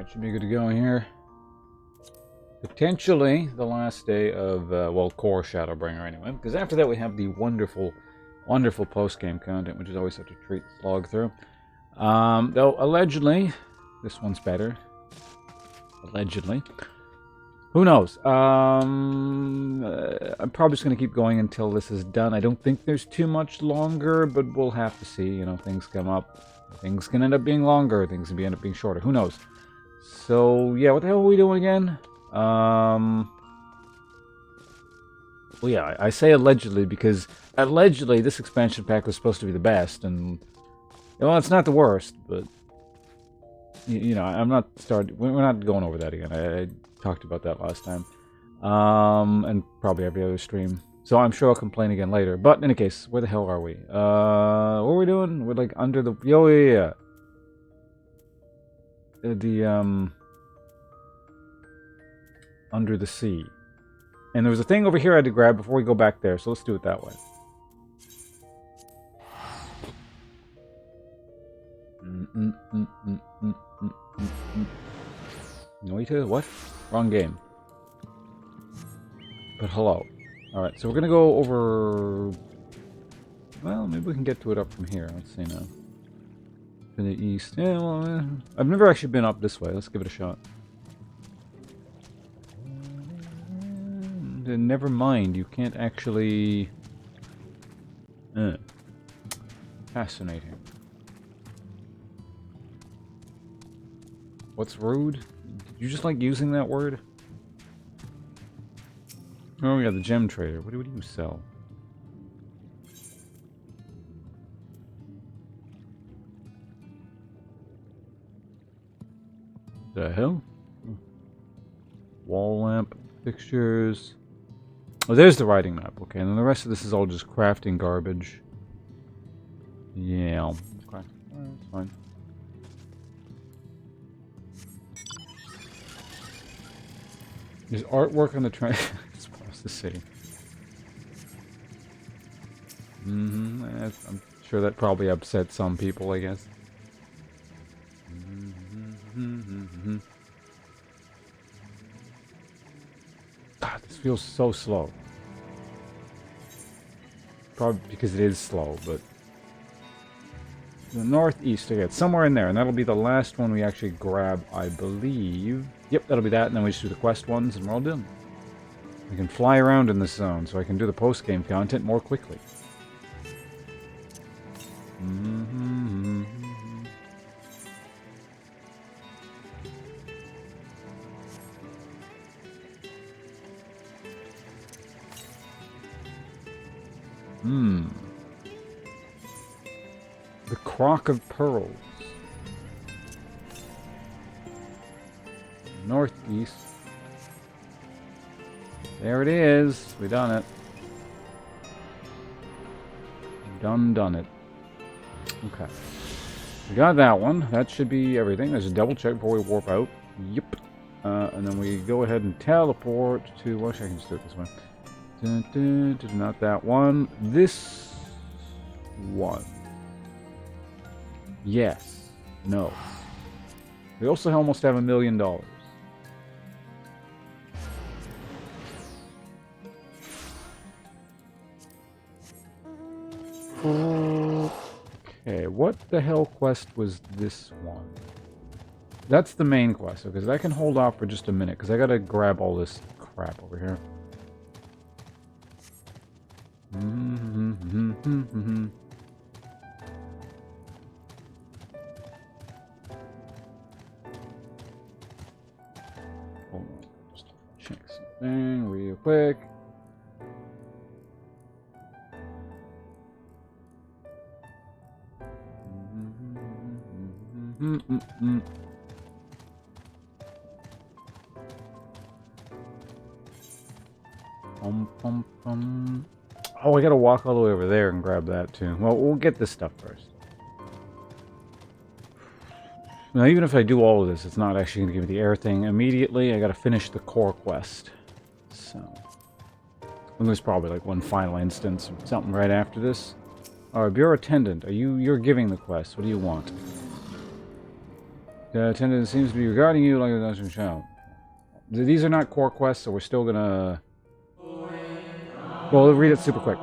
Alright, should be good to go here. Potentially the last day of, well, core Shadowbringer anyway. Because after that we have the wonderful, wonderful post-game content, which is always such a treat to slog through. Though, allegedly, this one's better. Allegedly. Who knows? I'm probably just going to keep going until this is done. I don't think there's too much longer, but we'll have to see. You know, things come up. Things can end up being longer. Things can end up being shorter. Who knows? So, yeah, what the hell are we doing again? Well, yeah, I say allegedly because allegedly this expansion pack was supposed to be the best, and well, it's not the worst, but you know, we're not going over that again. I talked about that last time, and probably every other stream. So I'm sure I'll complain again later. But in any case, where the hell are we? What are we doing? We're like under the under the sea. And there was a thing over here I had to grab before we go back there, so let's do it that way. Noita? What? Wrong game. But hello. Alright, so we're gonna go over... Well, maybe we can get to it up from here. Let's see now. To the east. Yeah, well, I've never actually been up this way. Let's give it a shot. Never mind, you can't actually... Fascinating. What's rude? Did you just like using that word? Oh yeah, the gem trader. What do you sell? The hell? Wall lamp, fixtures... Oh, there's the writing map. Okay, and then the rest of this is all just crafting garbage. Yeah, okay. That's fine. There's artwork on the train. It's across the city. I'm sure that probably upset some people, I guess. God, this feels so slow. Probably because it is slow, but... The northeast, okay, it's somewhere in there, and that'll be the last one we actually grab, I believe. Yep, that'll be that, and then we just do the quest ones, and we're all done. We can fly around in this zone, so I can do the post-game content more quickly. The Crock of Pearls. Northeast. There it is. We done it. Done it. Okay. We got that one. That should be everything. There's a double check before we warp out. Yep. And then we go ahead and teleport to... Well, actually, I can just do it this way. Not that one. This one. Yes. No. We also almost have $1 million. Okay, what the hell quest was this one? That's the main quest, because that can hold off for just a minute, because I gotta grab all this crap over here. Hold on, just check something real quick. Oh, I gotta walk all the way over there and grab that too. Well, we'll get this stuff first. Now, even if I do all of this, it's not actually going to give me the air thing immediately. I gotta finish the core quest. So... And there's probably like one final instance or something right after this. Alright, Bureau Attendant, you're giving the quest. What do you want? Attendant seems to be regarding you like a national child. These are not core quests, so we're still gonna... Well, we'll read it super quick.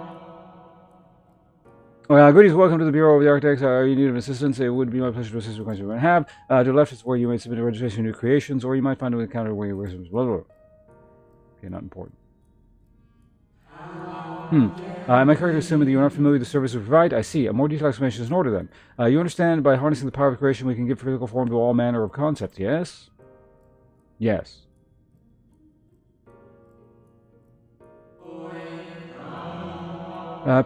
Greetings, welcome to the Bureau of the Architects. Are you in need of assistance? It would be my pleasure to assist with questions you might have. To the left is where you might submit a registration of new creations, or you might find an encounter where you wear some blah blah. Okay, not important. My character assuming that you are not familiar with the service we provide. I see. A more detailed explanation is in order then. You understand by harnessing the power of creation we can give physical form to all manner of concepts, yes? Yes.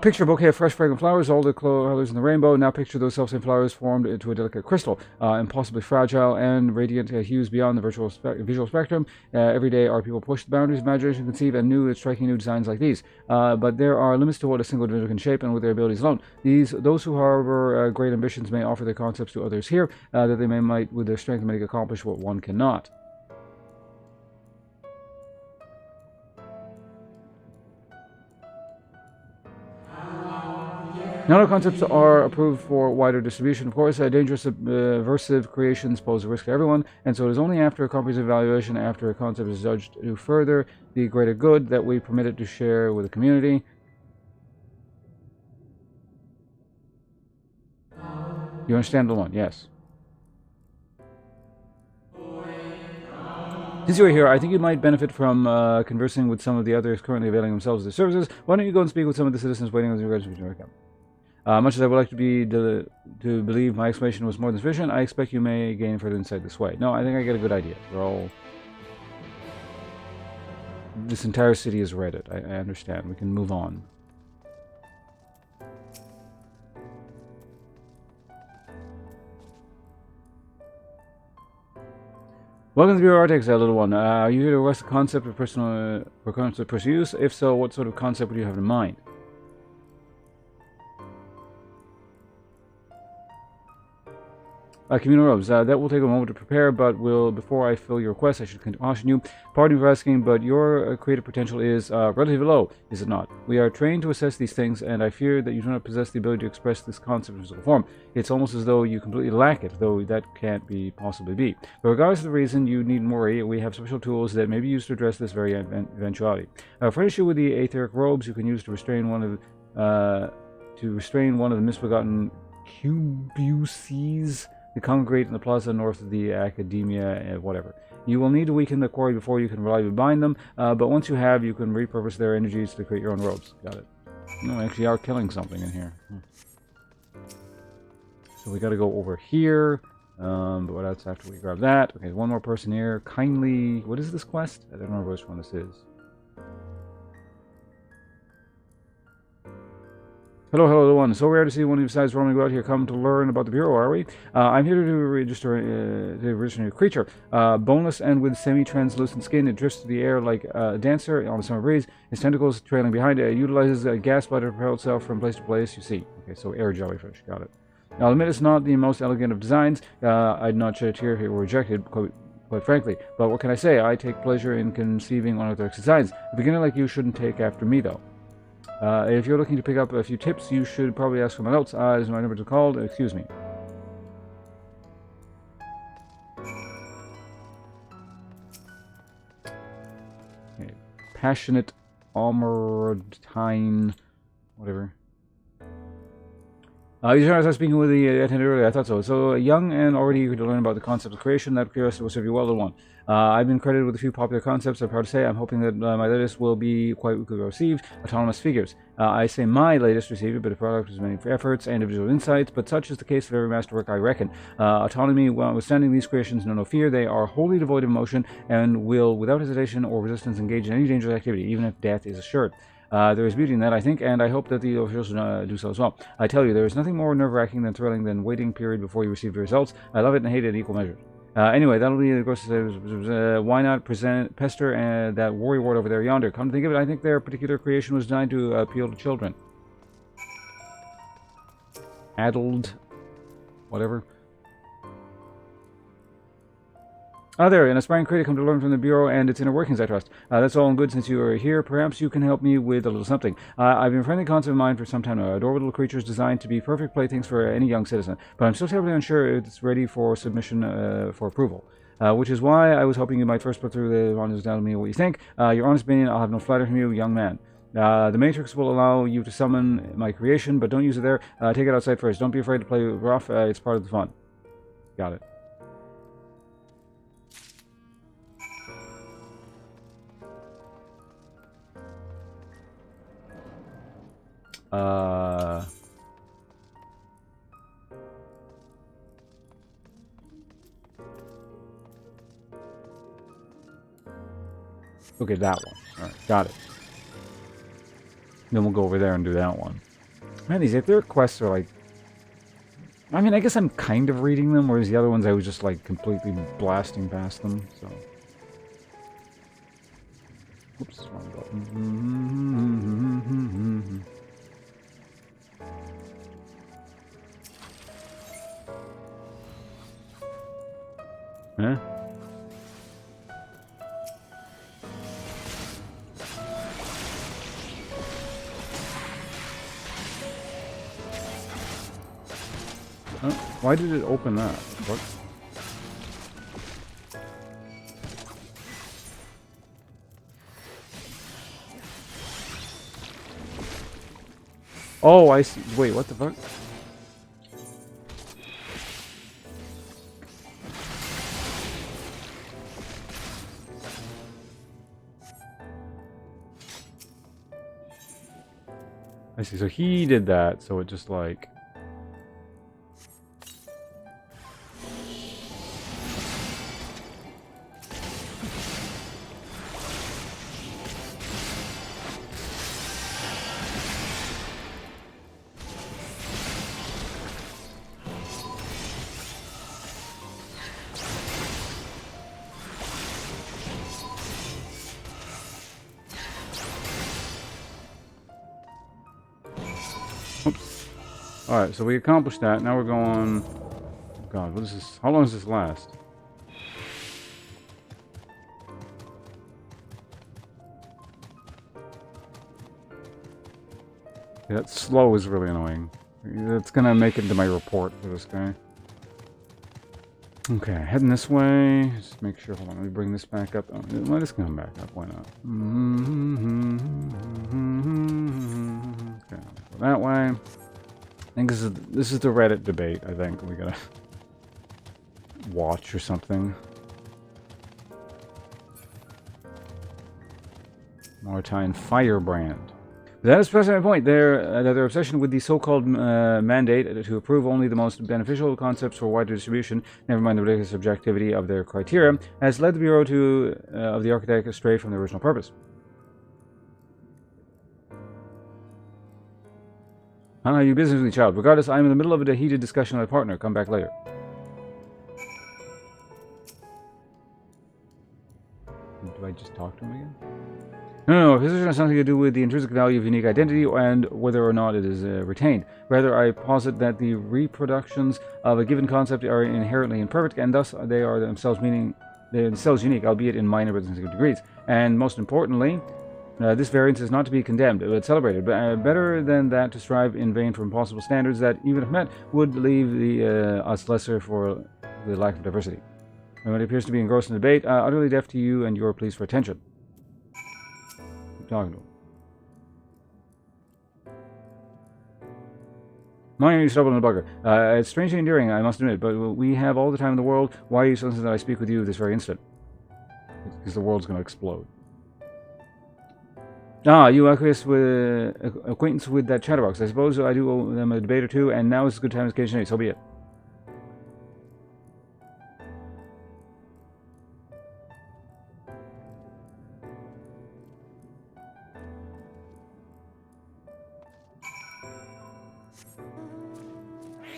Picture a bouquet of fresh, fragrant flowers, all the colors in the rainbow. Now picture those self-same flowers formed into a delicate crystal, impossibly fragile and radiant hues beyond the visual spectrum. Every day our people push the boundaries of imagination, conceive, and striking new designs like these. But there are limits to what a single individual can shape, and with their abilities alone. Those who harbor great ambitions may offer their concepts to others here, that they might, with their strength, make accomplish what one cannot. Not all concepts are approved for wider distribution. Of course, dangerous, aversive creations pose a risk to everyone, and so it is only after a comprehensive evaluation, after a concept is judged to further the greater good, that we permit it to share with the community. You understand the one? Yes. Since you are here, I think you might benefit from conversing with some of the others currently availing themselves of the services. Why don't you go and speak with some of the citizens waiting on the regards to your account? Much as I would like to believe my explanation was more than sufficient, I expect you may gain further insight this way. No, I think I get a good idea. We're all... This entire city has read it. I understand. We can move on. Welcome to the Bureau of Architects, little one. Are you here to request a concept of personal use? If so, what sort of concept would you have in mind? Communal robes. That will take a moment to prepare, but before I fill your request, I should caution you. Pardon me for asking, but your creative potential is relatively low, is it not? We are trained to assess these things, and I fear that you do not possess the ability to express this concept in physical form. It's almost as though you completely lack it, though that can't possibly be. But regardless of the reason, you needn't worry. We have special tools that may be used to address this very eventuality. For an issue with the etheric robes, you can use to restrain one of the misbegotten cubuses. The congregate in the plaza north of the academia, whatever. You will need to weaken the quarry before you can reliably bind them, but once you have, you can repurpose their energies to create your own robes. Got it. No, actually are killing something in here. So we gotta go over here, but what else after we grab that? Okay, one more person here. Kindly... What is this quest? I don't remember which one this is. Hello, little one. So rare to see one of you besides roaming about here. Come to learn about the Bureau, are we? I'm here to register a new creature. Boneless and with semi-translucent skin. It drifts through the air like a dancer on a summer breeze. Its tentacles trailing behind it. It utilizes a gas bladder to propel itself from place to place, you see. Okay, so air jellyfish. Got it. Now, I'll admit it's not the most elegant of designs. I'd not shed a tear if it were rejected, quite frankly. But what can I say? I take pleasure in conceiving unorthodox designs. A beginner like you shouldn't take after me, though. If you're looking to pick up a few tips, you should probably ask someone else. Is my number to call? Excuse me. Okay. Passionate Almerdine, whatever. You sure I was speaking with the attendant earlier? I thought so. So young and already eager to learn about the concept of creation. That curiosity will serve you well, little one. I've been credited with a few popular concepts. I'm proud to say. I'm hoping that my latest will be quite received. Autonomous figures. I say my latest received, but a product with many efforts and individual insights. But such is the case of every masterwork, I reckon. Autonomy, notwithstanding these creations, know no fear. They are wholly devoid of emotion and will, without hesitation or resistance, engage in any dangerous activity, even if death is assured. There is beauty in that, I think, and I hope that the officials do so as well. I tell you, there is nothing more nerve-wracking than thrilling than waiting period before you receive the results. I love it and hate it in equal measures. Anyway, that'll be the gross. Why not pester that worry ward over there yonder? Come to think of it, I think their particular creation was designed to appeal to children. Addled, whatever. Ah, there, an aspiring critic come to learn from the Bureau and its inner workings, I trust. That's all good since you are here. Perhaps you can help me with a little something. I've been a friendly concept of mine for some time now. Adorable little creatures designed to be perfect playthings for any young citizen. But I'm still terribly unsure if it's ready for submission for approval. Which is why I was hoping you might first put through the honors down to me what you think. Your honest opinion, I'll have no flatter from you, young man. The Matrix will allow you to summon my creation, but don't use it there. Take it outside first. Don't be afraid to play rough. It's part of the fun. Got it. Okay, that one. Alright, got it. Then we'll go over there and do that one. Man, these their quests are like... I mean, I guess I'm kind of reading them, whereas the other ones I was just like completely blasting past them, so... Oops, wrong button. Huh? Why did it open that? What? Oh, I see. Wait, what the fuck? I see. So he did that, so it just like... Alright, so we accomplished that. Now we're going... Oh God, what is this? How long does this last? Yeah, that slow is really annoying. It's gonna make it into my report for this guy. Okay, heading this way. Just make sure. Hold on, let me bring this back up. Oh, let us come back up. Why not? Okay, go that way. I think this is the Reddit debate. I think we gotta watch or something. Maritime Firebrand. That is precisely my point. Their obsession with the so-called mandate to approve only the most beneficial concepts for wider distribution, never mind the ridiculous objectivity of their criteria, has led the Bureau of the Architect astray from their original purpose. You business with each child. Regardless, I am in the middle of a heated discussion with my partner. Come back later. Do I just talk to him again? No, position has something to do with the intrinsic value of unique identity and whether or not it is retained. Rather, I posit that the reproductions of a given concept are inherently imperfect, and thus they are themselves unique, albeit in minor but significant degrees. And most importantly, this variance is not to be condemned, but celebrated. But better than that to strive in vain for impossible standards that, even if met, would leave us lesser for the lack of diversity. And when it appears to be engrossed in debate, utterly deaf to you and your pleas for attention. Keep talking to him. My name is Stubble and a Bugger. It's strangely endearing, I must admit, but we have all the time in the world. Why are you so insistent that I speak with you this very instant? Because the world's going to explode. You acquiesce with acquaintance with that chatterbox. I suppose I do owe them a debate or two, and now is as good time as occasionally. So be it.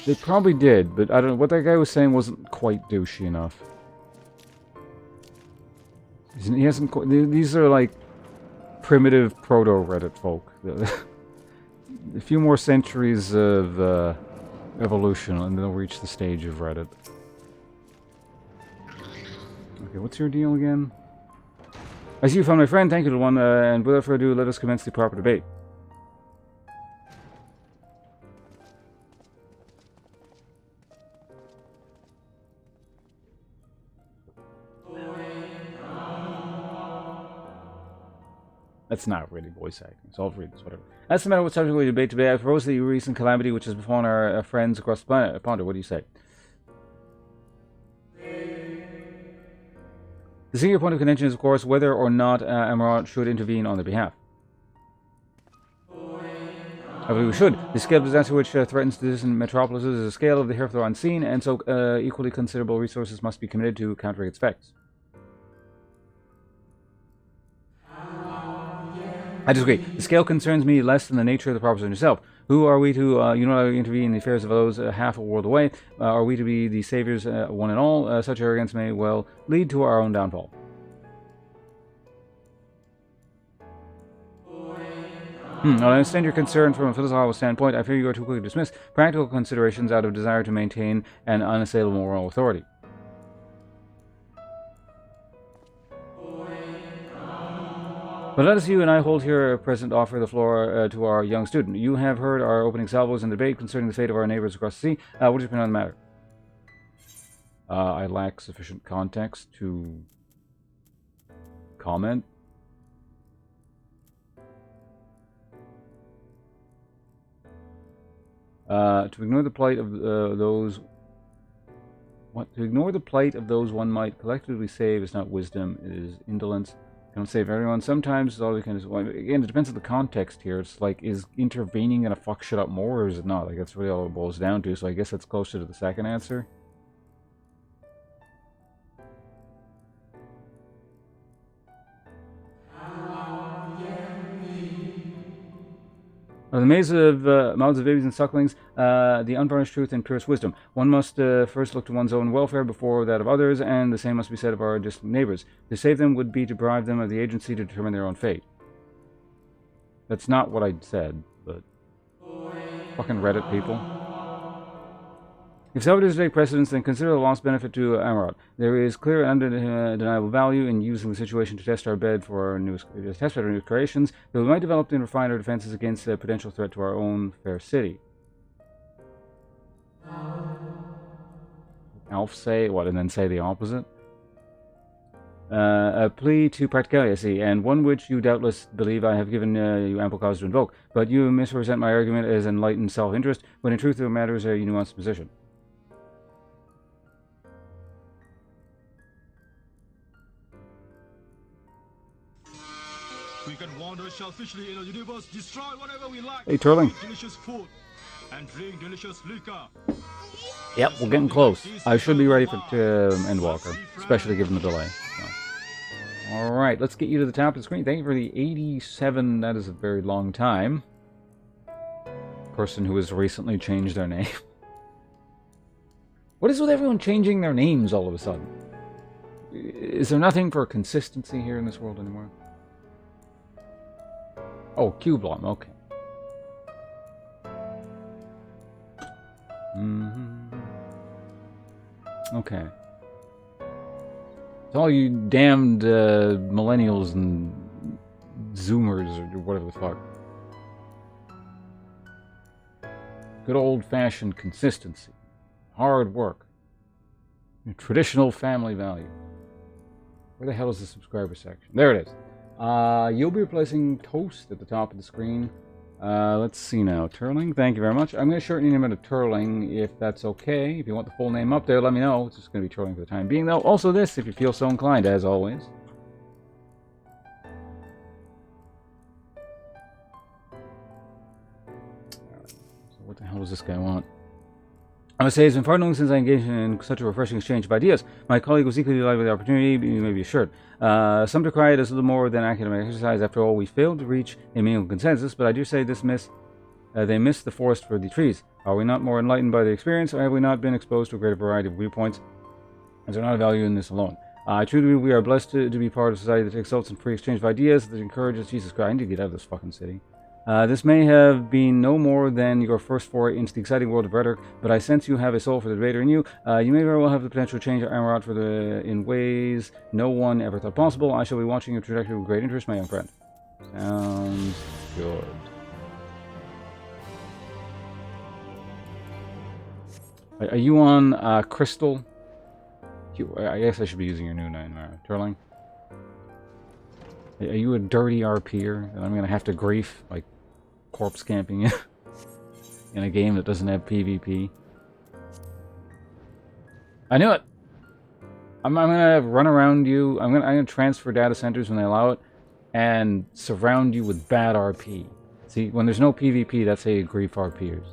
They probably did, but I don't know. What that guy was saying wasn't quite douchey enough. He hasn't. These are like primitive proto-Reddit folk. A few more centuries of evolution, and they'll reach the stage of Reddit. Okay, what's your deal again? I see you found my friend. Thank you, little one. And without further ado, let us commence the proper debate. That's not really voice acting, so I'll read this, whatever. That's the matter with subject we debate today. I propose the recent calamity which has befallen our friends across the planet. Ponder, what do you say? The singular point of contention is, of course, whether or not Amarat should intervene on their behalf. I believe we should. The scale of disaster which threatens the distant metropolises is a scale of the heretofore unseen, and so equally considerable resources must be committed to countering its effects. I disagree. The scale concerns me less than the nature of the proposition itself. Who are we to unilaterally intervene in the affairs of those half a world away? Are we to be the saviors, one and all? Such arrogance may well lead to our own downfall. I understand your concern from a philosophical standpoint. I fear you are too quick to dismiss practical considerations out of desire to maintain an unassailable moral authority. But let us, you and I, hold here present, offer the floor to our young student. You have heard our opening salvos in the debate concerning the fate of our neighbors across the sea. What is your opinion on the matter? I lack sufficient context to comment. To ignore the plight of those... What? To ignore the plight of those one might collectively save is not wisdom, it is indolence. Don't save everyone. Sometimes all we can is, well, again, it depends on the context here. It's like, is intervening gonna fuck shit up more, or is it not? Like, that's really all it boils down to. So I guess that's closer to the second answer. The maze of mouths of babies and sucklings, the unvarnished truth and purest wisdom. One must first look to one's own welfare before that of others, and the same must be said of our distant neighbors. To save them would be to deprive them of the agency to determine their own fate. That's not what I said, but... Fucking Reddit people. If salvage is to take precedence, then consider the lost benefit to Amarat. There is clear and undeniable value in using the situation to test our bed for our new creations, though we might develop and refine our defenses against a potential threat to our own fair city. Alf say what, and then say the opposite? A plea to practicality, I see, and one which you doubtless believe I have given you ample cause to invoke, but you misrepresent my argument as enlightened self-interest, when in truth the matter is a nuanced position. We can wander selfishly in the universe, destroy whatever we like. Hey, Turling. Delicious food and drink delicious liquor. Yep, we're getting close. I should be ready for Endwalker, especially given the delay. So. Alright, let's get you to the top of the screen. Thank you for the 87, that is a very long time. Person who has recently changed their name. What is with everyone changing their names all of a sudden? Is there nothing for consistency here in this world anymore? Oh, Cublom, okay. Okay. It's all you damned millennials and zoomers or whatever the fuck. Good old-fashioned consistency. Hard work. Traditional family value. Where the hell is the subscriber section? There it is. You'll be replacing Toast at the top of the screen. Let's see now. Turling, thank you very much. I'm going to shorten your name to Turling if that's okay. If you want the full name up there, let me know. It's just going to be Turling for the time being, though. Also this, if you feel so inclined, as always. Alright, so what the hell does this guy want? I must say, it's been far too long since I engaged in such a refreshing exchange of ideas. My colleague was equally delighted with the opportunity, you may be assured. Some decry it as little more than academic exercise. After all, we failed to reach a meaningful consensus, but I do say this they missed the forest for the trees. Are we not more enlightened by the experience, or have we not been exposed to a greater variety of viewpoints? Is there not a value in this alone? I truly believe we are blessed to be part of a society that exalts in free exchange of ideas, that encourages Jesus Christ. I need to get out of this fucking city. This may have been no more than your first foray into the exciting world of rhetoric, but I sense you have a soul for the debater in you. You may very well have the potential to change your armor out in ways no one ever thought possible. I shall be watching your trajectory with great interest, my young friend. Sounds good. Are you on Crystal? I guess I should be using your new name, Turling. Are you a dirty RPer that I'm going to have to grief, like, corpse camping you in a game that doesn't have PvP? I knew it! I'm going to run around you, I'm going to transfer data centers when they allow it, and surround you with bad RP. See, when there's no PvP, that's how you grief RPers.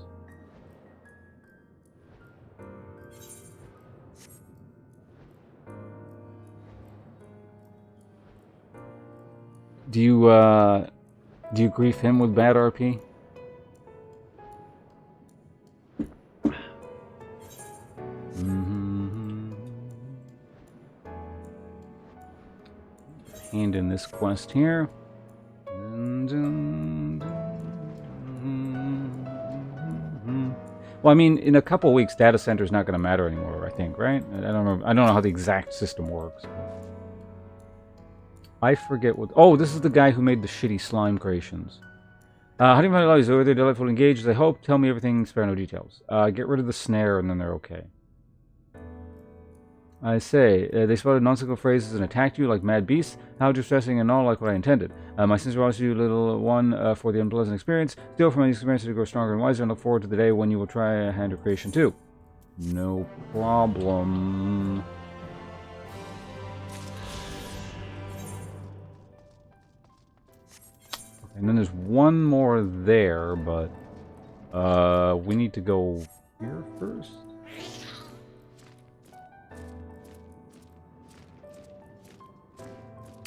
Do you grief him with bad RP? Hand in this quest here. Well, I mean, in a couple weeks, data center's not going to matter anymore, I think, right? I don't know. I don't know how the exact system works. I forget what... Oh, this is the guy who made the shitty slime creations. How do you find your lives? Are they delightful and engaged as I hope? Tell me everything, spare no details. Get rid of the snare and then they're okay. I say, they spotted nonsensical phrases and attacked you like mad beasts. How distressing and all like what I intended. My sincere wishes you, little one, for the unpleasant experience. Still, from these experiences, to grow stronger and wiser, and look forward to the day when you will try a hand of creation too. No problem. And then there's one more there, but we need to go here first.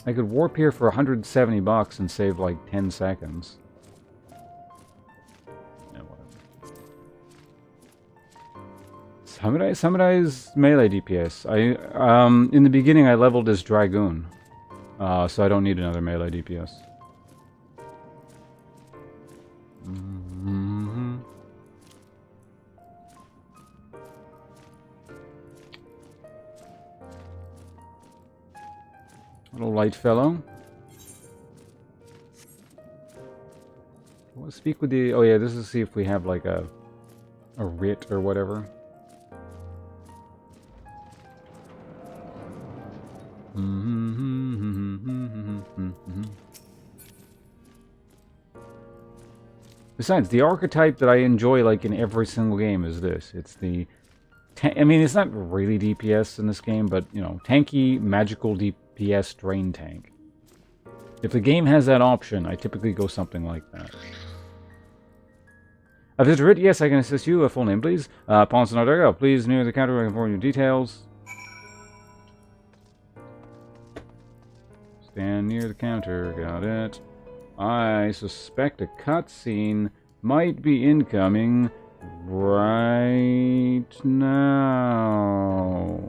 I could warp here for 170 bucks and save like 10 seconds. Yeah, whatever. Summonize melee DPS. In the beginning I leveled as Dragoon, so I don't need another melee DPS. Little light fellow. We'll speak with the... Oh yeah, this is to see if we have like a writ or whatever. Besides, the archetype that I enjoy like in every single game is this. It's the... I mean, it's not really DPS in this game, but, you know, tanky, magical DPS drain tank. If the game has that option, I typically go something like that. I've visited Rit. Yes, I can assist you. A full name, please. Ponson Ardego. Please near the counter. I can inform you details. Stand near the counter. Got it. I suspect a cutscene might be incoming right now.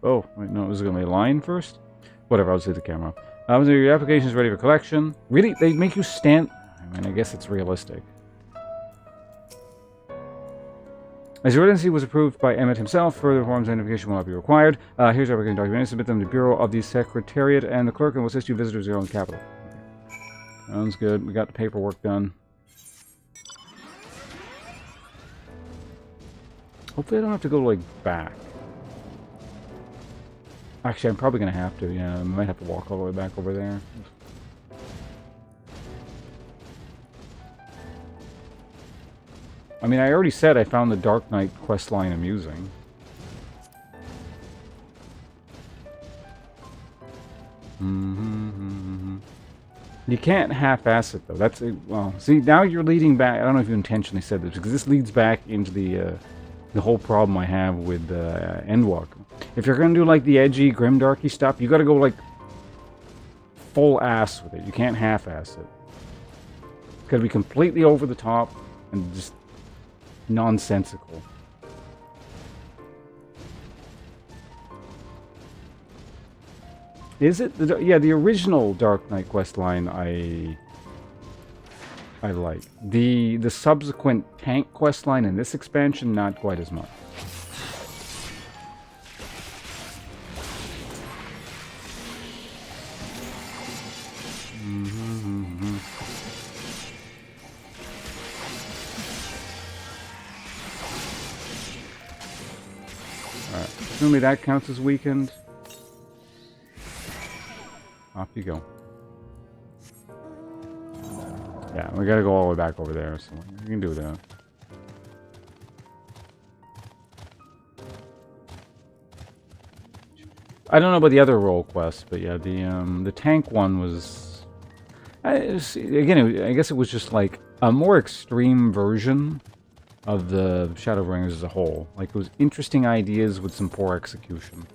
Oh, wait, no, this is going to be a line first? Whatever, I'll see the camera. Your application is ready for collection. Really? They make you stand... I mean, I guess it's realistic. As your residency was approved by Emmett himself, further forms of identification will not be required. Here's our application document. Submit them to the Bureau of the Secretariat and the clerk and will assist you visitors to your own capital. Okay. Sounds good. We got the paperwork done. Hopefully I don't have to go, like, back. Actually, I'm probably going to have to, yeah. I might have to walk all the way back over there. I mean, I already said I found the Dark Knight questline amusing. You can't half-ass it, though. That's... Well, see, now you're leading back... I don't know if you intentionally said this, because this leads back into the whole problem I have with Endwalker. If you're going to do, like, the edgy, grimdarky stuff, you got to go, like, full ass with it. You can't half-ass it. It's got to be completely over the top and just nonsensical. Is it? Yeah, the original Dark Knight questline, I I like. The subsequent tank quest line in this expansion, not quite as much. Alright, assuming that counts as weakened. Off you go. Yeah, we gotta go all the way back over there, so we can do that. I don't know about the other role quests, but yeah, the tank one was... again, I guess it was just like a more extreme version of the Shadowbringers as a whole. Like, it was interesting ideas with some poor execution.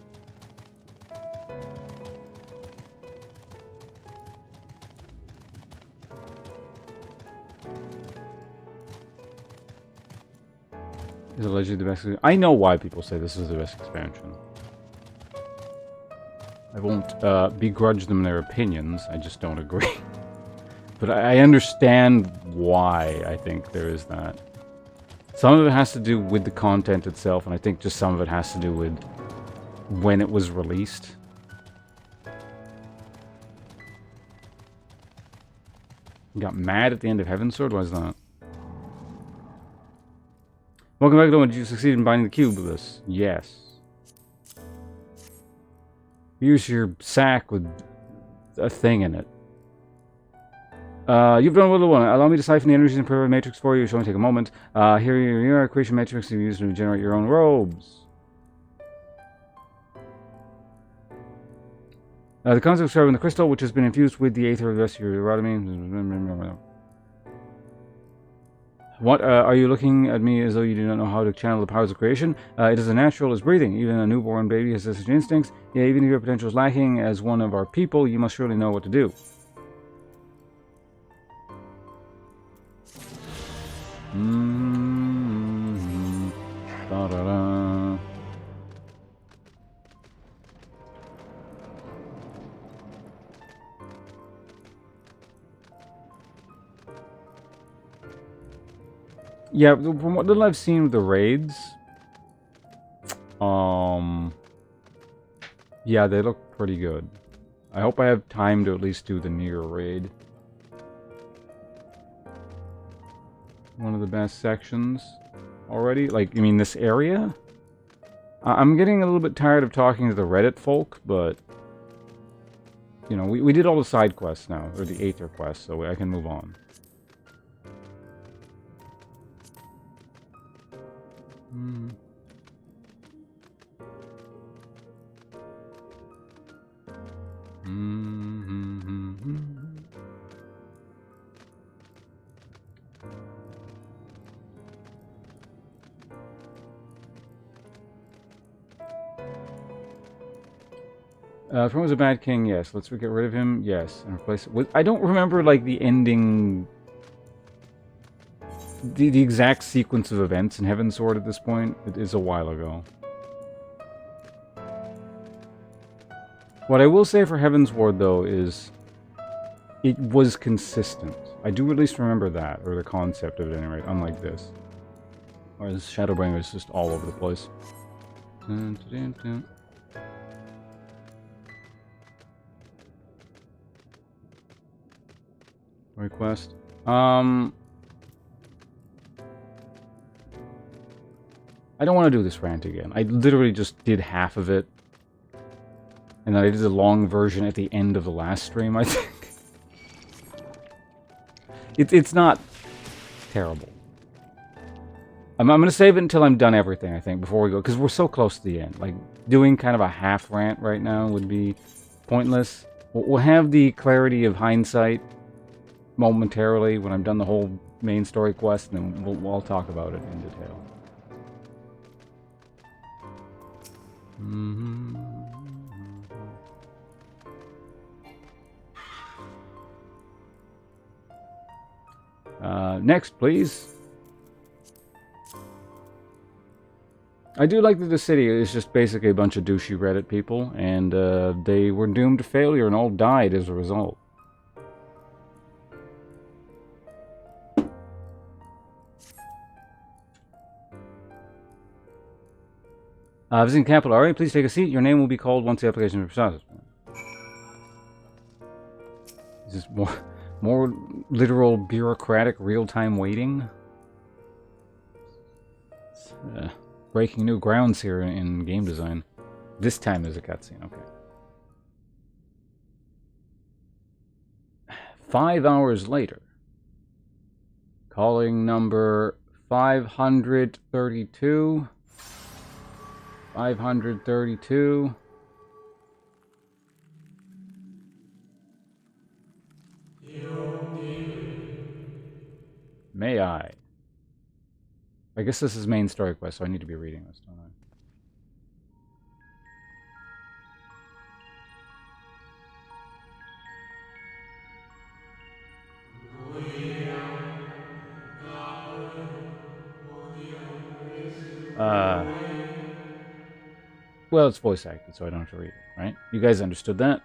Is allegedly the best... I know why people say this is the best expansion. I won't begrudge them their opinions, I just don't agree. But I understand why I think there is that. Some of it has to do with the content itself, and I think just some of it has to do with when it was released. You got mad at the end of Heaven's Sword? Why is that? Welcome back, Did you succeed in binding the cube with us? Yes. Use your sack with a thing in it. You've done a little one. Allow me to siphon the energies and prepare a matrix for you. It should only take a moment. Here you are, creation matrix. You use them to generate your own robes. The concept started in the crystal, which has been infused with the aether of the rest of your erotomy. What, are you looking at me as though you do not know how to channel the powers of creation? It is as natural as breathing. Even a newborn baby has such instincts. Yeah, even if your potential is lacking, as one of our people, you must surely know what to do. Da-da-da. Yeah, from what little I've seen with the raids, yeah, they look pretty good. I hope I have time to at least do the near raid. One of the best sections already. Like, I mean, this area? I'm getting a little bit tired of talking to the Reddit folk, but... You know, we did all the side quests now, or the Aether quests, so I can move on. Throne was a bad king, yes. Let's get rid of him, yes. And replace it with... I don't remember, like, the ending... The exact sequence of events in Heaven's Sword at this point. It is a while ago. What I will say for Heaven's Ward, though, is... It was consistent. I do at least remember that, or the concept of it anyway, unlike this. Whereas Shadowbringers is just all over the place. Dun, dun, dun. Request. I don't want to do this rant again. I literally just did half of it. And then I did the long version at the end of the last stream, I think. It's not terrible. I'm going to save it until I'm done everything, I think, before we go. Because we're so close to the end. Like, doing kind of a half rant right now would be pointless. We'll have the clarity of hindsight momentarily when I'm done the whole main story quest, and then we'll talk about it in detail. Next, please. I do like that the city is just basically a bunch of douchey Reddit people, and they were doomed to failure and all died as a result. Visiting capital. Alright, please take a seat. Your name will be called once the application is processed. Is this more literal bureaucratic real-time waiting? Breaking new grounds here in game design. This time there's a cutscene, okay. 5 hours later. Calling number 532. 532. May I? I guess this is main story quest, so I need to be reading this, don't I? Well, it's voice acted, so I don't have to read it, right? You guys understood that?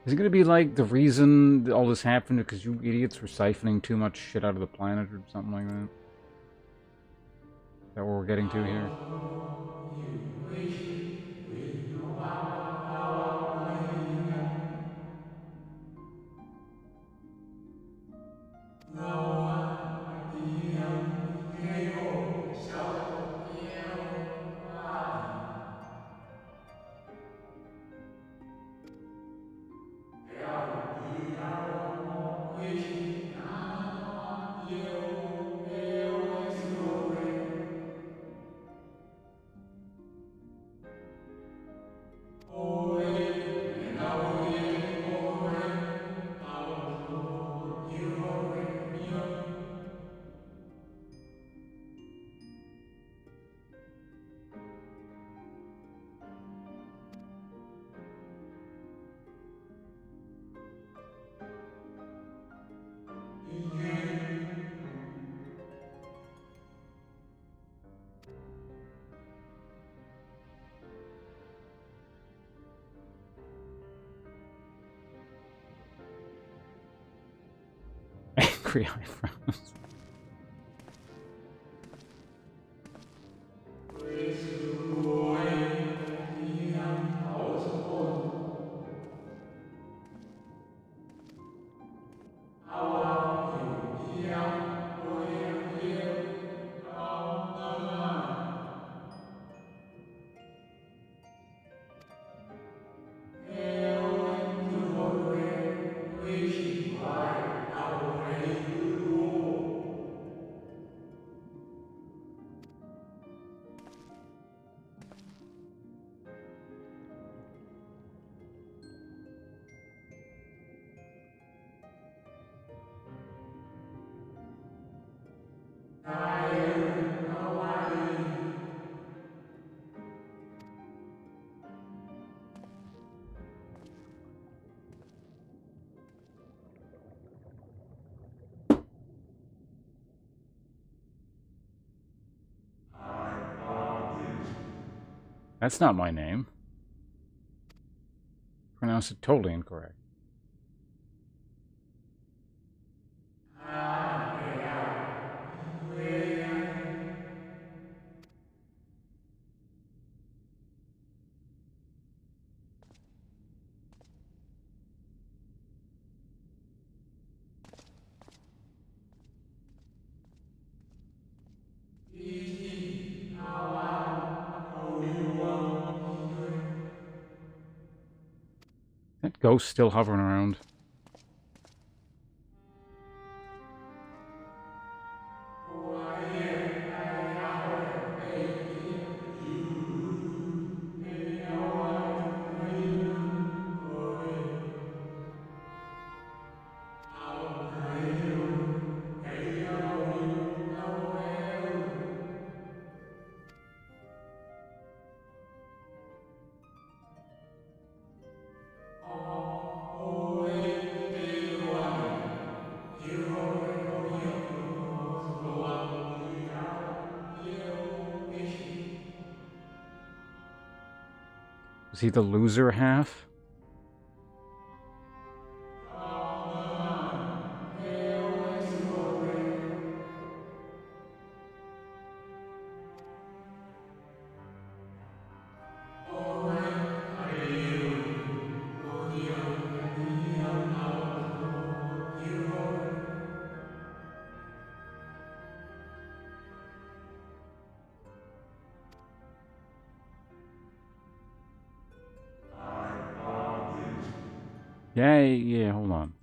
Is it going to be like the reason all this happened because you idiots were siphoning too much shit out of the planet or something like that? Is that what we're getting to here? furry eyebrows. That's not my name. Pronounced it totally incorrect. That ghost still hovering around. Was he the loser half? Yeah, hold on.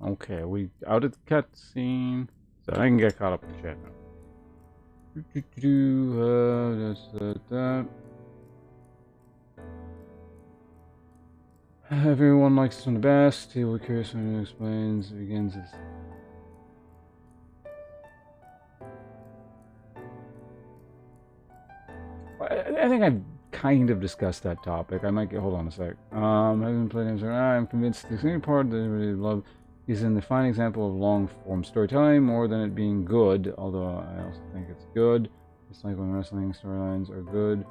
Okay, we out of the cutscene, so I can get caught up in the chat now. That. Everyone likes this one the best. He will be curious when he explains. It begins his. I think I've kind of discussed that topic. I might get. Hold on a sec. Having played games, I'm convinced the same part that I really love is in the fine example of long-form storytelling more than it being good. Although I also think it's good. It's like when wrestling storylines are good.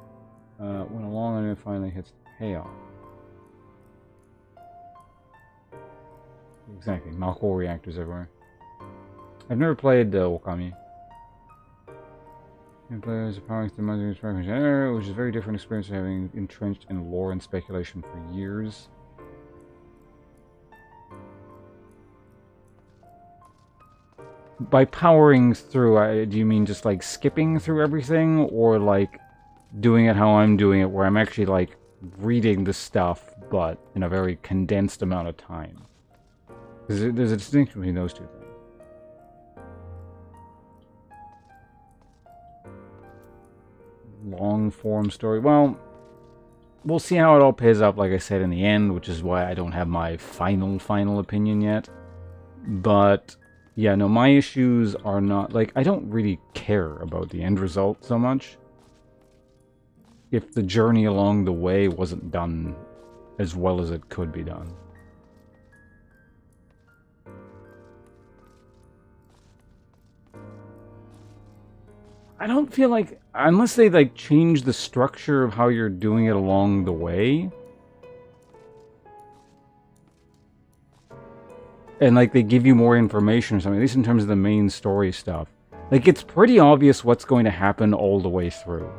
When a long anime finally hits the payoff. Exactly, Malco reactors everywhere. I've never played Wakami. Players are powering through the genre, which is a very different experience from having entrenched in lore and speculation for years. By powering through, do you mean just like skipping through everything, or like doing it how I'm doing it, where I'm actually like reading the stuff, but in a very condensed amount of time? There's a distinction between those two things. Long form story. Well, we'll see how it all pays up, like I said, in the end, which is why I don't have my final opinion yet. But yeah, no, my issues are not like, I don't really care about the end result so much. If the journey along the way wasn't done as well as it could be done. I don't feel like, unless they like change the structure of how you're doing it along the way, and like they give you more information or something, at least in terms of the main story stuff, like it's pretty obvious what's going to happen all the way through.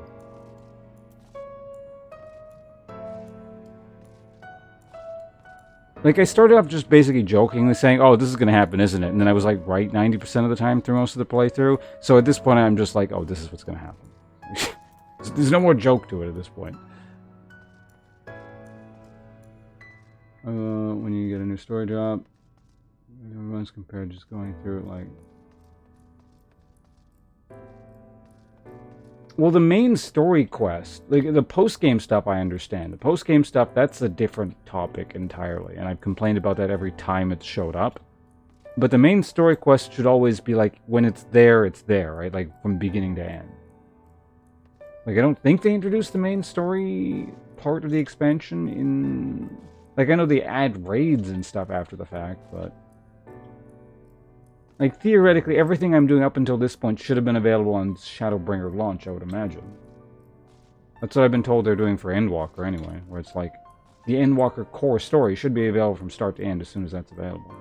Like, I started off just basically jokingly saying, oh, this is going to happen, isn't it? And then I was, like, right 90% of the time through most of the playthrough. So at this point, I'm just like, oh, this is what's going to happen. There's no more joke to it at this point. When you get a new story drop, everyone's compared just going through it, like... Well, the main story quest, like the post-game stuff, I understand. The post-game stuff, that's a different topic entirely, and I've complained about that every time it's showed up. But the main story quest should always be like, when it's there, right? Like, from beginning to end. Like, I don't think they introduced the main story part of the expansion in... Like, I know they add raids and stuff after the fact, but... Like, theoretically, everything I'm doing up until this point should have been available on Shadowbringer launch, I would imagine. That's what I've been told they're doing for Endwalker, anyway. Where it's like, the Endwalker core story should be available from start to end as soon as that's available.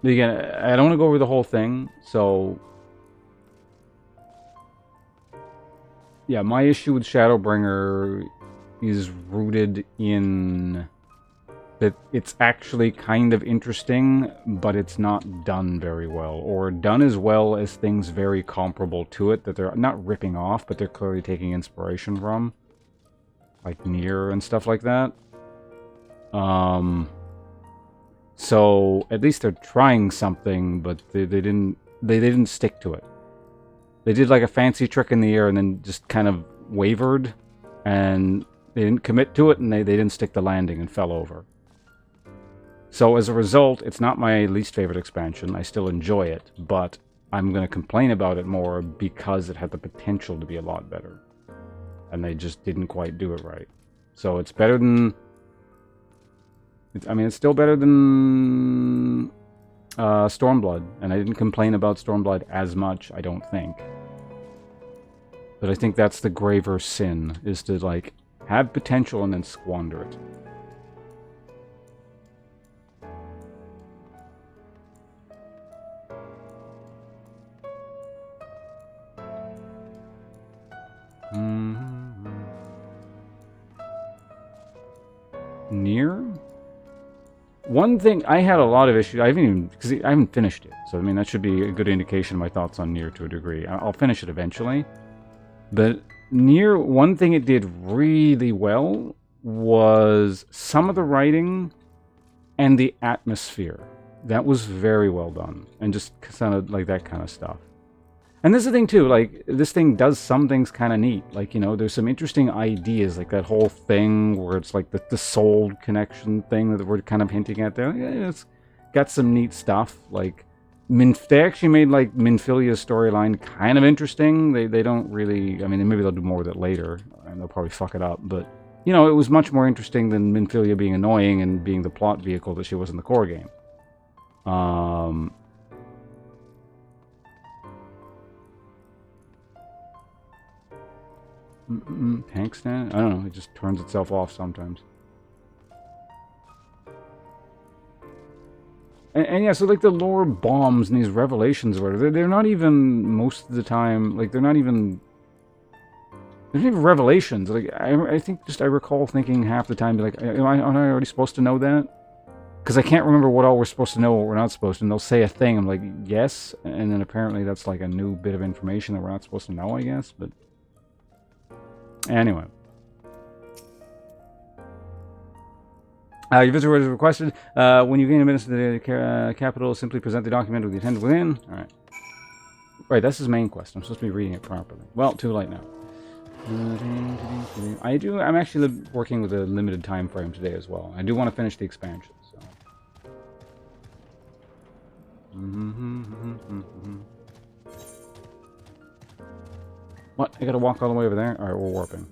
But again, I don't want to go over the whole thing, so... Yeah, my issue with Shadowbringer is rooted in... that it's actually kind of interesting, but it's not done very well. Or done as well as things very comparable to it that they're not ripping off, but they're clearly taking inspiration from. Like Nier and stuff like that. So at least they're trying something, but they didn't stick to it. They did like a fancy trick in the air and then just kind of wavered, and they didn't commit to it, and they didn't stick the landing and fell over. So as a result, it's not my least favorite expansion. I still enjoy it, but I'm going to complain about it more because it had the potential to be a lot better. And they just didn't quite do it right. So it's better than... it's still better than Stormblood. And I didn't complain about Stormblood as much, I don't think. But I think that's the graver sin, is to, like, have potential and then squander it. Nier? One thing, I had a lot of issues, because I haven't finished it, so I mean that should be a good indication of my thoughts on Nier to a degree. I'll finish it eventually, but Nier, one thing it did really well was some of the writing and the atmosphere. That was very well done, and just sounded like that kind of stuff. And this is the thing too, like, this thing does some things kind of neat. Like, you know, there's some interesting ideas, like that whole thing where it's like the soul connection thing that we're kind of hinting at there. Yeah, it's got some neat stuff. Like, they actually made, like, Minfilia's storyline kind of interesting. They don't really, I mean, maybe they'll do more with it later, and they'll probably fuck it up, but, you know, it was much more interesting than Minfilia being annoying and being the plot vehicle that she was in the core game. Tank stand? I don't know, it just turns itself off sometimes. And yeah, so like the lore bombs and these revelations or whatever, they're not even, most of the time, like they're not even revelations. Like, I think just, I recall thinking half the time, like, aren't I already supposed to know that? Because I can't remember what all we're supposed to know, what we're not supposed to, and they'll say a thing, I'm like, yes, and then apparently that's like a new bit of information that we're not supposed to know, I guess, but... Anyway. Your visitor was requested. When you gain admittance to the capital, simply present the document with the attendant within. Alright. Right, that's his main quest. I'm supposed to be reading it properly. Well, too late now. I'm actually working with a limited time frame today as well. I do want to finish the expansion, so. What? I gotta walk all the way over there? Alright, we're warping.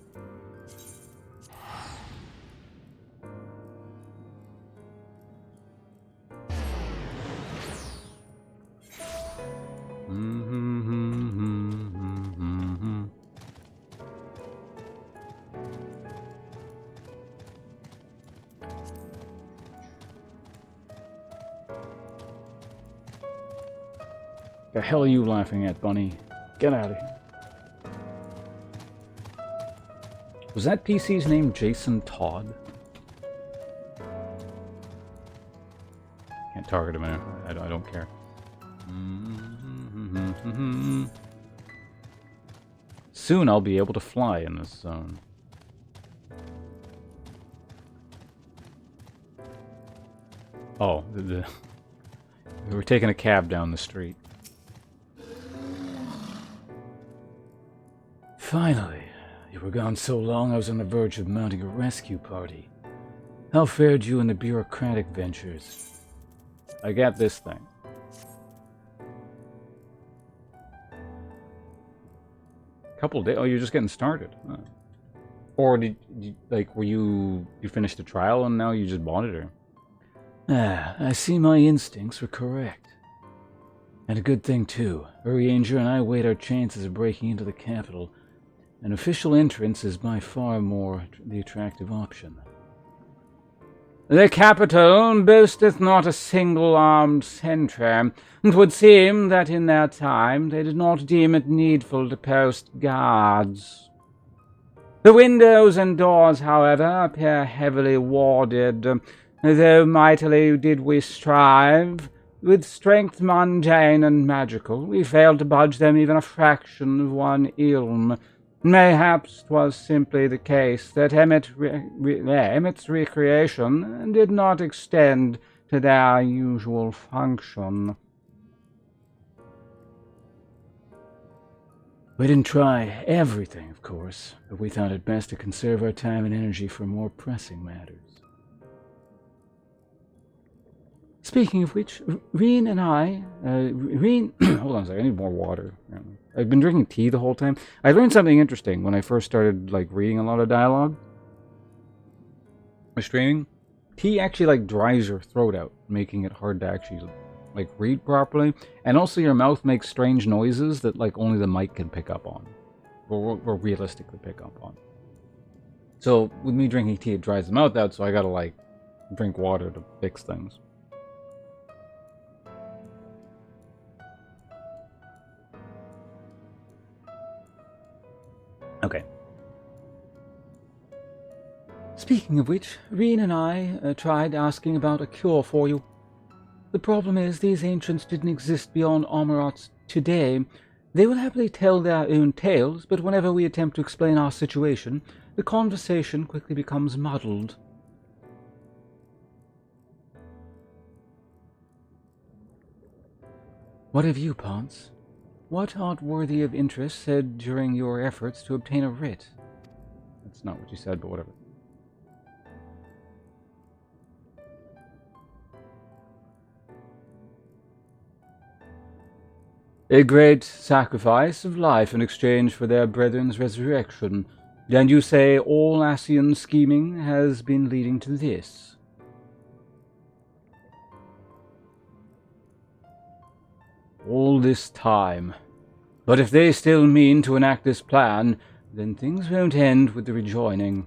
The hell are you laughing at, Bunny? Get out of here. Was that PC's name Jason Todd? Can't target him. I don't care. Soon I'll be able to fly in this zone. Oh, we were taking a cab down the street. Finally, you were gone so long I was on the verge of mounting a rescue party. How fared you in the bureaucratic ventures? I got this thing. Couple days. Oh, you're just getting started. Huh. Or did you, like, were you finished the trial and now you just bought it, or? Ah, I see my instincts were correct. And a good thing, too. Ranger and I weighed our chances of breaking into the capital. An official entrance is by far more the attractive option. The capital boasteth not a single armed sentry. It would seem that in their time they did not deem it needful to post guards. The windows and doors, however, appear heavily warded, though mightily did we strive. With strength mundane and magical, we failed to budge them even a fraction of one ilm. Mayhaps 'twas simply the case that Emmett's recreation did not extend to their usual function. We didn't try everything, of course, but we thought it best to conserve our time and energy for more pressing matters. Speaking of which, Reen and I, hold on a second, I need more water. I've been drinking tea the whole time. I learned something interesting when I first started, like, reading a lot of dialogue. With streaming. Tea actually, like, dries your throat out, making it hard to actually, like, read properly. And also your mouth makes strange noises that, like, only the mic can pick up on. Or realistically pick up on. So, with me drinking tea, it dries the mouth out, so I gotta, like, drink water to fix things. Okay. Speaking of which, Reen and I tried asking about a cure for you. The problem is these ancients didn't exist beyond Amarats today. They will happily tell their own tales, but whenever we attempt to explain our situation, the conversation quickly becomes muddled. What have you, Ponce? What art worthy of interest said during your efforts to obtain a writ? That's not what you said, but whatever. A great sacrifice of life in exchange for their brethren's resurrection. And you say all Ascian scheming has been leading to this? All this time. But if they still mean to enact this plan, then things won't end with the rejoining.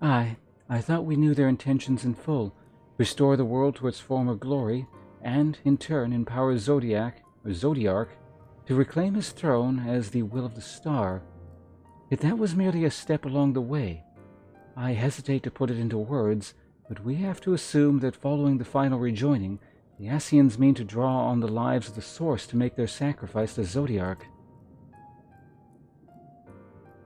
I thought we knew their intentions in full. Restore the world to its former glory, and, in turn, empower Zodiarch to reclaim his throne as the will of the star. Yet that was merely a step along the way. I hesitate to put it into words, but we have to assume that following the final rejoining, the Ascians mean to draw on the lives of the Source to make their sacrifice to Zodiarch.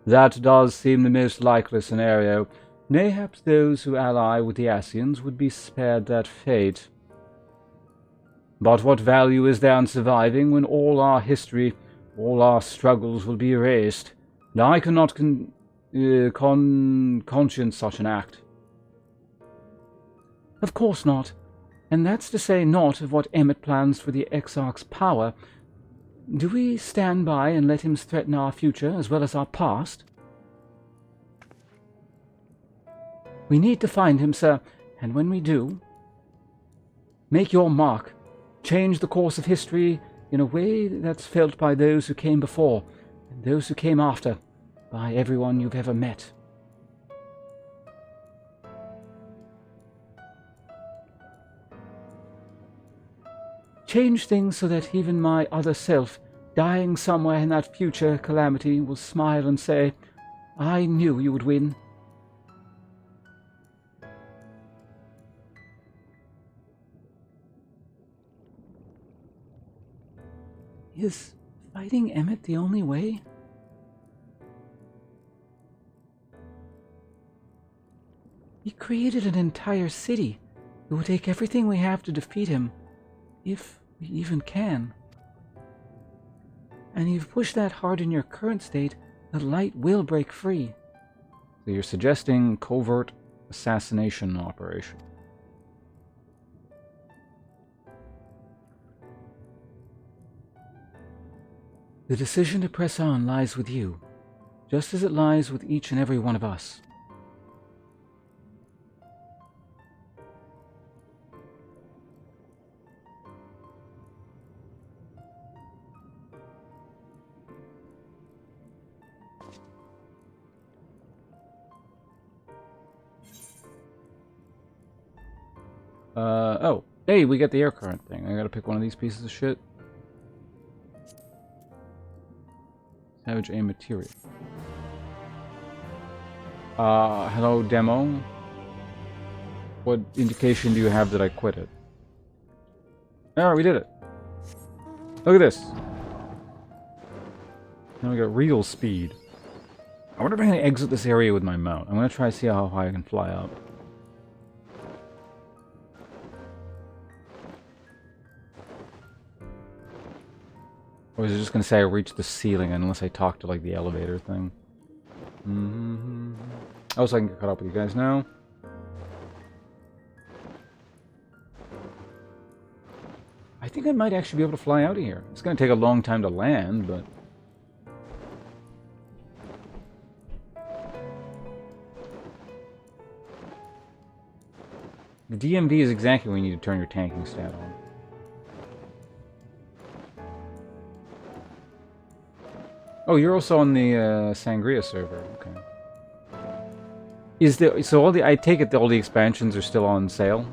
That does seem the most likely scenario. Mayhaps those who ally with the Ascians would be spared that fate. But what value is there in surviving when all our history, all our struggles will be erased? And I cannot conscience such an act. Of course not. And that's to say naught of what Emmett plans for the Exarch's power. Do we stand by and let him threaten our future as well as our past? We need to find him, sir, and when we do, make your mark. Change the course of history in a way that's felt by those who came before, and those who came after, by everyone you've ever met. change things so that even my other self, dying somewhere in that future calamity, will smile and say, I knew you would win. Is fighting Emmett the only way? He created an entire city. It will take everything we have to defeat him, if we even can. And you've pushed that hard in your current state, the light will break free. So you're suggesting covert assassination operation. The decision to press on lies with you, just as it lies with each and every one of us. Oh, hey, we got the air current thing. I gotta pick one of these pieces of shit. Savage aim material. Hello, demo. What indication do you have that I quit it? Alright, we did it. Look at this. Now we got real speed. I wonder if I can exit this area with my mount. I'm gonna try to see how high I can fly up. Or is it just going to say I reached the ceiling unless I talk to, like, the elevator thing? Oh, so I can get caught up with you guys now. I think I might actually be able to fly out of here. It's going to take a long time to land, but... The DMV is exactly when you need to turn your tanking stat on. Oh, you're also on the Sangria server. Okay. Is there so all the? I take it that all the expansions are still on sale.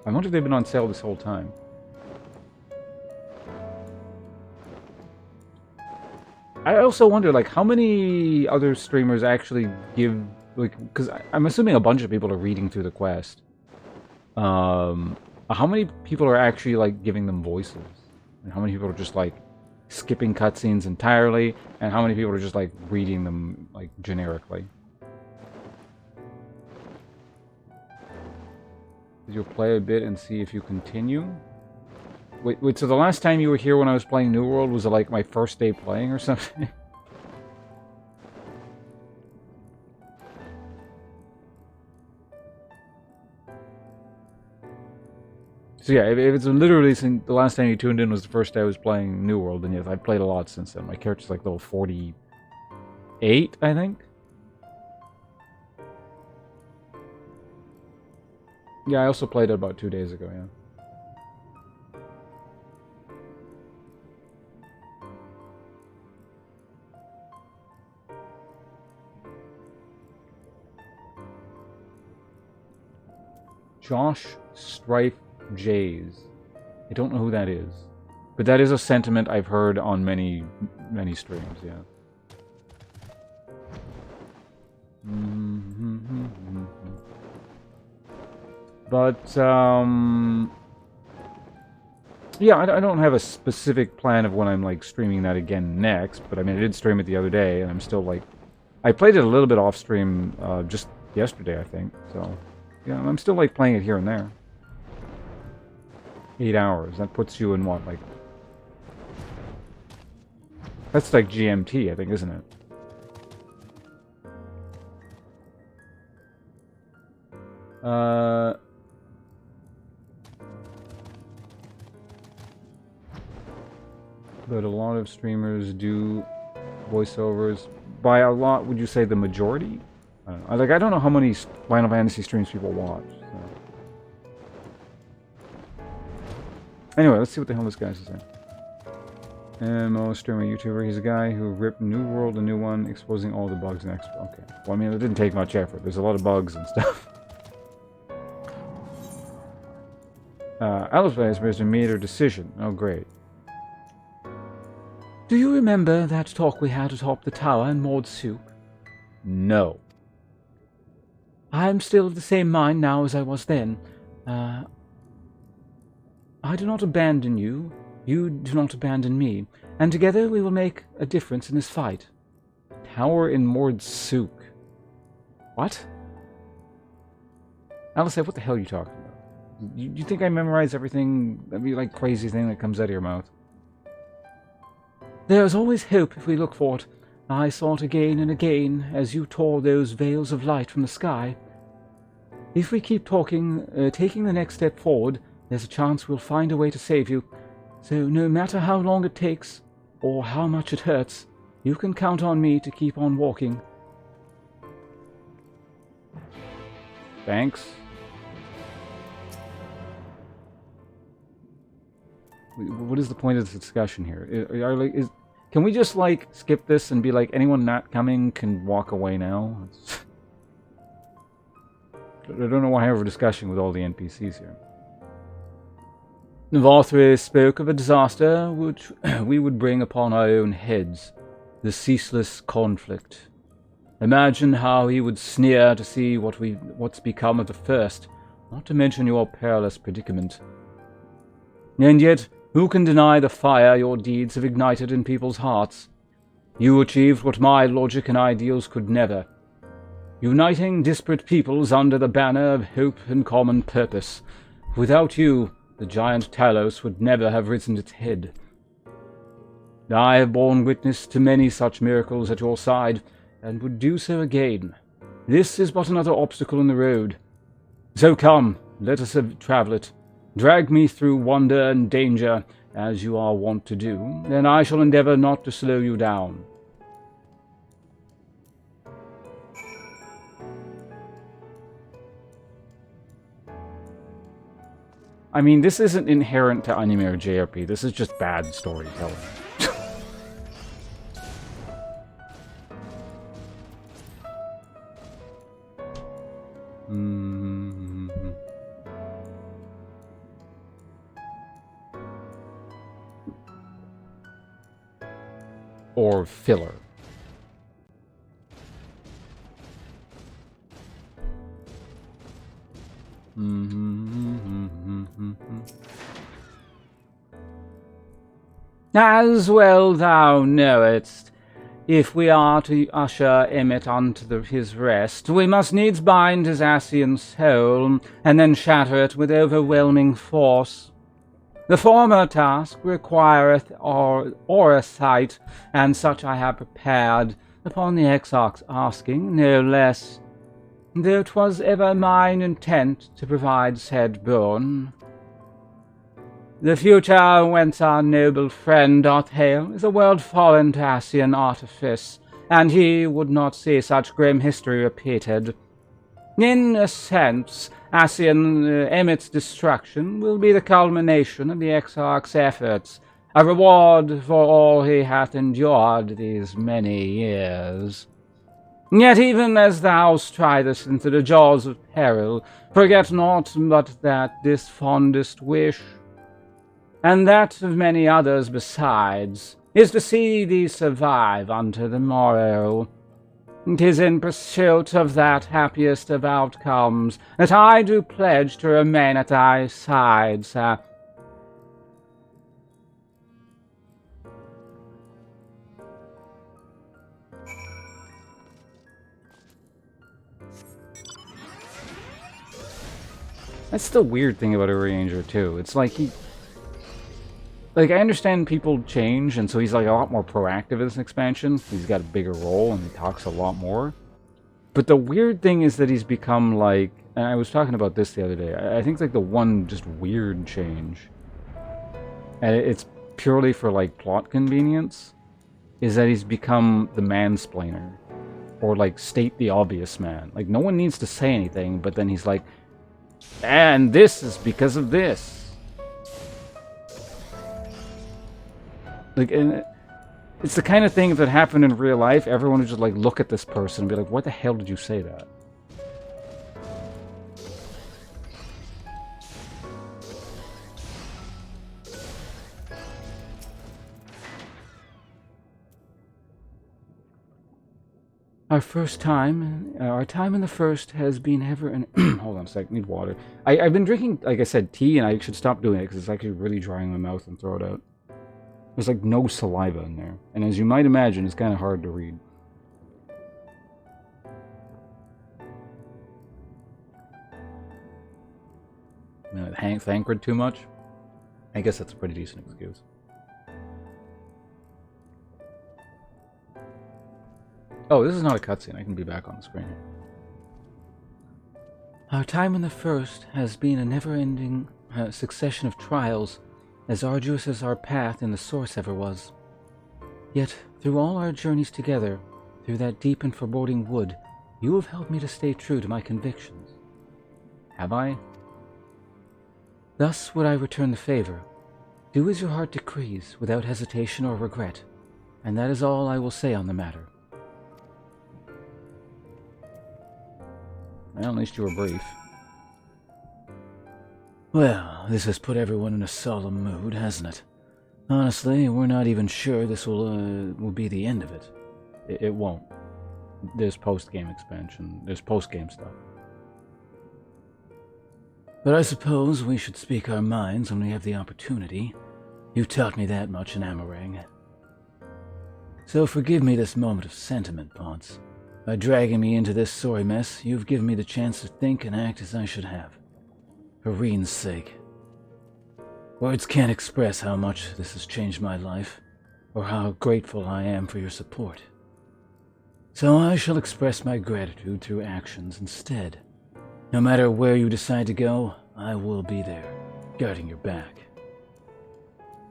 I wonder if they've been on sale this whole time. I also wonder, like, how many other streamers actually give, like, because I'm assuming a bunch of people are reading through the quest. How many people are actually, like, giving them voices? And how many people are just, like, skipping cutscenes entirely, and how many people are just like reading them like generically? You'll play a bit and see if you continue. Wait, so the last time you were here when I was playing New World, was it like my first day playing or something? So yeah, if it's literally since the last time you tuned in was the first day I was playing New World, then yes, I've played a lot since then. My character's like level 48, I think? Yeah, I also played it about 2 days ago, yeah. Josh Strife Jays. I don't know who that is. But that is a sentiment I've heard on many streams, yeah. But, yeah, I don't have a specific plan of when I'm, like, streaming that again next, but I mean, I did stream it the other day, and I'm still, like... I played it a little bit off-stream just yesterday, I think, so... Yeah, I'm still, like, playing it here and there. 8 hours. That puts you in what, like... That's like GMT, I think, isn't it? But a lot of streamers do voiceovers. By a lot, would you say the majority? I don't know. Like, I don't know how many Final Fantasy streams people watch. So. Anyway, let's see what the hell this guy's saying. MO streamer, YouTuber. He's a guy who ripped New World, a new one, exposing all the bugs and extra. Okay. Well, I mean, it didn't take much effort. There's a lot of bugs and stuff. Alice has made her decision. Oh, great. Do you remember that talk we had atop the tower in Maud's Soup? No. I'm still of the same mind now as I was then. I do not abandon you. You do not abandon me. And together we will make a difference in this fight. Tower in Mordsook. What? Alice, what the hell are you talking about? You think I memorize everything, every like crazy thing that comes out of your mouth? There is always hope if we look for it. I saw it again and again as you tore those veils of light from the sky. If we keep taking the next step forward, there's a chance we'll find a way to save you. So no matter how long it takes, or how much it hurts, you can count on me to keep on walking. Thanks. What is the point of this discussion here? Can we just, like, skip this and be like, anyone not coming can walk away now? I don't know why I have a discussion with all the NPCs here. Varthre spoke of a disaster which we would bring upon our own heads, the ceaseless conflict. Imagine how he would sneer to see what's become of the first, not to mention your perilous predicament. And yet, who can deny the fire your deeds have ignited in people's hearts? You achieved what my logic and ideals could never, uniting disparate peoples under the banner of hope and common purpose. Without you, the giant Talos would never have risen its head. I have borne witness to many such miracles at your side, and would do so again. This is but another obstacle in the road. So come, let us travel it. Drag me through wonder and danger, as you are wont to do, and I shall endeavor not to slow you down. I mean, this isn't inherent to anime or JRP. This is just bad storytelling. Or filler. As well thou knowest, if we are to usher Emmett unto his rest, we must needs bind his Ascian soul, and then shatter it with overwhelming force. The former task requireth orasight, and such I have prepared, upon the Exarch's asking, no less. Though 'twas ever mine intent to provide said boon. The future whence our noble friend doth hail is a world fallen to Ascian artifice, and he would not see such grim history repeated. In a sense, Ascian Emmett's destruction will be the culmination of the Exarch's efforts, a reward for all he hath endured these many years. Yet even as thou stridest into the jaws of peril, forget not but that this fondest wish, and that of many others besides, is to see thee survive unto the morrow. 'Tis in pursuit of that happiest of outcomes that I do pledge to remain at thy side, sir. That's the weird thing about a Ranger, too. It's like I understand people change, and so he's like a lot more proactive in this expansion. He's got a bigger role, and he talks a lot more. But the weird thing is that he's become like... And I was talking about this the other day. I think like the one just weird change, and it's purely for like plot convenience, is that he's become the mansplainer. Or like state the obvious man. Like no one needs to say anything, but then he's like, and this is because of this. Like, and it's the kind of thing, if it happened in real life, everyone would just, like, look at this person and be like, what the hell did you say that? Our time in the first has been ever and hold on a sec, need water. I've been drinking, like I said, tea, and I should stop doing it because it's actually really drying my mouth and throw it out. There's like no saliva in there, and as you might imagine, it's kind of hard to read. Thankred too much? I guess that's a pretty decent excuse. Oh, this is not a cutscene. I can be back on the screen. Our time in the first has been a never-ending succession of trials, as arduous as our path in the source ever was. Yet, through all our journeys together, through that deep and foreboding wood, you have helped me to stay true to my convictions. Have I? Thus would I return the favor. Do as your heart decrees, without hesitation or regret, and that is all I will say on the matter. Well, at least you were brief. Well, this has put everyone in a solemn mood, hasn't it? Honestly, we're not even sure this will be the end of it. It won't. There's post-game expansion. There's post-game stuff. But I suppose we should speak our minds when we have the opportunity. You taught me that much in Amarang. So forgive me this moment of sentiment, Ponce. By dragging me into this sorry mess, you've given me the chance to think and act as I should have. For Reen's sake. Words can't express how much this has changed my life, or how grateful I am for your support. So I shall express my gratitude through actions instead. No matter where you decide to go, I will be there, guarding your back.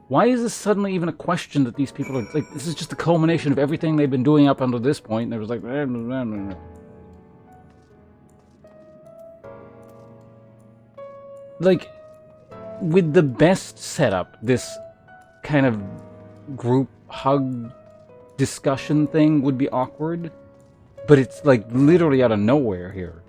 Why is this suddenly even a question that these people are... Like, this is just the culmination of everything they've been doing up until this point, and it was like... Like, with the best setup, this kind of group hug discussion thing would be awkward, but it's, like, literally out of nowhere here.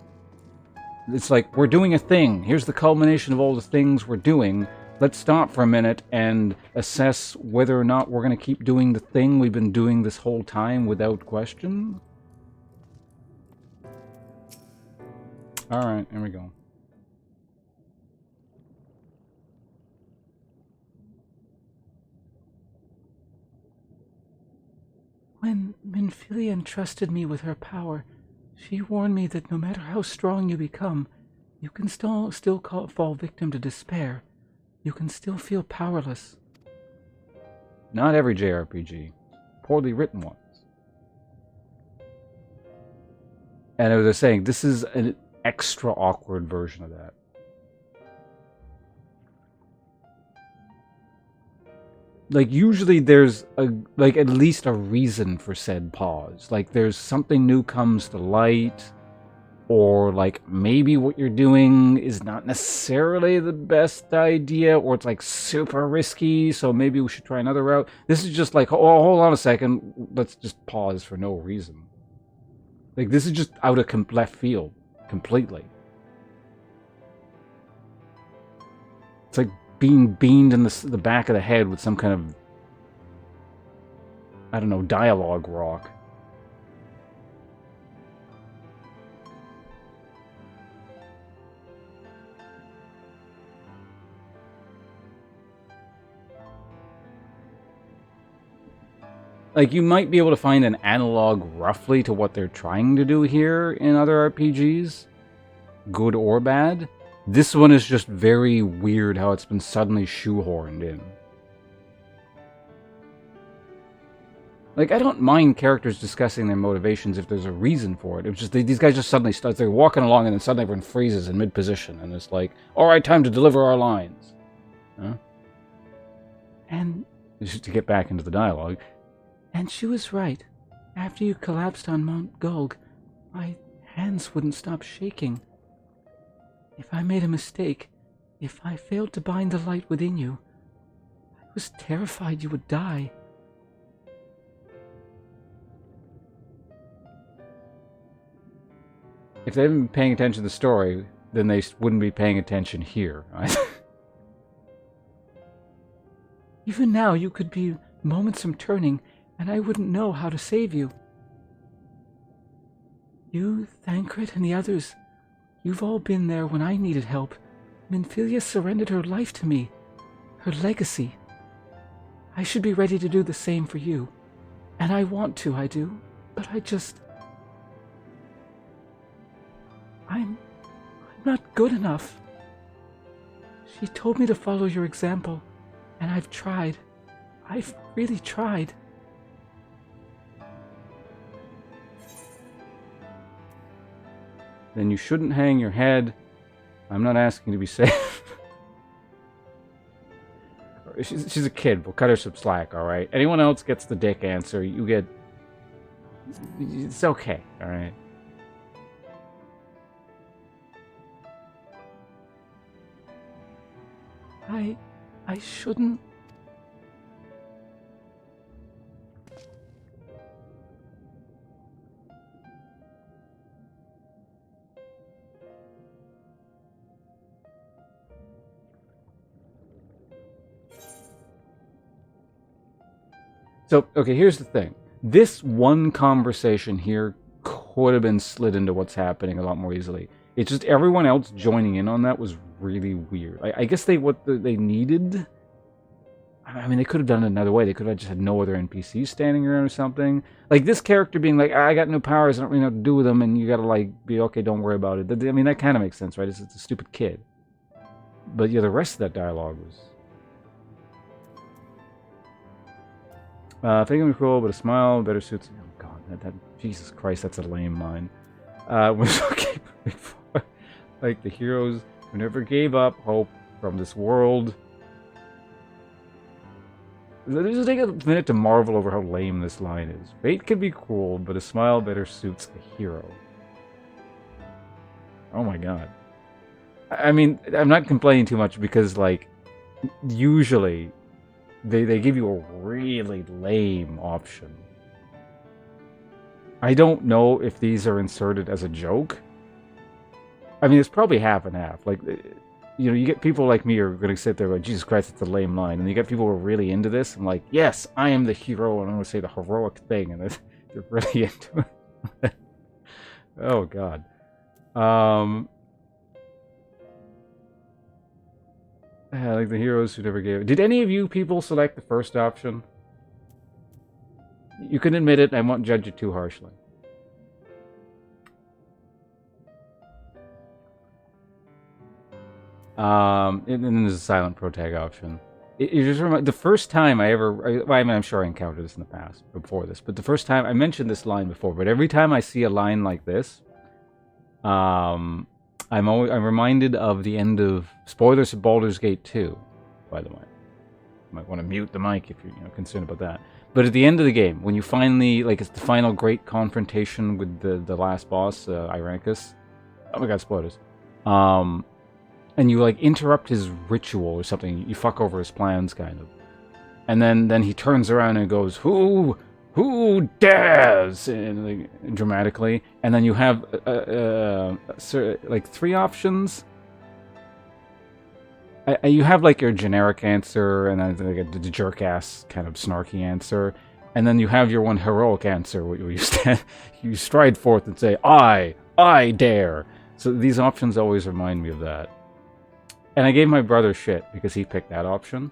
It's like, we're doing a thing. Here's the culmination of all the things we're doing. Let's stop for a minute and assess whether or not we're going to keep doing the thing we've been doing this whole time without question. Alright, here we go. When Minfilia entrusted me with her power, she warned me that no matter how strong you become, you can still fall victim to despair. You can still feel powerless. Not every JRPG. Poorly written ones. And as I was saying, this is an extra awkward version of that. Like, usually there's at least a reason for said pause. Like, there's something new comes to light. Or, like, maybe what you're doing is not necessarily the best idea, or it's, like, super risky, so maybe we should try another route. This is just like, oh, hold on a second, let's just pause for no reason. Like, this is just out of left field, completely. It's like being beamed in the back of the head with some kind of, I don't know, dialogue rock. Like, you might be able to find an analog roughly to what they're trying to do here in other RPGs, good or bad. This one is just very weird how it's been suddenly shoehorned in. Like, I don't mind characters discussing their motivations if there's a reason for it. It's just these guys just suddenly start, they're walking along and then suddenly everyone freezes in mid-position and it's like, alright, time to deliver our lines. Huh? And, just to get back into the dialogue, and she was right. After you collapsed on Mount Gulg, my hands wouldn't stop shaking. If I made a mistake, if I failed to bind the light within you, I was terrified you would die. If they haven't been paying attention to the story, then they wouldn't be paying attention here. Even now, you could be moments from turning, and I wouldn't know how to save you. You, Thancred, and the others, you've all been there when I needed help. Minfilia surrendered her life to me, her legacy. I should be ready to do the same for you. And I want to, I do. But I'm not good enough. She told me to follow your example, and I've tried. I've really tried. Then you shouldn't hang your head. I'm not asking to be safe. She's a kid. We'll cut her some slack, alright? Anyone else gets the dick answer, you get... It's okay, alright? I shouldn't... So, okay, here's the thing. This one conversation here could have been slid into what's happening a lot more easily. It's just everyone else joining in on that was really weird. I guess they needed... I mean, they could have done it another way. They could have just had no other NPCs standing around or something. Like, this character being like, I got no powers, I don't really know what to do with them, and you gotta, like, be, okay, don't worry about it. I mean, that kind of makes sense, right? It's a stupid kid. But, yeah, the rest of that dialogue was... Faking was cruel, but a smile better suits... Oh, God, that Jesus Christ, that's a lame line. Was okay before. Like, the heroes who never gave up hope from this world... Just take a minute to marvel over how lame this line is. Fate can be cruel, but a smile better suits a hero. Oh my god. I mean, I'm not complaining too much because, like, usually they give you a really lame option. I don't know if these are inserted as a joke. I mean, it's probably half and half. Like, you know, you get people like me who are going to sit there like, Jesus Christ, it's a lame line. And you get people who are really into this and like, yes, I am the hero and I'm going to say the heroic thing. And they're really into it. Oh, God. Like the heroes who never gave... Did any of you people select the first option? You can admit it, I won't judge you too harshly. And then there's a silent protag option. It just the first time I ever... I mean, I'm sure I encountered this in the past, before this, but the first time... I mentioned this line before, but every time I see a line like this, I'm reminded of the end of... Spoilers to Baldur's Gate 2, by the way. You might want to mute the mic if you're concerned about that. But at the end of the game, when you finally... Like, it's the final great confrontation with the last boss, Irankus. Oh my god, spoilers. And you, like, interrupt his ritual or something. You fuck over his plans, kind of. And then he turns around and goes, Who dares? And, like, dramatically. And then you have, like, three options. You have, like, your generic answer, and then like, the jerk-ass kind of snarky answer. And then you have your one heroic answer, where you stride forth and say, I dare. So these options always remind me of that. And I gave my brother shit because he picked that option.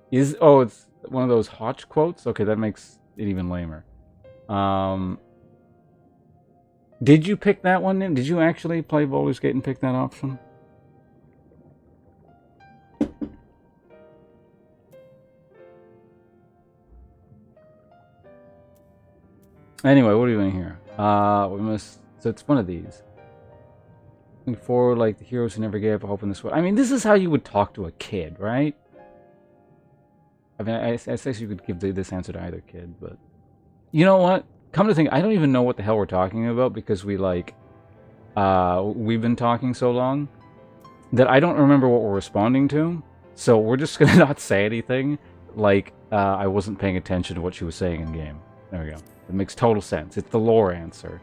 It's one of those Hotch quotes? Okay, that makes it even lamer. Did you pick that one then? Did you actually play Baldur's Gate and pick that option? Anyway, what are you doing here? We must... So it's one of these. Looking forward like the heroes who never gave up hope in this world. I mean, this is how you would talk to a kid, right? I mean, I guess you could give this answer to either kid, but... You know what? Come to think, I don't even know what the hell we're talking about because we, like... we've been talking so long that I don't remember what we're responding to. So we're just gonna not say anything like I wasn't paying attention to what she was saying in game. There we go. It makes total sense. It's the lore answer.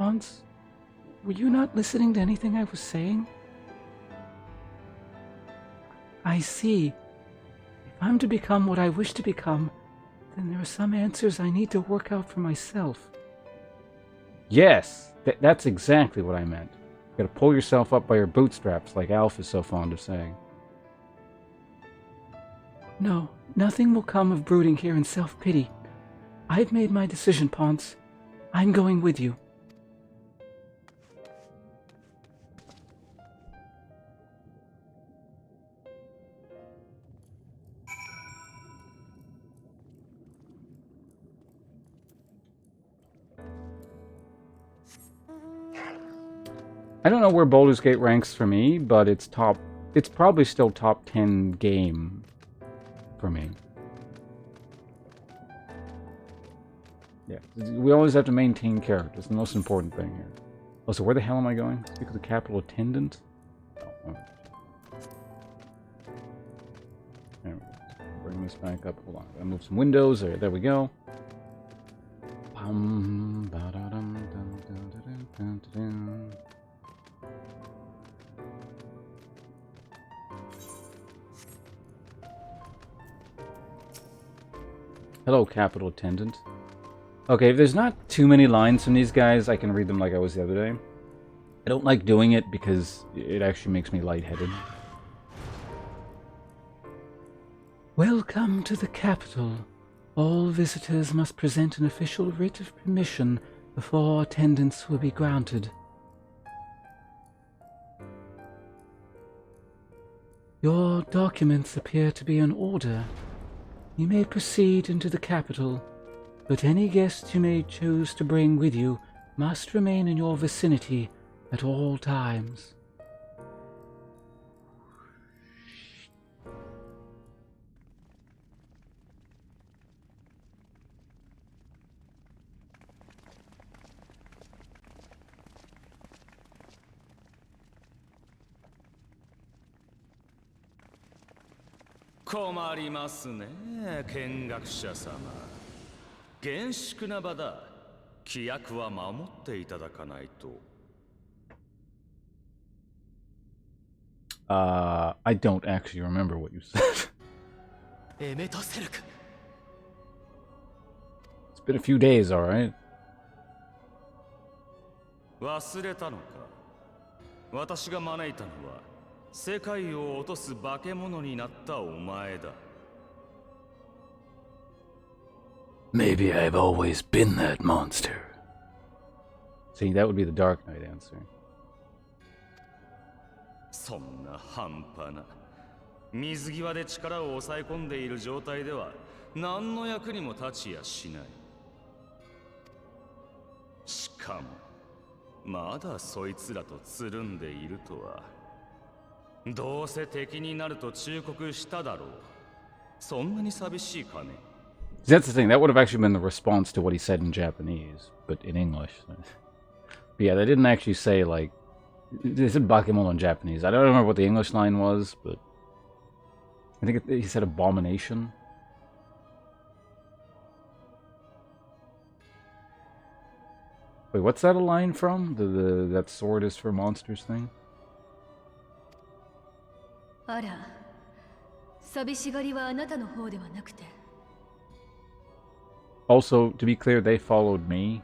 Pons? Were you not listening to anything I was saying? I see. If I'm to become what I wish to become, then there are some answers I need to work out for myself. Yes, that's exactly what I meant. You gotta pull yourself up by your bootstraps, like Alf is so fond of saying. No, nothing will come of brooding here in self-pity. I've made my decision, Ponce. I'm going with you. I don't know where Baldur's Gate ranks for me, but it's probably still top 10 game for me. Yeah, we always have to maintain characters, the most important thing here. Oh, so where the hell am I going? Speak of the capital attendant? Oh, okay. There we go. Bring this back up. Hold on. I gotta move some windows. There we go. Hello, capital attendant. Okay, if there's not too many lines from these guys, I can read them like I was the other day. I don't like doing it because it actually makes me lightheaded. Welcome to the capital. All visitors must present an official writ of permission before attendance will be granted. Your documents appear to be in order. You may proceed into the capital, but any guests you may choose to bring with you must remain in your vicinity at all times. I don't actually remember what you said. It's been a few days, alright? 忘れたのか。私が招いたのは世界を落とす化け物になったお前だ。Maybe I've always been that monster. See, that would be the Dark Knight answer. そんな半端な。水際で力を抑え込んでいる状態では何の役にも立ちやしない。しかも、まだそいつらとつるんでいるとは。どうせ敵になると忠告しただろう。そんなに寂しいかね。That's the thing, that would have actually been the response to what he said in Japanese, but in English. But yeah, they didn't actually say, like, they said Bakemono in Japanese. I don't remember what the English line was, but I think he said abomination. Wait, what's that a line from? That sword is for monsters thing? あら、寂しがりはあなたの方ではなくて。Also, to be clear, they followed me.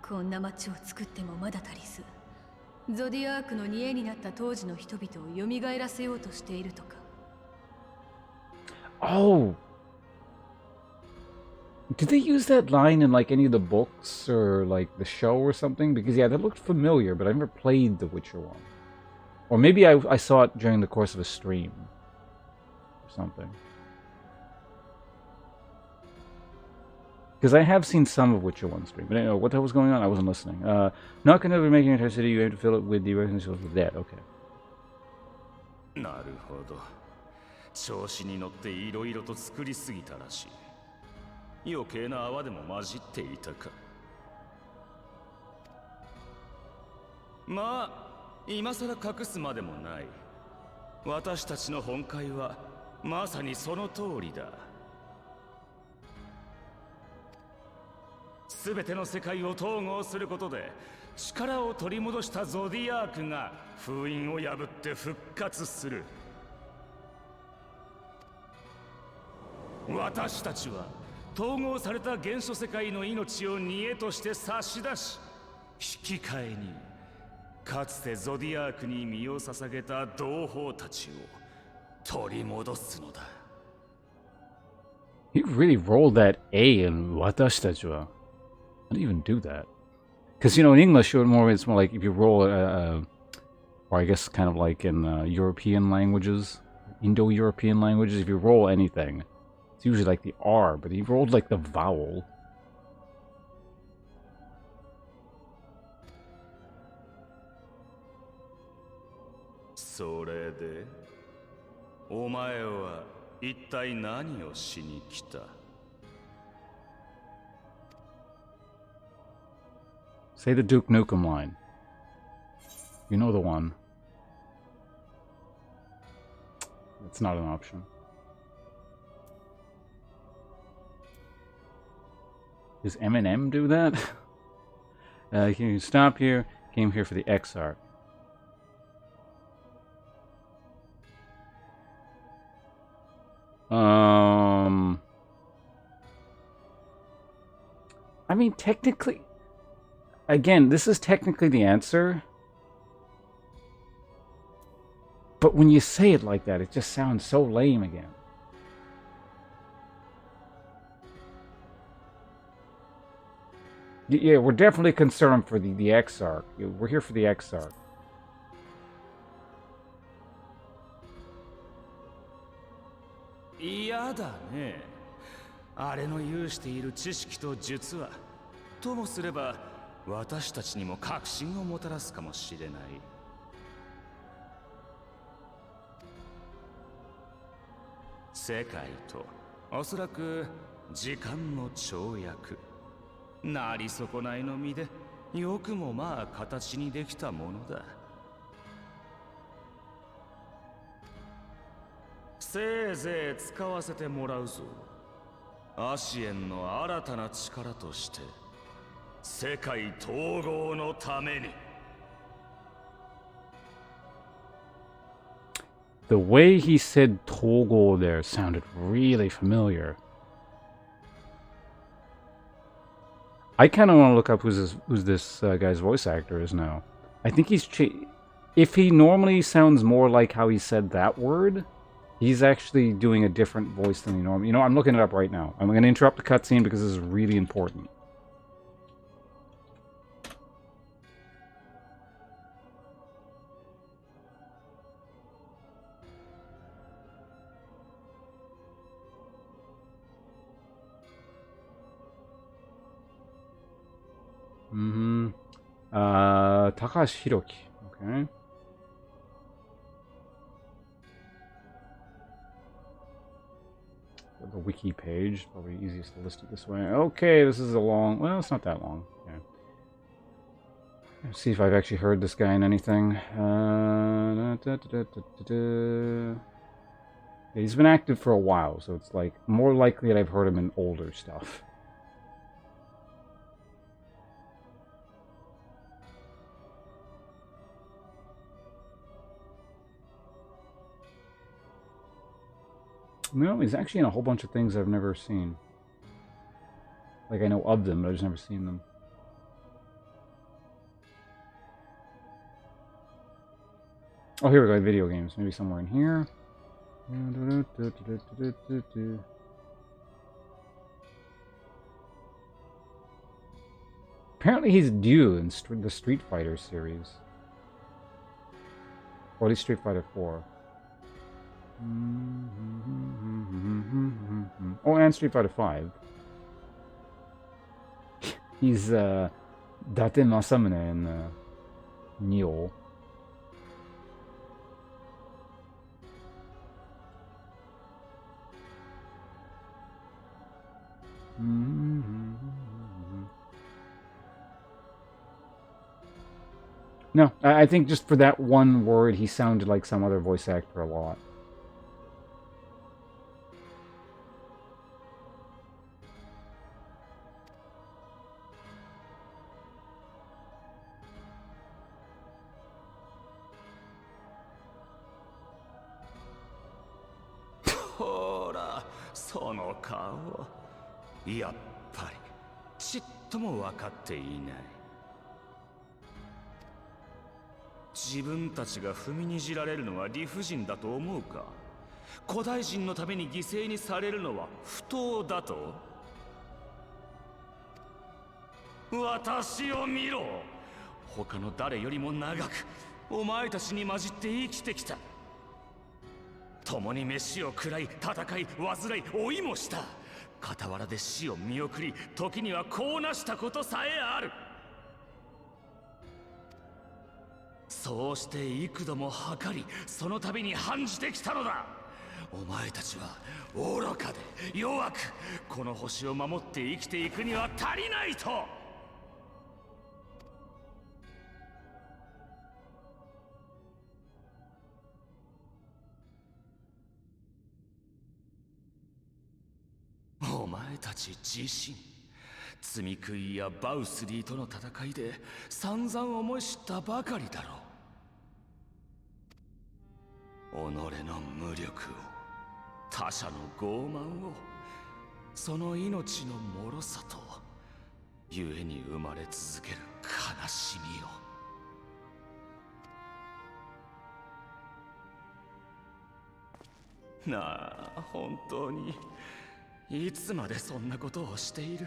こんな街を作ってもまだ足りず、ゾディアークの煮えになった当時の人々を蘇らせようとしているとか。Oh! Did they use that line in, like, any of the books or, like, the show or something? Because, yeah, that looked familiar, but I never played The Witcher 1. Or maybe I saw it during the course of a stream. Or something. Because I have seen some of Witcher 1 stream. But anyway, what the hell was going on? I wasn't listening. Not going to be making an entire city. You have to fill it with the recognition of that. Okay. なるほど。調子に乗っていろいろと作りすぎたらしい。余計な泡でも混じっていたか。まあ、今さら隠すまでもない。私たちの本懐はまさにその通りだ。全ての世界を統合することで力を取り戻したゾディアークが封印を破って復活する。私たちは統合された原初世界の命を煮えとして差し出し、引き換えにかつてゾディアークに身を捧げた同胞たちを取り戻すのだ。He really rolled that A in Watashitachiwa. How do you even do that? Because, in English, it's more like if you roll or I guess kind of like in European languages, Indo-European languages, if you roll anything, it's usually like the R, but he rolled like the vowel. それで、お前は一体何をしに来た？ Say the Duke Nukem line. You know the one. It's not an option. Does Eminem do that? Can you stop here? Came here for the X art. I mean, technically, again, this is technically the answer. But when you say it like that, it just sounds so lame again. Yeah, we're definitely concerned for the X arc. We're here for the X arc. 嫌だね。あれの有している知識と術は、ともすれば私たちにも確信をもたらすかもしれない。世界とおそらく時間の跳躍、なり損ないの身でよくもまあ形にできたものだ。せいぜい使わせてもらうぞ。アシエンの新たな力として世界統合のために。The way he said Togo there sounded really familiar. I kind of want to look up who's this guy's voice actor is now. I think he's if he normally sounds more like how he said that word, he's actually doing a different voice than he normally. I'm looking it up right now. I'm going to interrupt the cutscene because this is really important. Takashi Hiroki. Okay. The wiki page, probably easiest to list it this way. Okay, this is a long. Well, it's not that long. Yeah. Let's see if I've actually heard this guy in anything. Yeah, he's been active for a while, so it's like more likely that I've heard him in older stuff. No, he's actually in a whole bunch of things I've never seen. Like, I know of them, but I've just never seen them. Oh, here we go, video games. Maybe somewhere in here. Apparently he's due in the Street Fighter series. Or at least Street Fighter 4. Oh, and Street Fighter 5. He's Date Masamune in Nioh. No, I think just for that one word, he sounded like some other voice actor a lot. その顔、やっぱりちっとも分かっていない。自分たちが踏みにじられるのは理不尽だと思うか？古代人のために犠牲にされるのは不当だと？私を見ろ。他の誰よりも長くお前たちに混じって生きてきた。共に飯を食らい、戦い、患い、老いもした。傍らで死を見送り、時にはこうなしたことさえある。そうして幾度も計り、その度に反じてきたのだ。お前たちは愚かで弱く、この星を守って生きていくには足りないと。お前たち自身、罪食いやバウスリーとの戦いで散々思い知ったばかりだろう。己の無力を、他者の傲慢を、その命の脆さと故に生まれ続ける悲しみを。なあ、本当にいつまでそんなことをしている？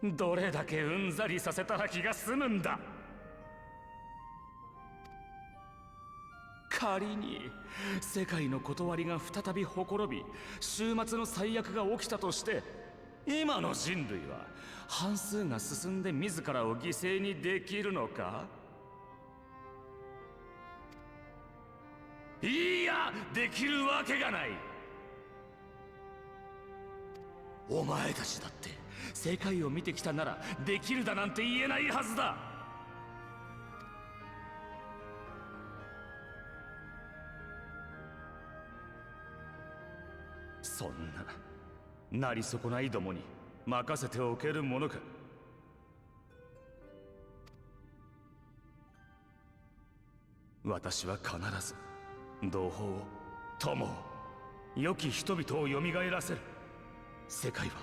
どれだけうんざりさせたら気が済むんだ。仮に世界の断りが再びほころび、終末の最悪が起きたとして、今の人類は半数が進んで自らを犠牲にできるのか？いや、できるわけがない。お前たちだって世界を見てきたならできるだなんて言えないはずだ。そんななり損ないどもに任せておけるものか。私は必ず同胞を、友を、良き人々をよみがえらせる。世界は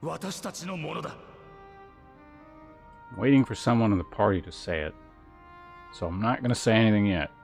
私たちのものだ。 I'm waiting for someone in the party to say it, so I'm not going to say anything yet.「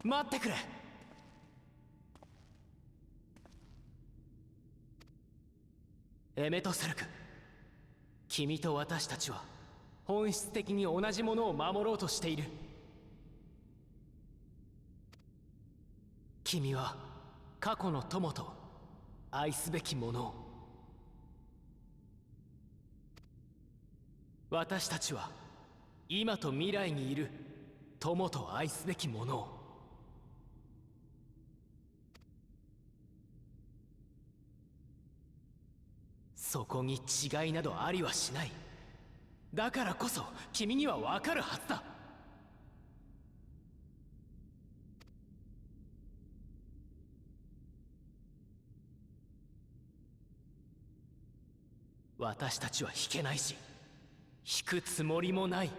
待ってくれ。エメトセルク、君と私たちは本質的に同じものを守ろうとしている。君は過去の友と愛すべきものを、私たちは今と未来にいる友と愛すべきものを。そこに違いなどありはしない。だからこそ君には分かるはずだ。私たちは引けないし、引くつもりもない。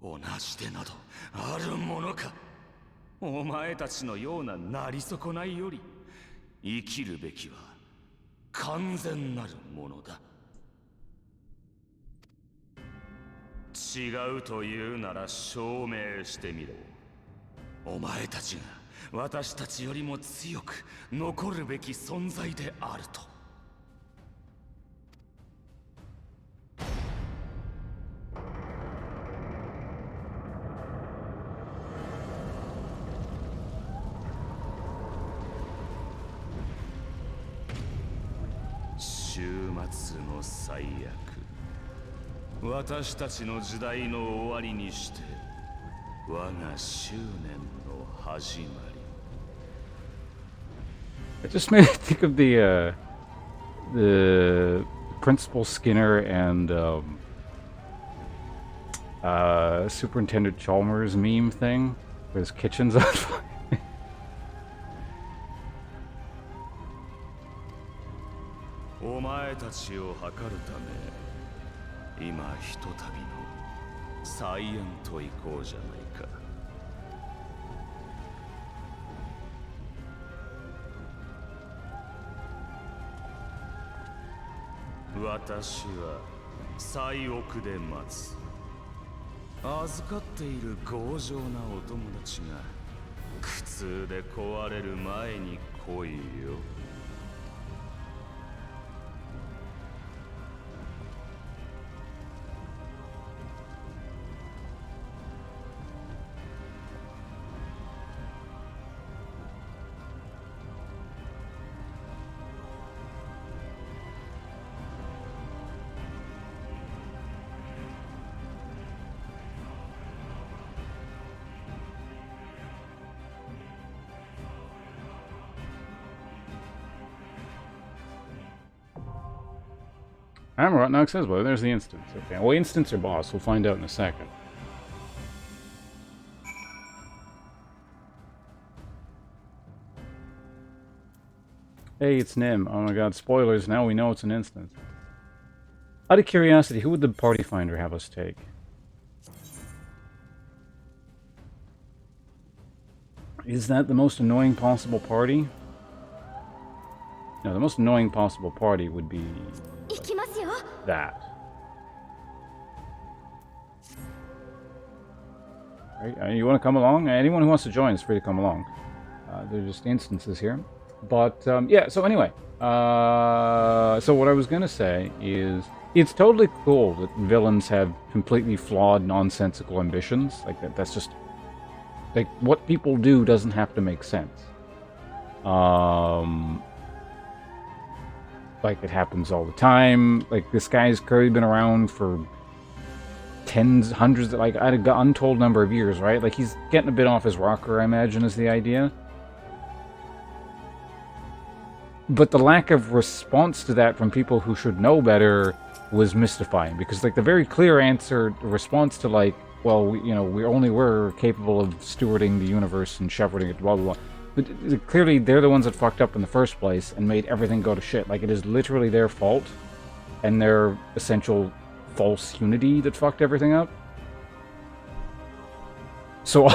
同じでなどあるものか。お前たちのようななり損ないより生きるべきは完全なるものだ。違うというなら証明してみろ。お前たちが私たちよりも強く残るべき存在であると。終末の最悪、私たちの時代の終わりにして我が執念の始まり。 It just made me think of the Principal Skinner and Superintendent Chalmers meme thing, where his kitchen's on fire. お前たちを測るため今ひとたびの菜園と行こうじゃないか。私は最奥で待つ。預かっている強情なお友達が苦痛で壊れる前に来いよ。Amarot now says, well, there's the instance. Okay, well, instance or boss, we'll find out in a second. Hey, it's Nim. Oh my god, spoilers, now we know it's an instance. Out of curiosity, who would the party finder have us take? Is that the most annoying possible party? No, the most annoying possible party would be that. Right, you want to come along? Anyone who wants to join is free to come along. They're just instances here. But, yeah, so anyway. So what I was going to say is, it's totally cool that villains have completely flawed, nonsensical ambitions. Like, that's just... Like, what people do doesn't have to make sense. Like, it happens all the time. Like, this guy's clearly been around for tens, hundreds, like, an untold number of years, right? Like, he's getting a bit off his rocker, I imagine, is the idea. But the lack of response to that from people who should know better was mystifying. Because, like, the very clear answer, response to, like, well, we only were capable of stewarding the universe and shepherding it, blah, blah, blah. But clearly, they're the ones that fucked up in the first place and made everything go to shit. Like, it is literally their fault and their essential false unity that fucked everything up. So,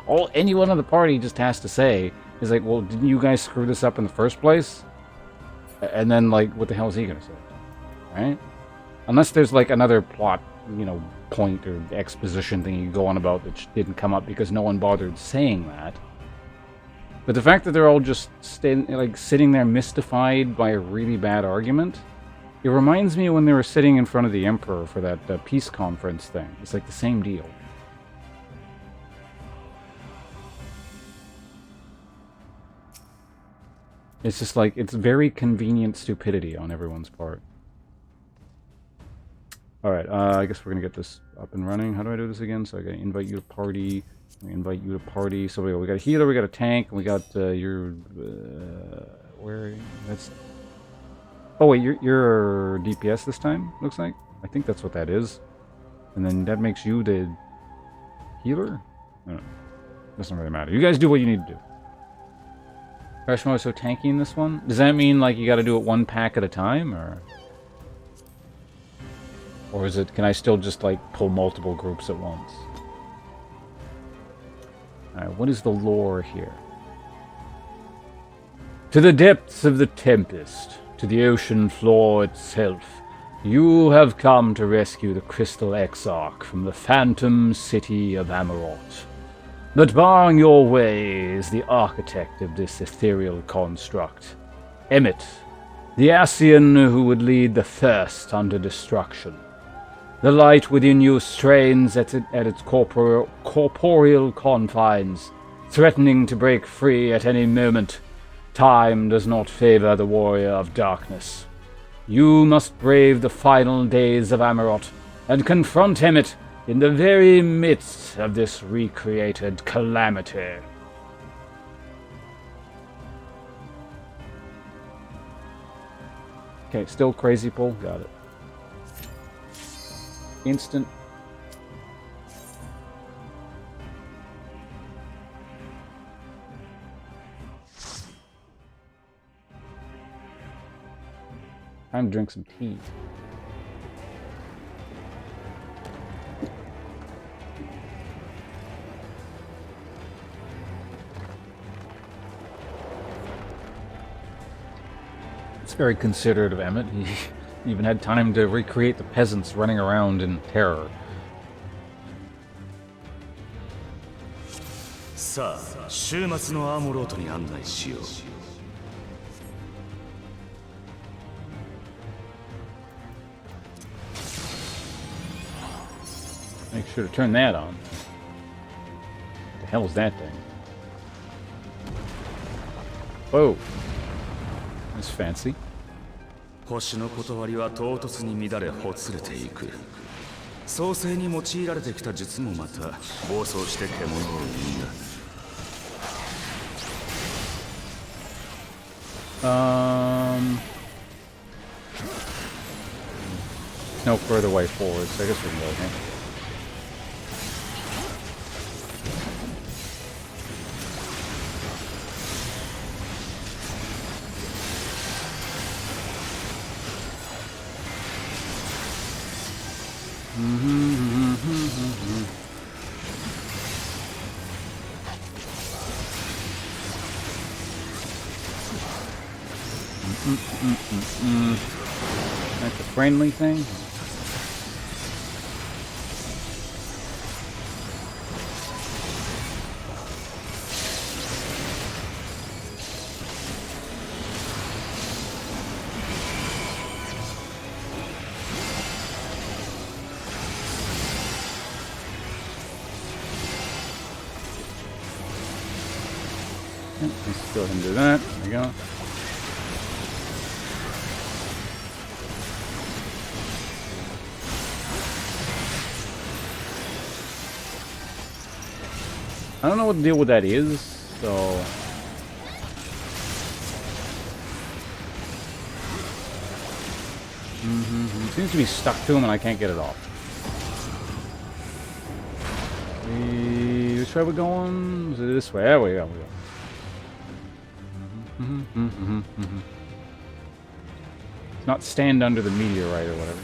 all anyone on the party just has to say is like, well, didn't you guys screw this up in the first place? And then, like, what the hell is he gonna say? Right? Unless there's, like, another plot, point or exposition thing you go on about that didn't come up because no one bothered saying that. But the fact that they're all just sitting there mystified by a really bad argument, it reminds me of when they were sitting in front of the Emperor for that peace conference thing. It's like the same deal. It's just like, it's very convenient stupidity on everyone's part. Alright, I guess we're gonna get this up and running. How do I do this again? So I gotta invite you to party. We invite you to party. So we got a healer, we got a tank, and we got your... where... That's... Oh wait, you're DPS this time, looks like? I think that's what that is. And then that makes you the... healer? I don't know. Doesn't really matter. You guys do what you need to do. Crash mode so tanky in this one? Does that mean, like, you gotta do it one pack at a time, or... Or is it, can I still just, like, pull multiple groups at once? Alright, what is the lore here? To the depths of the tempest, to the ocean floor itself, you have come to rescue the Crystal Exarch from the phantom city of Amarot. But barring your way is the architect of this ethereal construct, Emmett, the Ascian who would lead the first unto destruction. The light within you strains at its corporeal confines, threatening to break free at any moment. Time does not favor the warrior of darkness. You must brave the final days of Amarot, and confront Emmett in the very midst of this recreated calamity. Okay, still crazy pull. Got it. Instant. Time to drink some tea. It's very considerate of Emmett. He even had time to recreate the peasants running around in terror. さあ、週末のアーモロートに案内しよう。Make sure to turn that on. What the hell is that thing? Whoa. That's fancy. 星の断りは唐突に乱れほつれていく。創世に用いられてきた術もまた暴走して獣を生んだ。No further way forward, so I guess we can go here. That's a friendly thing. Let's go ahead and do that. There we go. I don't know what the deal with that is, so... Seems to be stuck to him and I can't get it off. Which way are we going? Is it this way? There we go. It's not stand under the meteorite or whatever.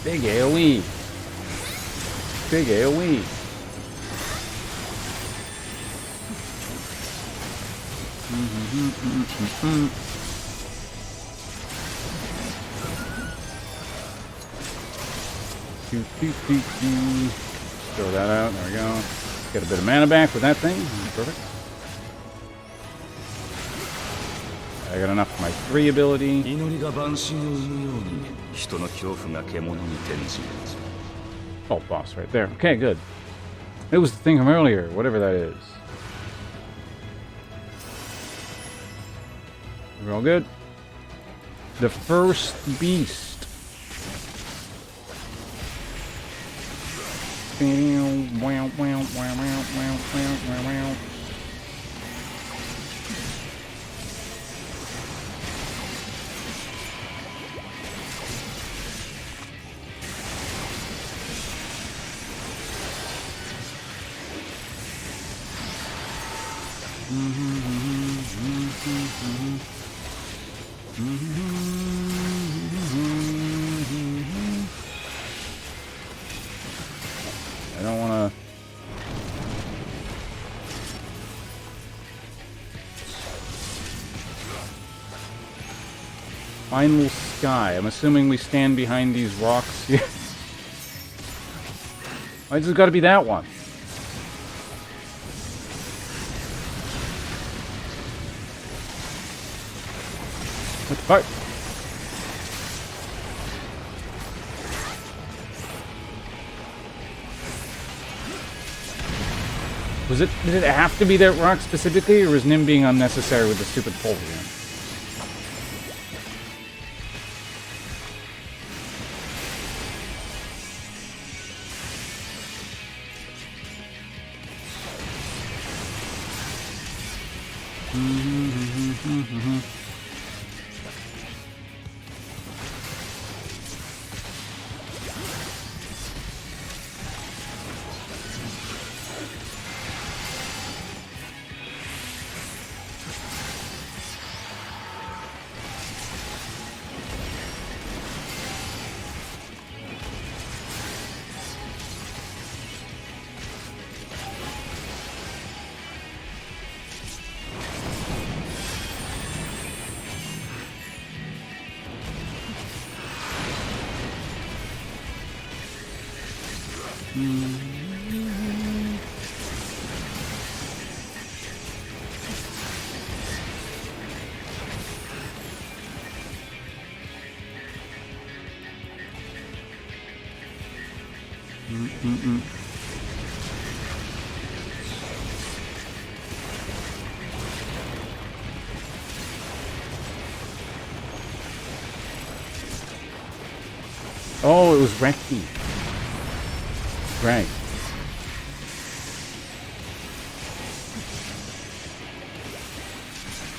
Big AoE. Big AoE. Throw that out. There we go. Get a bit of mana back with that thing. Perfect. I got enough for my 3 ability. Oh, boss right there. Okay, good. It was the thing from earlier, whatever that is. We're all good. The first beast. I don't want to... Final sky. I'm assuming we stand behind these rocks here. Why does it got to be that one? What the fuck? Did it have to be that rock specifically, or was Nim being unnecessary with the stupid pole again? Oh, it was Reki. Right.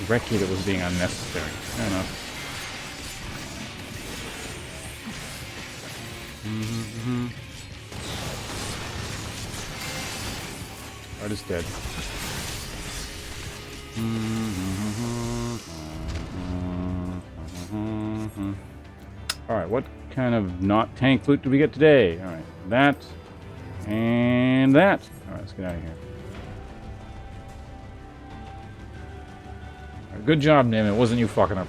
Reki that was being unnecessary. Fair enough. Art is dead. Alright, what kind of not tank loot do we get today? Alright, that and that. Alright, let's get out of here. Right, good job, Nim. It wasn't you fucking up.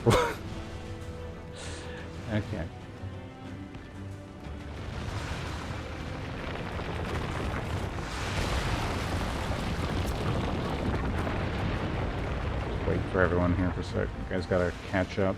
Okay. Wait for everyone here for a sec. You guys gotta catch up.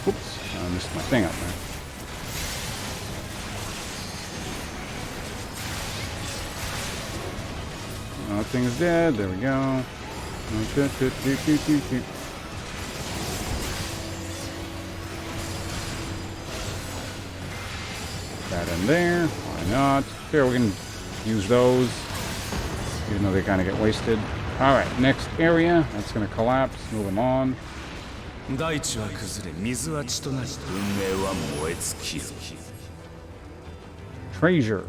Oops, I missed my thing up there. That thing is dead. There we go. That in there. Why not? Here, we can use those, even though they kind of get wasted. Alright, next area. That's going to collapse. Moving on. 大地は崩れ水は血となり運命は燃え尽きる Treasure.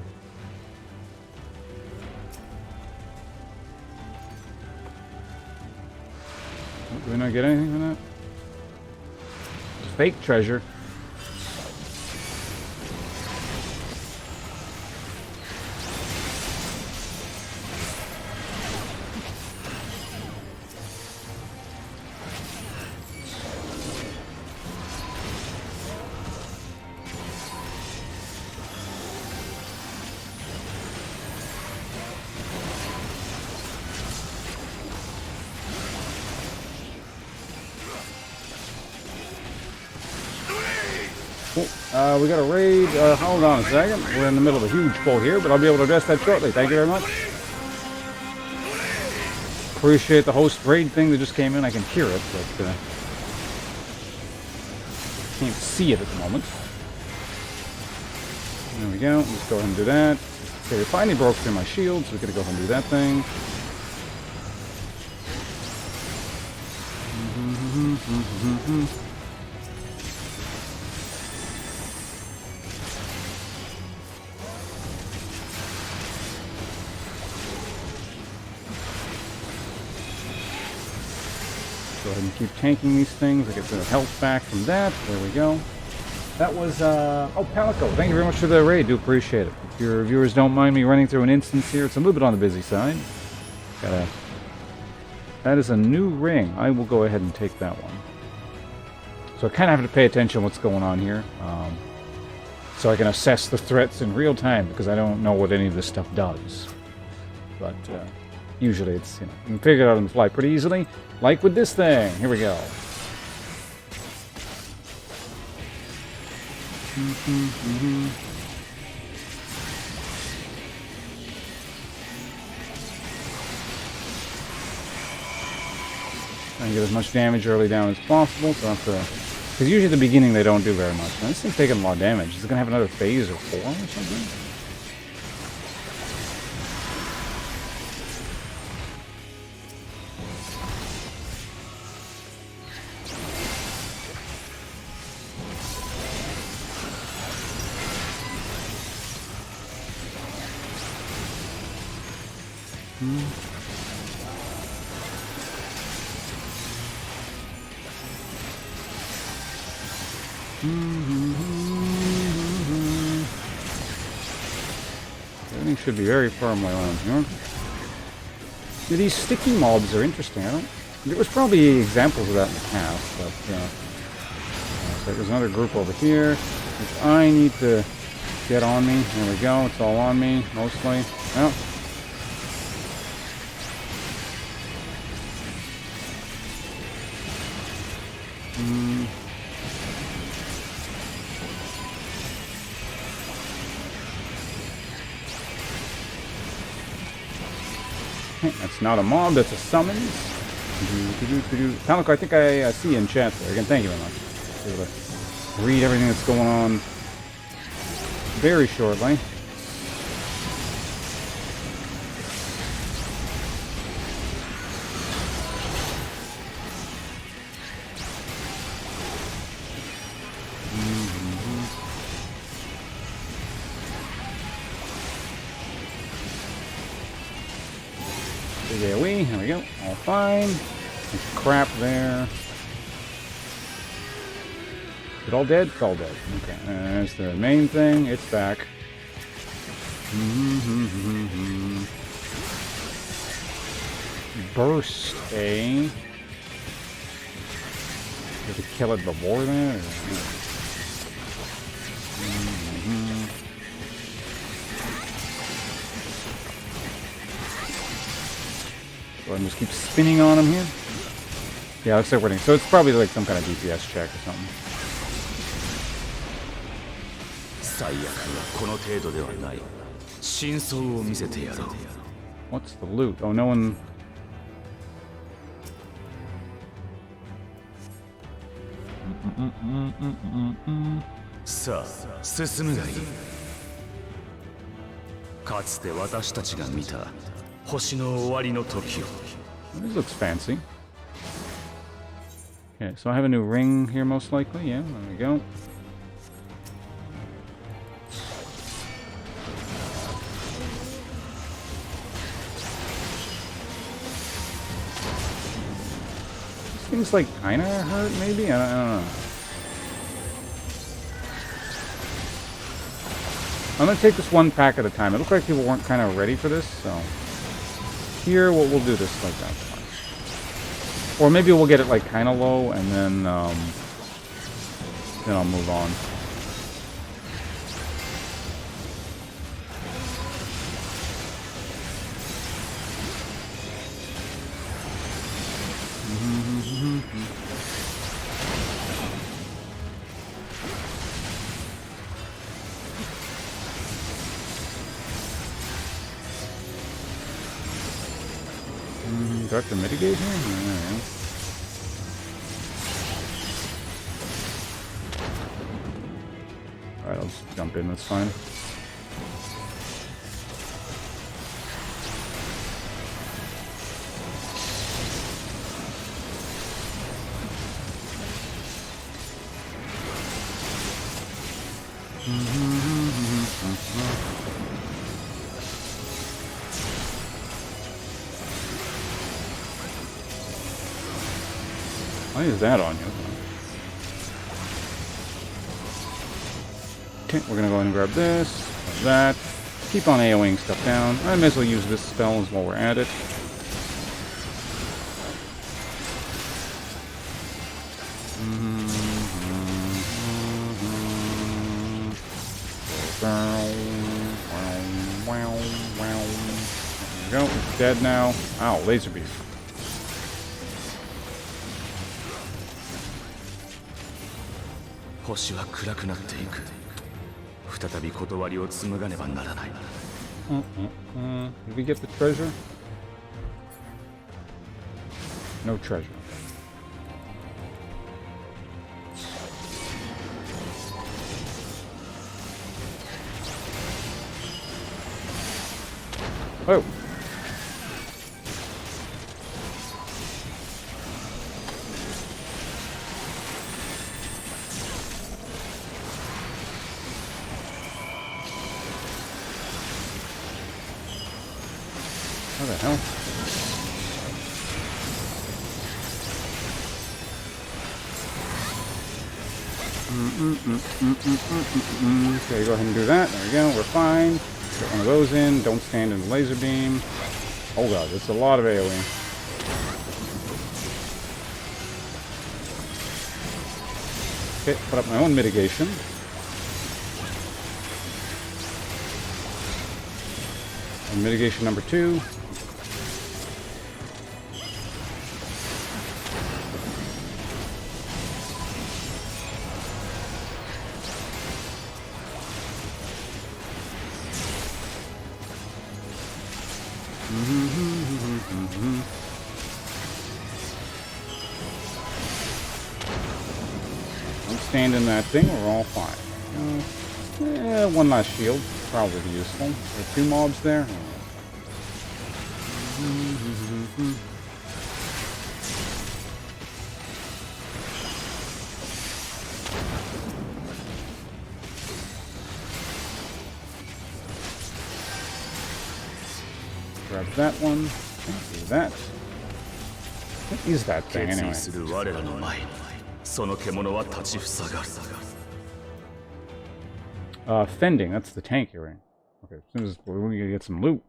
Do we not get anything from that? Fake treasure. Cool. We got a raid. Hold on a second. We're in the middle of a huge pull here, but I'll be able to address that shortly. Thank you very much. Appreciate the host raid thing that just came in. I can hear it, but can't see it at the moment. There we go. Let's go ahead and do that. Okay, we finally broke through my shield, so we're gonna go ahead and do that thing. Go ahead and keep tanking these things. I get the health back from that. There we go. That was, oh, Palico. Thank you very much for the raid. Do appreciate it. If your viewers don't mind me running through an instance here, it's a little bit on the busy side. That is a new ring. I will go ahead and take that one. So I kind of have to pay attention to what's going on here. So I can assess the threats in real time, because I don't know what any of this stuff does. But usually it's, you can figure it out on the fly pretty easily. Like with this thing. Here we go. Try and get as much damage early down as possible. So because usually at the beginning they don't do very much. Now, this thing's taking a lot of damage. Is it going to have another phase or form or something? Everything should be very firmly on here. Yeah, these sticky mobs are interesting. There was probably examples of that in the past, but so there's another group over here, which I need to get on me. There we go. It's all on me mostly. Well. That's not a mob, that's a summons. Palico, I think I see you in chat there. Again, thank you very much. Able to read everything that's going on very shortly. There we go. All fine. There's crap there. Is it all dead? It's all dead. Okay. There's the main thing. It's back. Burst, eh? You have to kill it before that? Go ahead and just keep spinning on him here. Yeah, looks like we're so it's probably like some kind of DPS check or something. What's the loot? Oh, no one. This looks fancy. Okay, so I have a new ring here most likely. Yeah, there we go. This thing's like kinda hurt maybe? I don't know. I'm gonna take this one pack at a time. It looked like people weren't kind of ready for this, so here we'll do this like that. Or maybe we'll get it like kind of low, and then I'll move on. Do I have to mitigate here? Alright. Alright, I'll just jump in, that's fine. Why is that on you? Okay, we're gonna go ahead and grab this, grab that. Keep on AoEing stuff down. I may as well use this spell as while we're at it. There we go, it's dead now. Ow, laser beam. Did we get the treasure? No treasure. Oh. What the hell? Okay, go ahead and do that. There we go. We're fine. Get one of those in. Don't stand in the laser beam. Oh god, that's a lot of AoE. Okay, put up my own mitigation. And mitigation number 2. Don't stand in that thing, we're all fine. One last shield, probably be useful. There are 2 mobs there. Grab that one. Do that. What is that thing anyway? Fending, that's the tank hearing. Okay, as soon as we're gonna get some loot.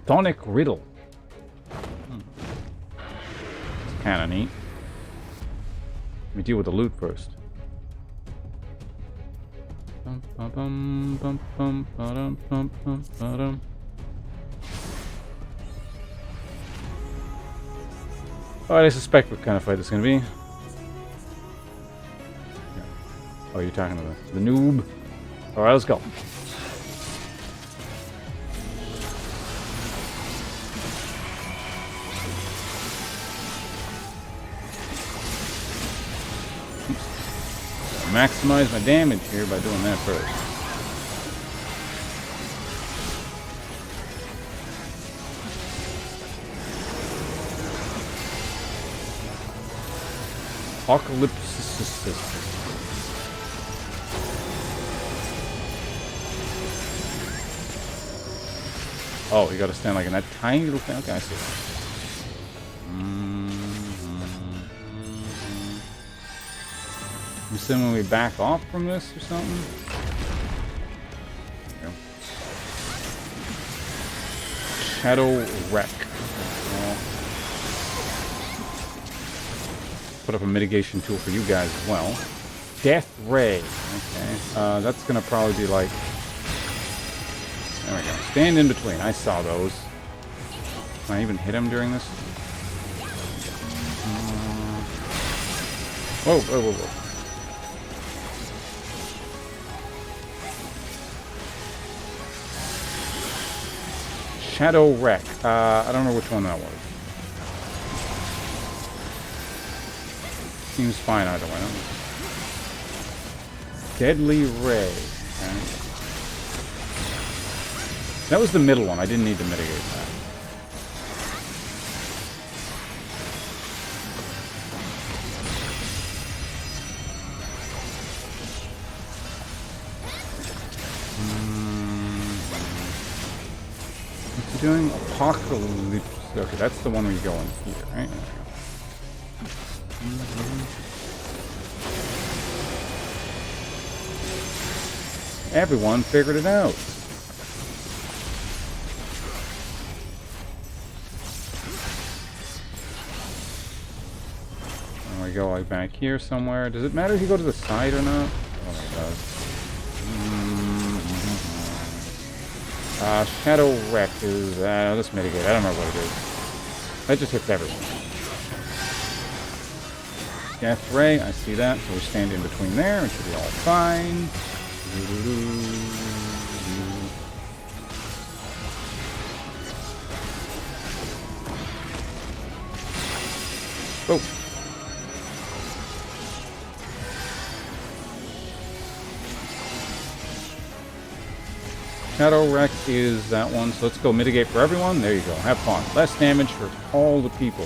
Tonic Riddle. It's kinda neat. Let me deal with the loot first. Alright, I suspect what kind of fight it's gonna be. Oh, you're talking to the noob? Alright, let's go. Maximize my damage here by doing that first. Apocalypse. Oh, you gotta stand like in that tiny little thing. Okay, I see. You assume when we back off from this or something? There we go. Shadow Wreck. Put up a mitigation tool for you guys as well. Death Ray. Okay. That's gonna probably be like... There we go. Stand in between. I saw those. Can I even hit him during this? Whoa, whoa, whoa, whoa. Shadow Wreck. I don't know which one that was. Seems fine either way. Deadly Ray. Okay. That was the middle one. I didn't need to mitigate that. What's he doing? Apocalypse. Okay, that's the one we go in here, right? Everyone figured it out. There we go, like back here somewhere. Does it matter if you go to the side or not? Oh, it does. Shadow Wreck is, let's mitigate. I don't know what it is. That just hits everyone. Death Ray, I see that. So we stand in between there. It should be all fine. Oh. Shadow Wreck is that one, so let's go mitigate for everyone. There you go. Have fun. Less damage for all the people.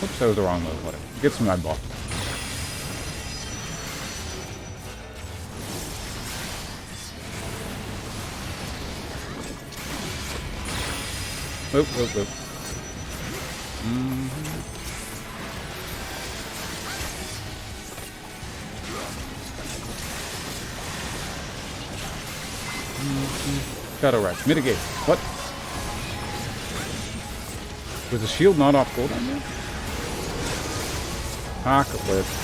Oops, that was the wrong move. Whatever. Get some eyeball. Oop, oop, oop. Shadow Wreck. Mitigate. What? Was the shield not off cooldown yet? Apocalypse.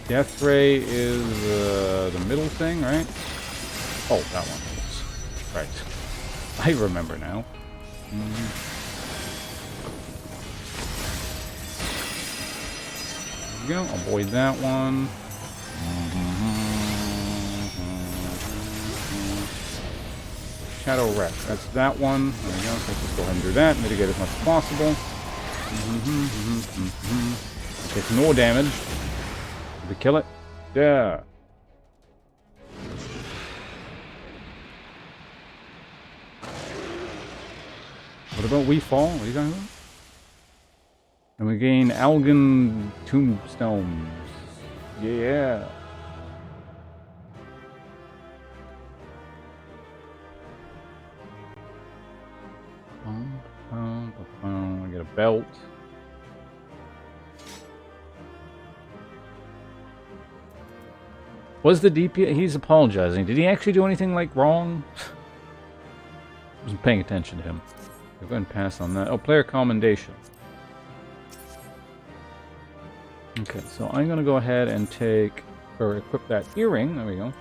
Death Ray is the middle thing, right? Oh, that one is. Right. I remember now. There we go. Avoid that one. Shadow Wreck. That's that one. There we go. So let's just go ahead and do that. Mitigate as much as possible. Take no damage. Did we kill it? Yeah. What about We Fall? What are you talking about? And we gain Algan Tombstones. Yeah. I get a belt. Was the DP... He's apologizing. Did he actually do anything, like, wrong? I wasn't paying attention to him. Go ahead and pass on that. Oh, player commendation. Okay, so I'm going to go ahead and take... or equip that earring. There we go.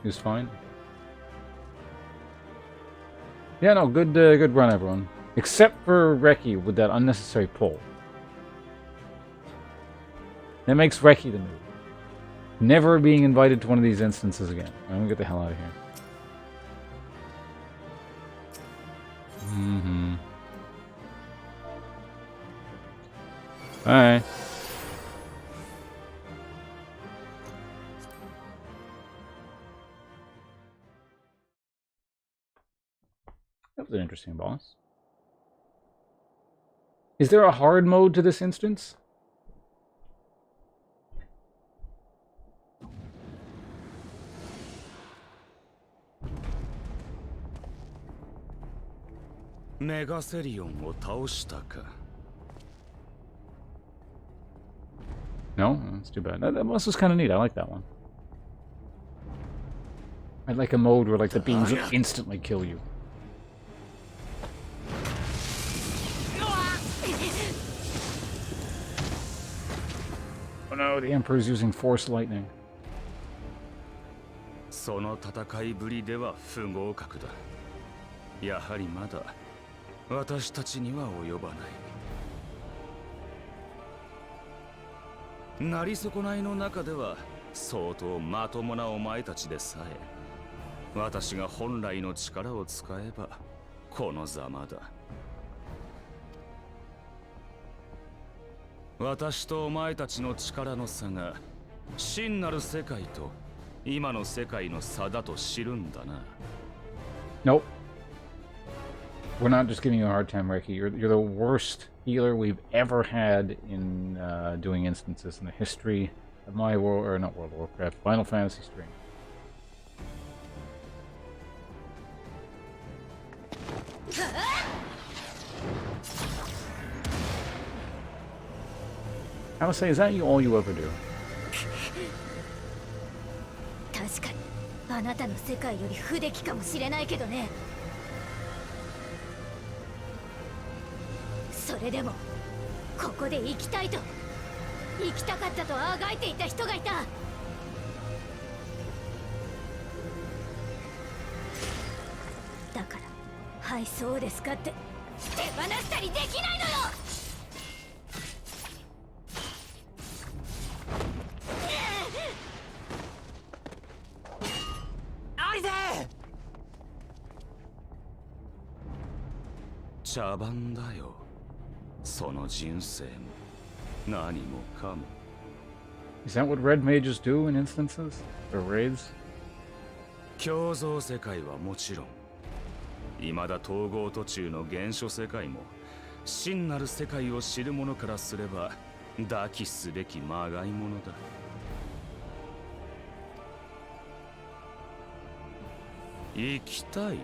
He's fine. Yeah, no, good run, everyone. Except for Reki with that unnecessary pull. That makes Reki the noob. Never being invited to one of these instances again. I'm gonna get the hell out of here. Alright. That was an interesting boss. Is there a hard mode to this instance? No? That's too bad. That boss was kind of neat. I like that one. I'd like a mode where like the beams would instantly kill you. Oh no, the Emperor's using Force Lightning. その戦いぶりでは不合格だ。やはりまだ私たちには及ばない。なり損ないの中では相当まともなお前たちでさえ、私が本来の力を使えばこのざまだ。私とお前たちの力の差が真なる世界と今の世界の差だと知るんだな。Nope. We're not just giving you a hard time, Reiki. You're the worst healer we've ever had in doing instances in the history of my world, or not World of Warcraft, Final Fantasy stream. I would say, is that all you ever do? 確かにあなたの世界より不出来かもしれないけどね。それでもここで生きたいと、生きたかったとあがいていた人がいた。だから「はいそうですか」って手放したりできないのよ。茶番だよ、その人生も何もかも。 Is that what red mages do in instances? Or raids? 共造世界はもちろん、未だ統合途中の原初世界も、真なる世界を知る者からすれば抱きすべきまがいものだ。生きたい？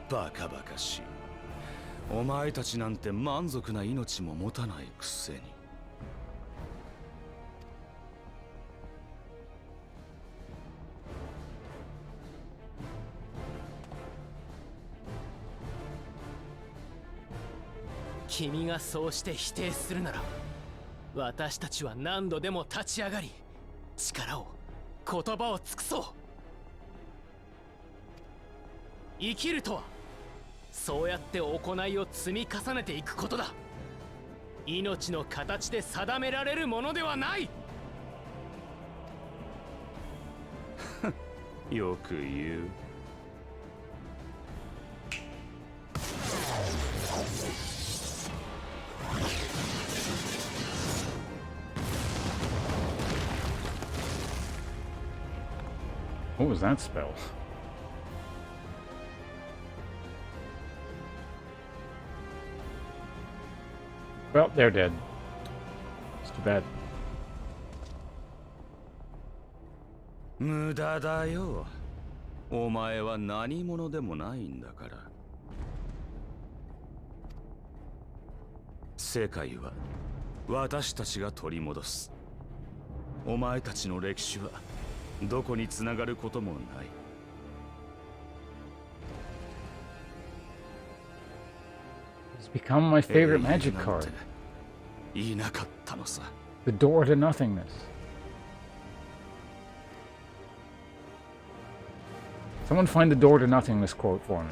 バカバカしい。お前たちなんて満足な命も持たないくせに。君がそうして否定するなら、私たちは何度でも立ち上がり、力を、言葉を尽くそう。生きるとはそうやって行いを積み重ねていくことだ。命の形で定められるものではない。よく言う。What was that spell? Well, they're dead. It's too bad. 無駄だよ。お前は何者でもないんだから。世界は私たちが取り戻す。お前たちの歴史はどこにつながることもない。It's become my favorite magic card. いなかったのさ。 The door to nothingness. Someone find the door to nothingness quote for me.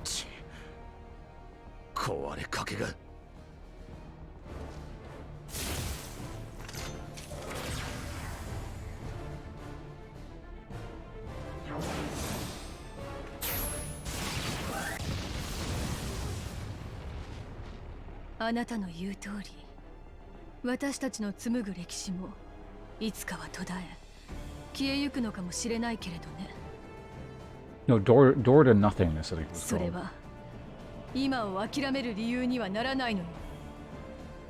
Ch. 壊れかけが。あなたの言う通り、私たちの紡ぐ歴史もいつかは途絶え消えゆくのかもしれないけれどね。No, door to nothingness, I think it was それ called. は今を諦める理由にはならないのよ。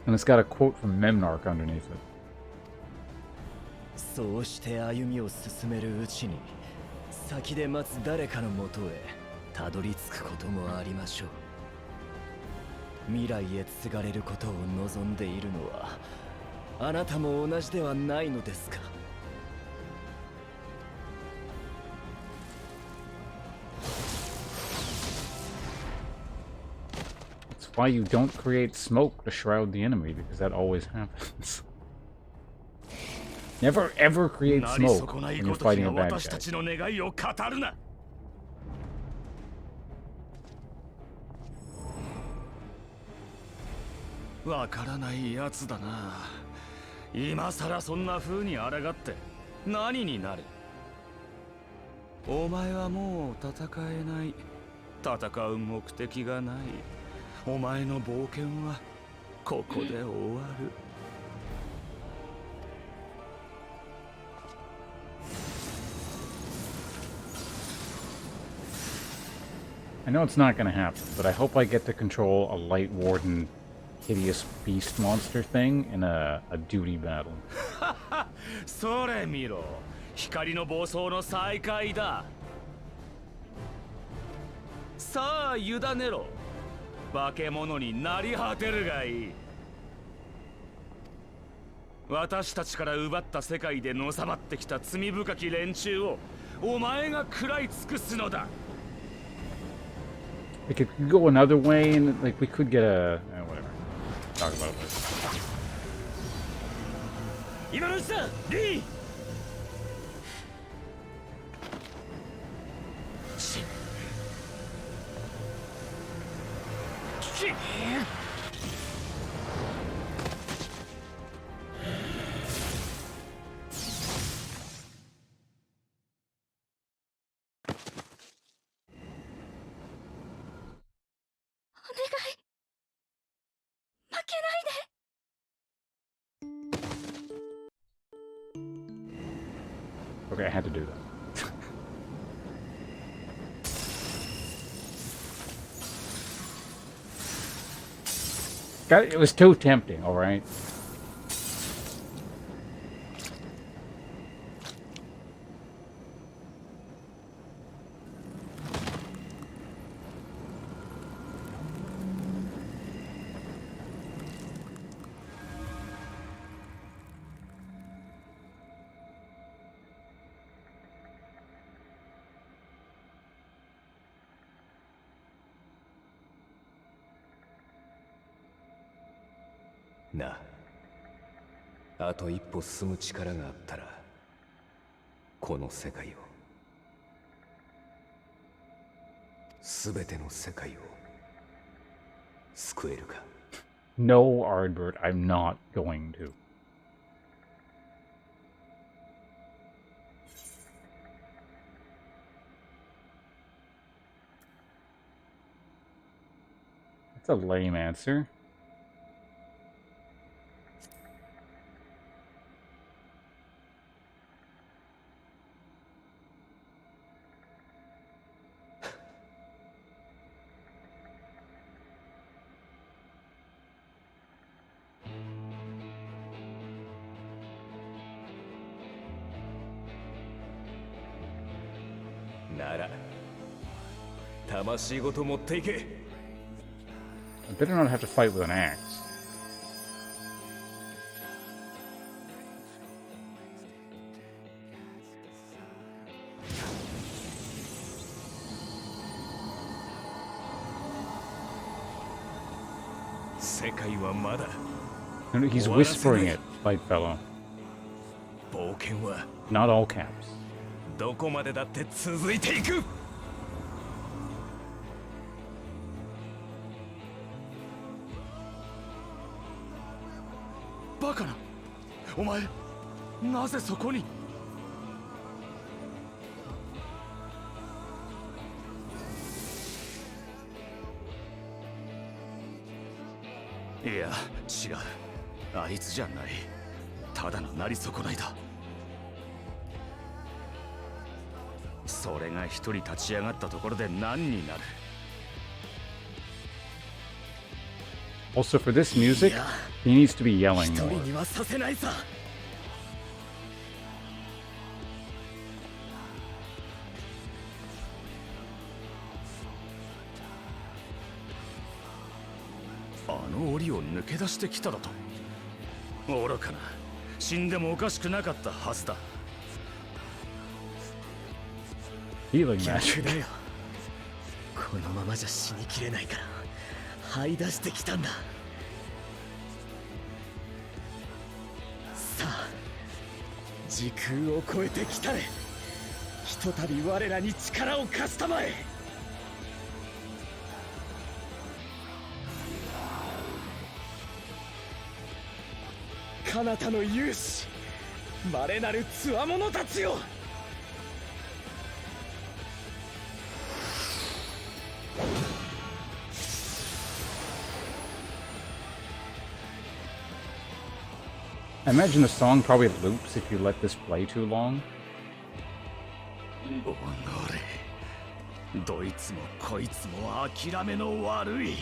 And it's got a quote from Memnarch underneath it. そうして歩みを進めるうちに、先で待つ誰かのもとへたどり着くこともありましょう。未来へ継がれることを望んでいるのはあなたも同じではないのですか。That's why you don't create smoke to shroud the enemy, because that always happens. Never ever create smoke when you're fighting a bad guy. わからないやつだな。今さらそんな風に抗って何になる。お前はもう戦えない。戦う目的がない。お前の冒険はここで終わる。I know it's not going to happen, but I hope I get to control a Light Warden hideous beast monster thing in a duty battle. それ見ろ。光の暴走の再開だ。さあ委ねろ。化け物になり果てるがいい。私たちから奪った世界でのさばってきた罪深き連中をお前が食らい尽くすのだ。We could go another way, and like we could get a whatever. Talk about it later. 今のうちだ、リー。Okay, I had to do that. God, it was too tempting, alright?なあ、あと一歩進む力があったらこの世界を、全ての世界を救えるか。 No, Ardbert, I'm not going to. That's a lame answer. I better not have to fight with an axe. He's whispering it, Fight Fellow. Not all caps. どこまでだって続いていく。バカな、お前なぜそこに。いや違う、あいつじゃない。ただのなり損ないだ。それが一人立ち上がったところで何になる。 Also, for this music, he needs to be yelling 一 more. 人にはさせないさ。あの檻を抜け出してきただと。愚かな。死んでもおかしくなかったはずだ。 Healing 逆 magic. だよ。このままじゃ死にきれないから這い出してきたんだ。さあ時空を超えてきたれ。ひとたび我らに力を貸したまえ。彼方の勇士、稀なる強者たちよ。I imagine the song probably loops if you let this play too long. おのれ、どいつもこいつも諦めの悪い。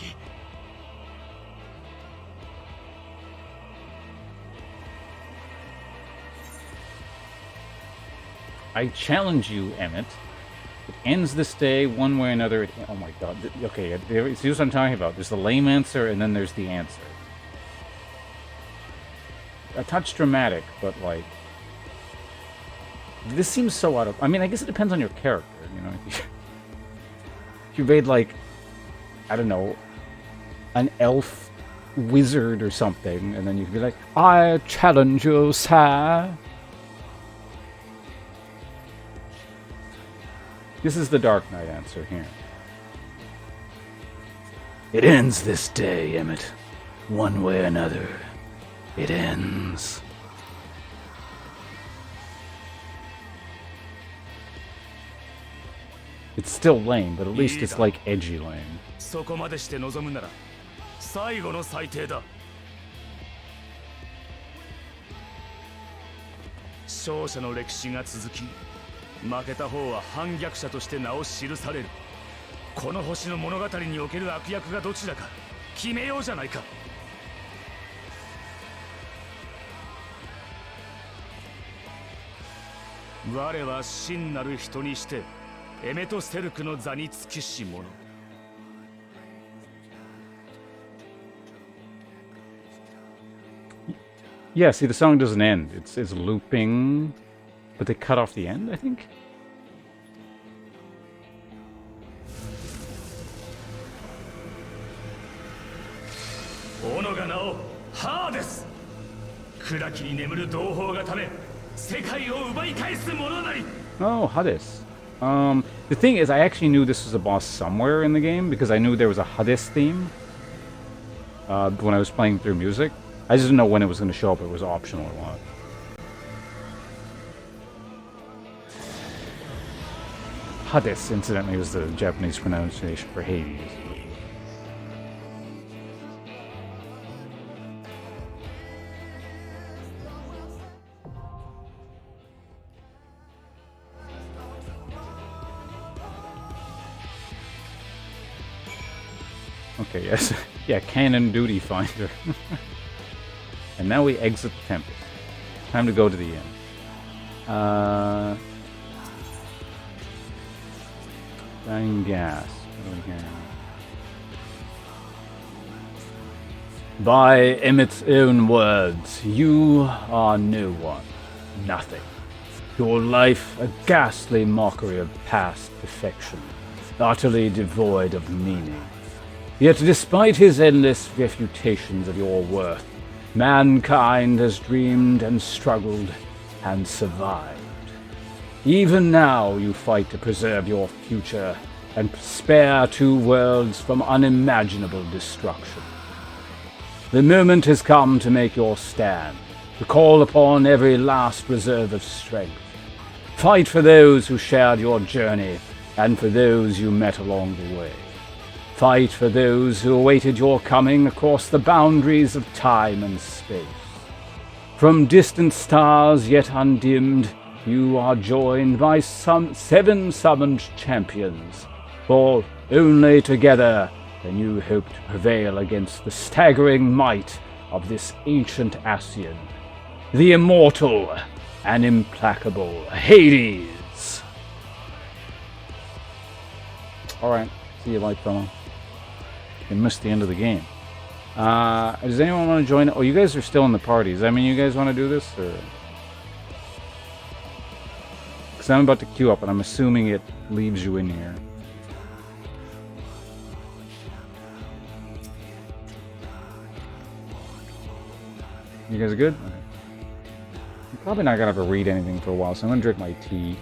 I challenge you, Emmett. It ends this day one way or another. Oh my god. Okay, see what I'm talking about. There's the lame answer and then there's the answer. A touch dramatic, but like... This seems so out of... I mean, I guess it depends on your character, you know? If you made like... I don't know... An elf wizard or something, and then you could be like, I challenge you, sir. This is the Dark Knight answer here. It ends this day, Emmett. One way or another. It ends. It's still lame, but at least it's like edgy lame. そこまでして望むなら最後の最低だ。勝者の歴史が続き、負けた方は反逆者として名を記される。この星の物語における悪役がどちらか決めようじゃないか。我は真なる人にしてエメトステルクの座につきし者。 Yeah, see, the song doesn't end. It's looping, but they cut off the end, I think? 斧が名をハーデス。暗きに眠る同胞がため世界を奪い返す者なり。 Oh, Hades. The thing is, I actually knew this was a boss somewhere in the game because I knew there was a Hades theme when I was playing through music. I just didn't know when it was going to show up. It was optional or what. Hades, incidentally, was the Japanese pronunciation for Hades. Okay, yes. Yeah, Canon Duty Finder. And now we exit the temple. Time to go to the inn. Dying gas. What do we have? By Emmett's own words, you are no one. Nothing. Your life a ghastly mockery of past perfection, utterly devoid of meaning. Yet despite his endless refutations of your worth, mankind has dreamed and struggled and survived. Even now you fight to preserve your future and spare two worlds from unimaginable destruction. The moment has come to make your stand, to call upon every last reserve of strength. Fight for those who shared your journey and for those you met along the way. Fight for those who awaited your coming across the boundaries of time and space. From distant stars yet undimmed, you are joined by some 7 summoned champions, for only together can you hope to prevail against the staggering might of this ancient Ascian, the immortal and implacable Hades. Alright, see you, light fellow. You missed the end of the game. Does anyone want to join? Oh, you guys are still in the parties. I mean, you guys want to do this? Or... Because I'm about to queue up, and I'm assuming it leaves you in here. You guys are good? Okay. I'm probably not going to have to read anything for a while, so I'm going to drink my tea.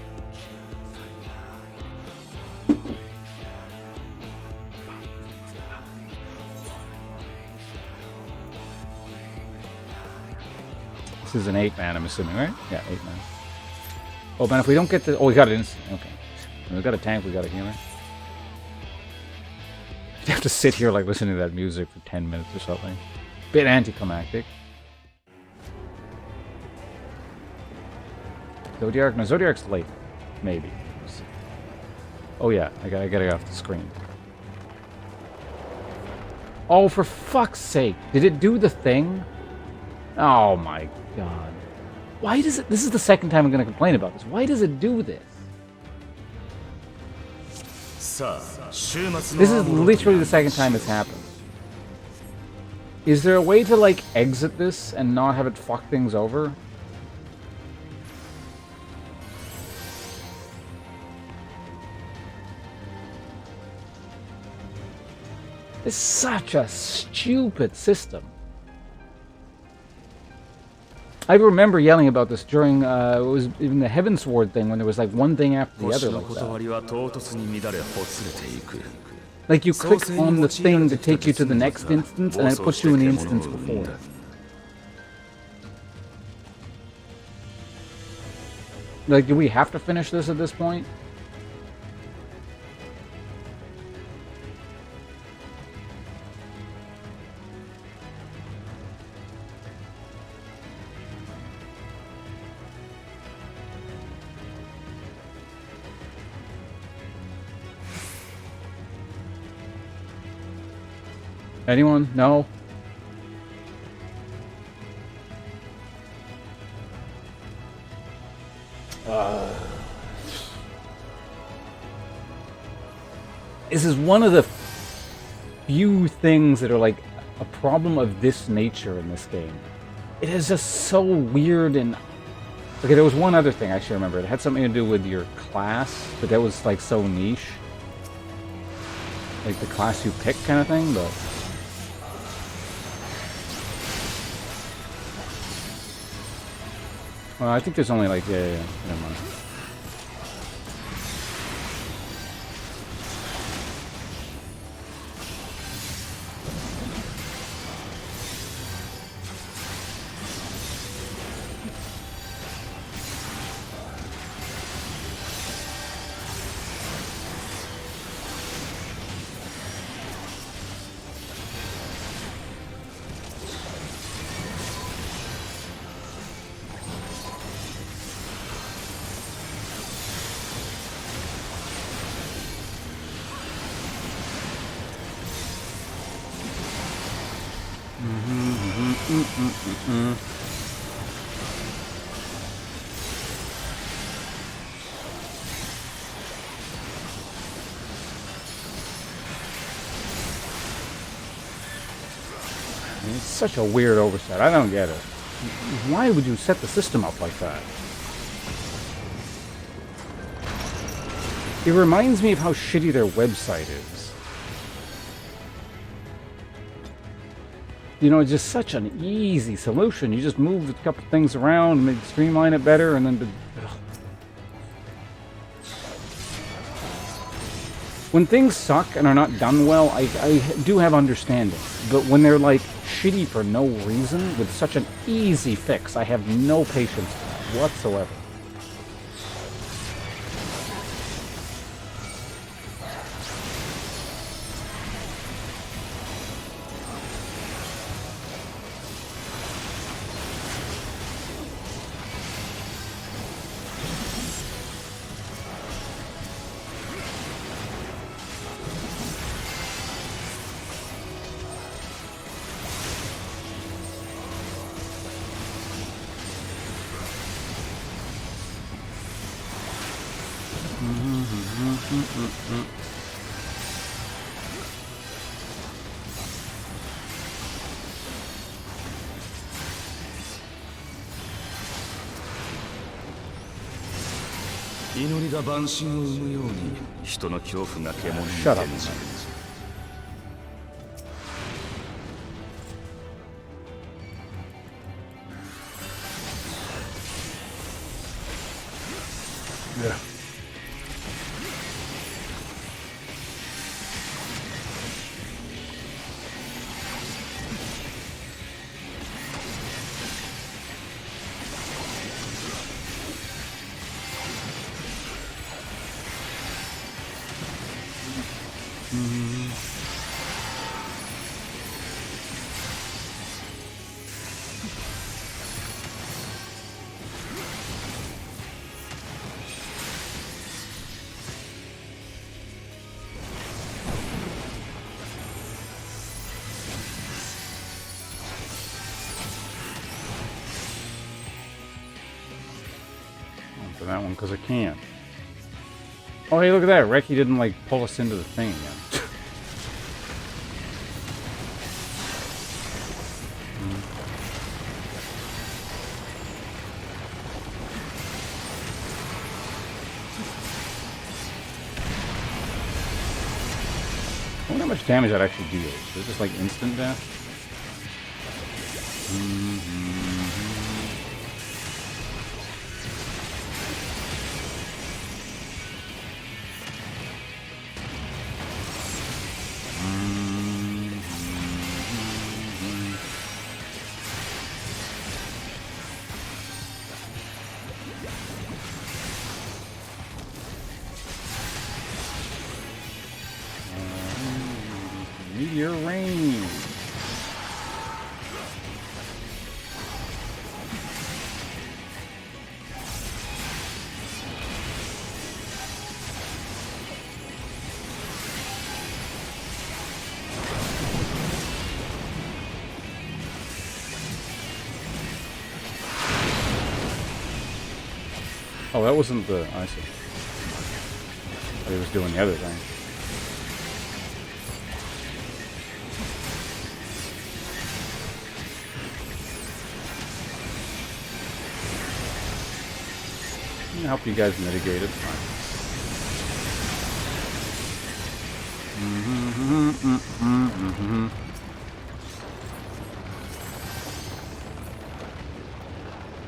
This is an 8-man, I'm assuming, right? Yeah, 8-man. Oh, man, if we don't get the... Oh, we got it instant. Okay. We got a tank, we got a healer. You have to sit here, like, listening to that music for 10 minutes or something. Bit anticlimactic. Zodiac? No, Zodiac's late. Maybe. Oh, yeah. I gotta get off the screen. Oh, for fuck's sake. Did it do the thing? Oh, my God. Why does it... This is the second time I'm gonna complain about this. Why does it do this? This is literally the second time it's happened. Is there a way to, like, exit this and not have it fuck things over? It's such a stupid system. I remember yelling about this during, it was even the Heavensward thing, when there was like one thing after the other like that. Like you click on the thing to take you to the next instance, and it puts you in the instance before. Like, do we have to finish this at this point? Anyone? No? This is one of the few things that are like a problem of this nature in this game. It is just so weird and... Okay, there was one other thing I actually remember. It had something to do with your class, but that was like so niche. Like the class you pick kind of thing, but... Well, I think there's only like, yeah, never mind. It's such a weird oversight. I don't get it. Why would you set the system up like that? It reminds me of how shitty their website is. You know, it's just such an easy solution. You just move a couple things around, maybe streamline it better, and then... When things suck and are not done well, I do have understanding. But when they're, like, shitty for no reason, with such an easy fix, I have no patience for that whatsoever. 祈りが万神を生むように人の恐怖が獣に Shut up. 転じる。 Yeah. For that one because I can. Oh, hey, look at that. Reki didn't, like, pull us into the thing again. I wonder how much damage that actually deals. Is it just, like, instant death? Meteor rain. Oh, that wasn't the... I see. He was doing the other thing. I'm gonna help you guys mitigate it. Fine.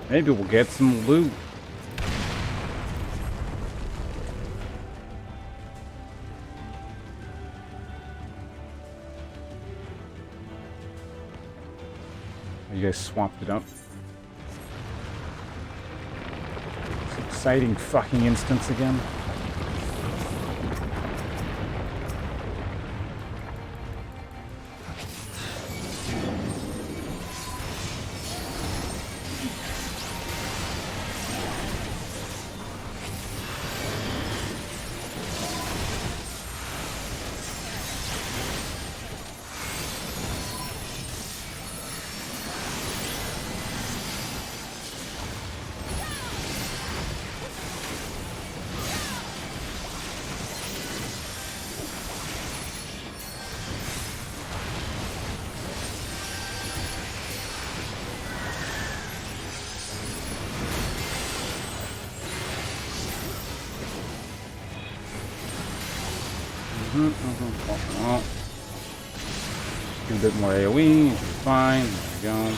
Maybe we'll get some loot. You guys swapped it up. Exciting fucking instance again. Do a bit more AoE, should be fine. There we go.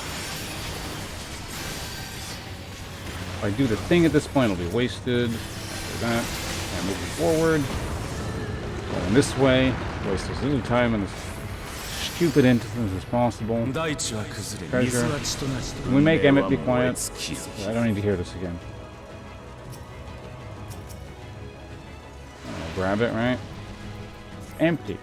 If I do the thing at this point, it'll be wasted. After that, and moving forward. Going this way. Waste as little time in this stupid instance as possible. Treasure. Can we make Emmett be quiet? I don't need to hear this again. I'll grab it, right? Empty.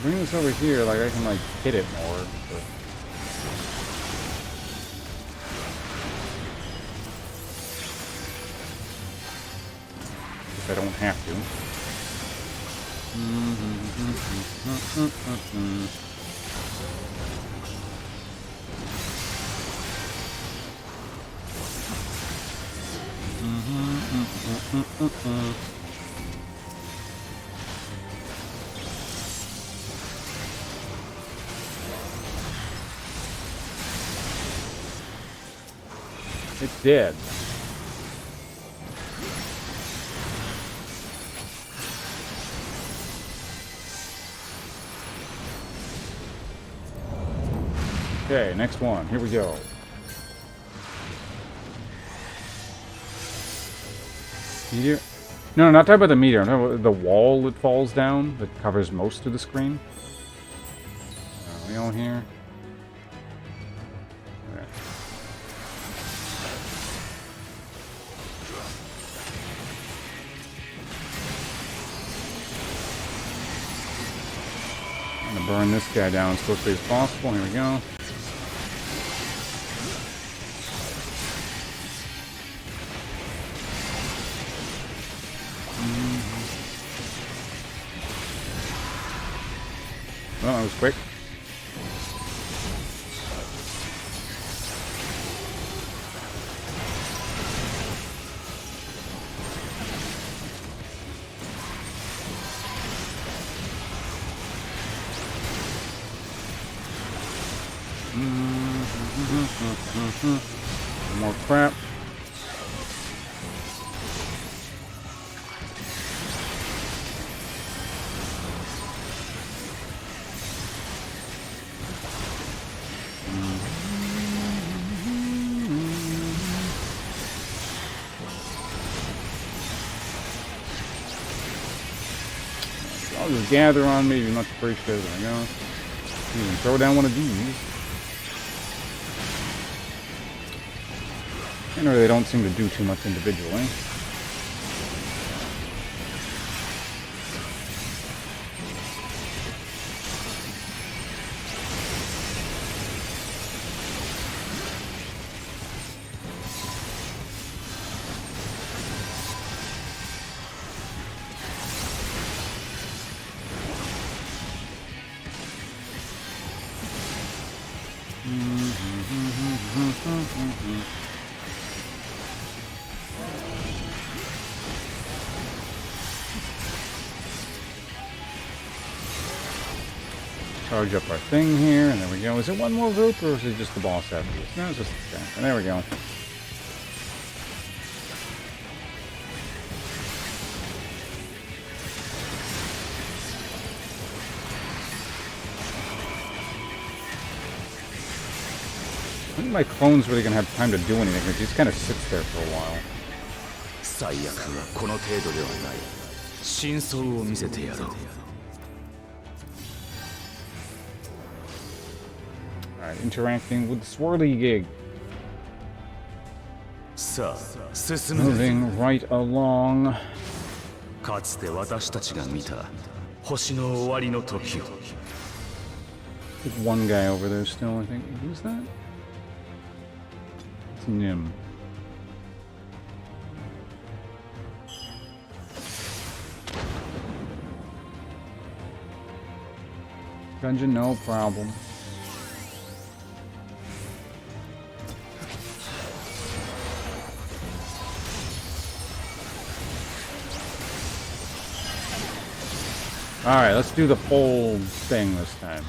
Bring this over here, like I can like hit it more. But... if I don't have to. It's dead. Okay, next one. Here we go. Meteor? No, not talking about the meteor. I'm talking about the wall that falls down that covers most of the screen. Are we all here? Okay. I'm gonna burn this guy down as quickly as possible. Here we go. Well, that was quick. More crap. I'll just gather on me, much appreciated. There we go. Even throw down one of these. And they don't seem to do too much individually. Charge up our thing here, and there we go. Is it one more rope, or is it just the boss after this? No, it's just the tank. And there we go. I think my clone's really gonna have time to do anything, because he just kind of sits there for a while. 最悪はこの程度ではない。真相を見せてやろう。 Alright, interacting with the swirly gig. さあ、進む。 Moving right along. かつて私たちが見た星の終わりの時を。 There's one guy over there still, I think. Who's that? It's Nim. Dungeon, no problem. Alright, let's do the full thing this time.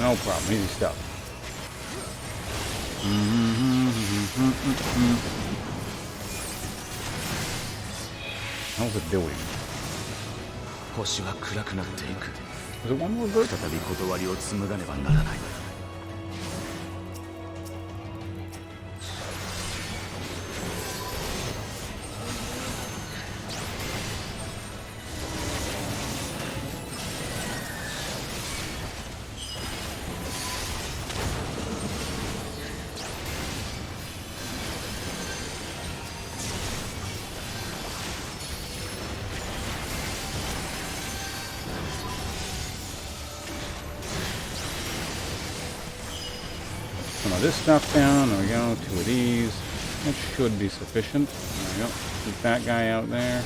No problem, easy stuff. hell's it doing? 星は暗くなっていく。 Is it one more bird? 再び断りを紡がねばならない。Some of this stuff down. There we go. 2 of these. That should be sufficient. There we go. Keep that guy out there.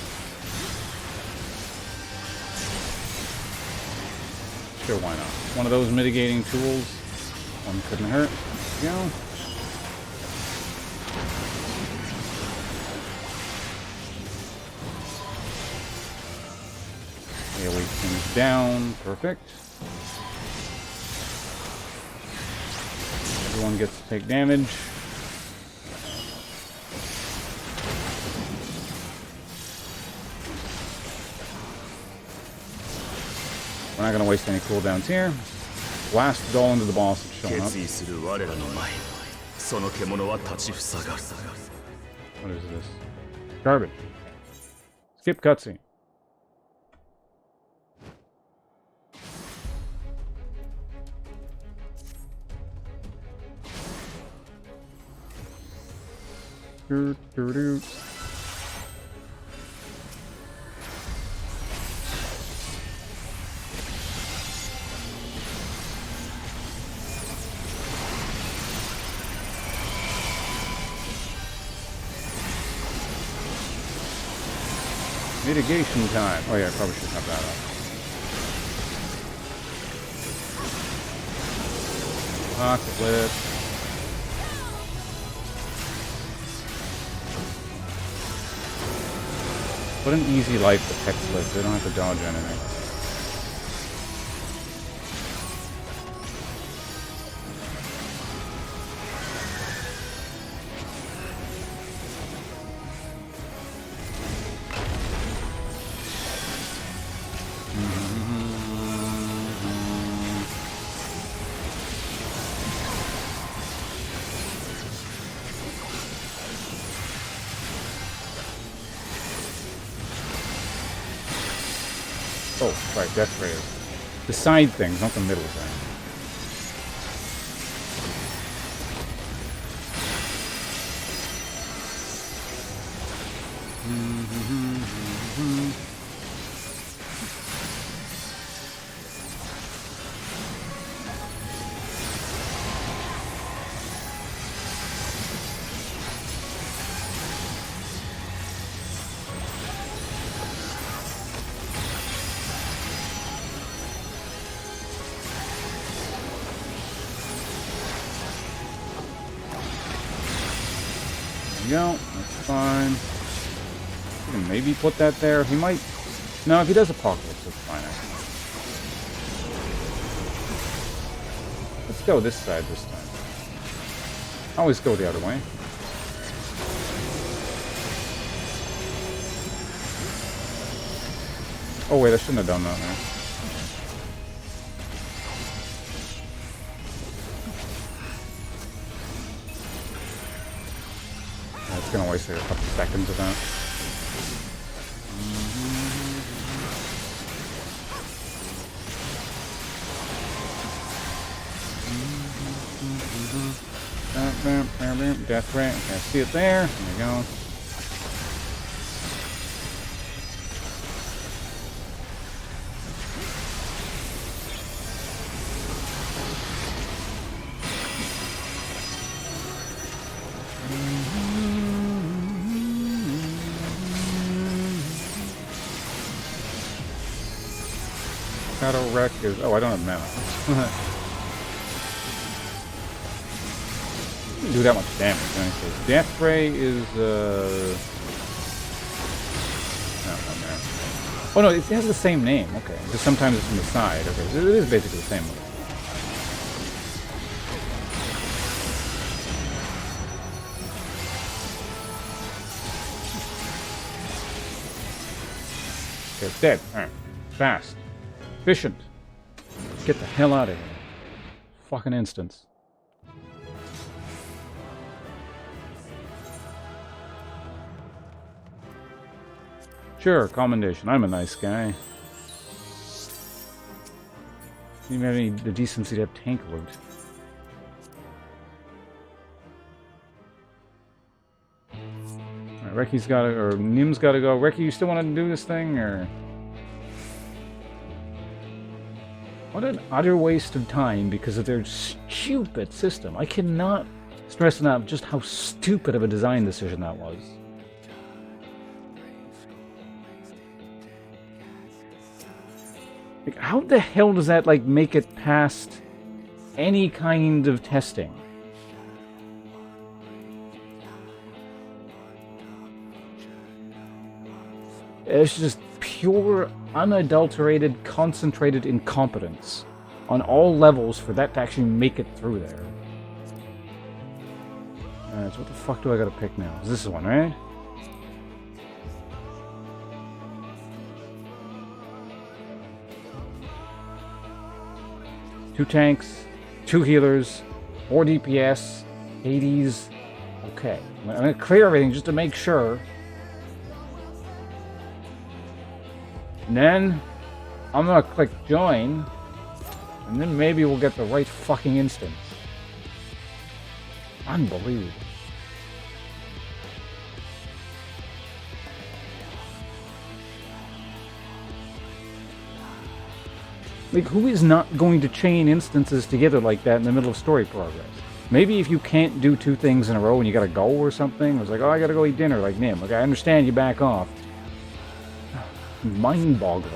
Sure, why not? One of those mitigating tools. One couldn't hurt. There we go. AoE things down. Perfect. Everyone gets to take damage. We're not going to waste any cooldowns here. Blast it all into the boss that's showing up. 決意する我らの前、その獣は立ちふさがる。 What is this? Garbage. Skip cutscene. Doo, doo, doo. Mitigation time. Oh yeah, I probably should have that up. Pocket lift. What an easy life the techs live. They don't have to dodge anything. Oh, right, death ray. The side things, not the middle thing. Go. That's fine. You can maybe put that there. He might. No, if he does Apocalypse, that's fine. Let's go this side this time. Always go the other way. Oh wait, I shouldn't have done that there. It's gonna waste a couple seconds of that. Death ray. Okay, I see it there. There we go. Shadow Wreck is... Oh, I don't have mana. Doesn't do that much damage. Anyways. Death Ray is... That one there. Oh no, it has the same name. Okay. Just sometimes it's from the side. Okay, so it is basically the same one. Okay, it's dead. Alright. Fast. Efficient. Get the hell out of here. Fucking instance. Sure, commendation. I'm a nice guy. Didn't even have any the decency to have tank loot. Alright, Reki's gotta, or Nim's gotta go. Reki, you still want to do this thing, or? What an utter waste of time because of their stupid system. I cannot stress enough just how stupid of a design decision that was. Like, how the hell does that, like, make it past any kind of testing? It's just pure, unadulterated, concentrated incompetence on all levels for that to actually make it through there. Alright, so what the fuck do I gotta pick now? Is this the one, right? Two tanks, 2 healers, 4 DPS, 80s. Okay, I'm gonna clear everything just to make sure. And then I'm gonna click join, and then maybe we'll get the right fucking instance. Unbelievable. Like, who is not going to chain instances together like that in the middle of story progress? Maybe if you can't do 2 things in a row and you gotta go or something, it's like, oh, I gotta go eat dinner, like Nim. Okay, I understand you back off. Mind-boggling.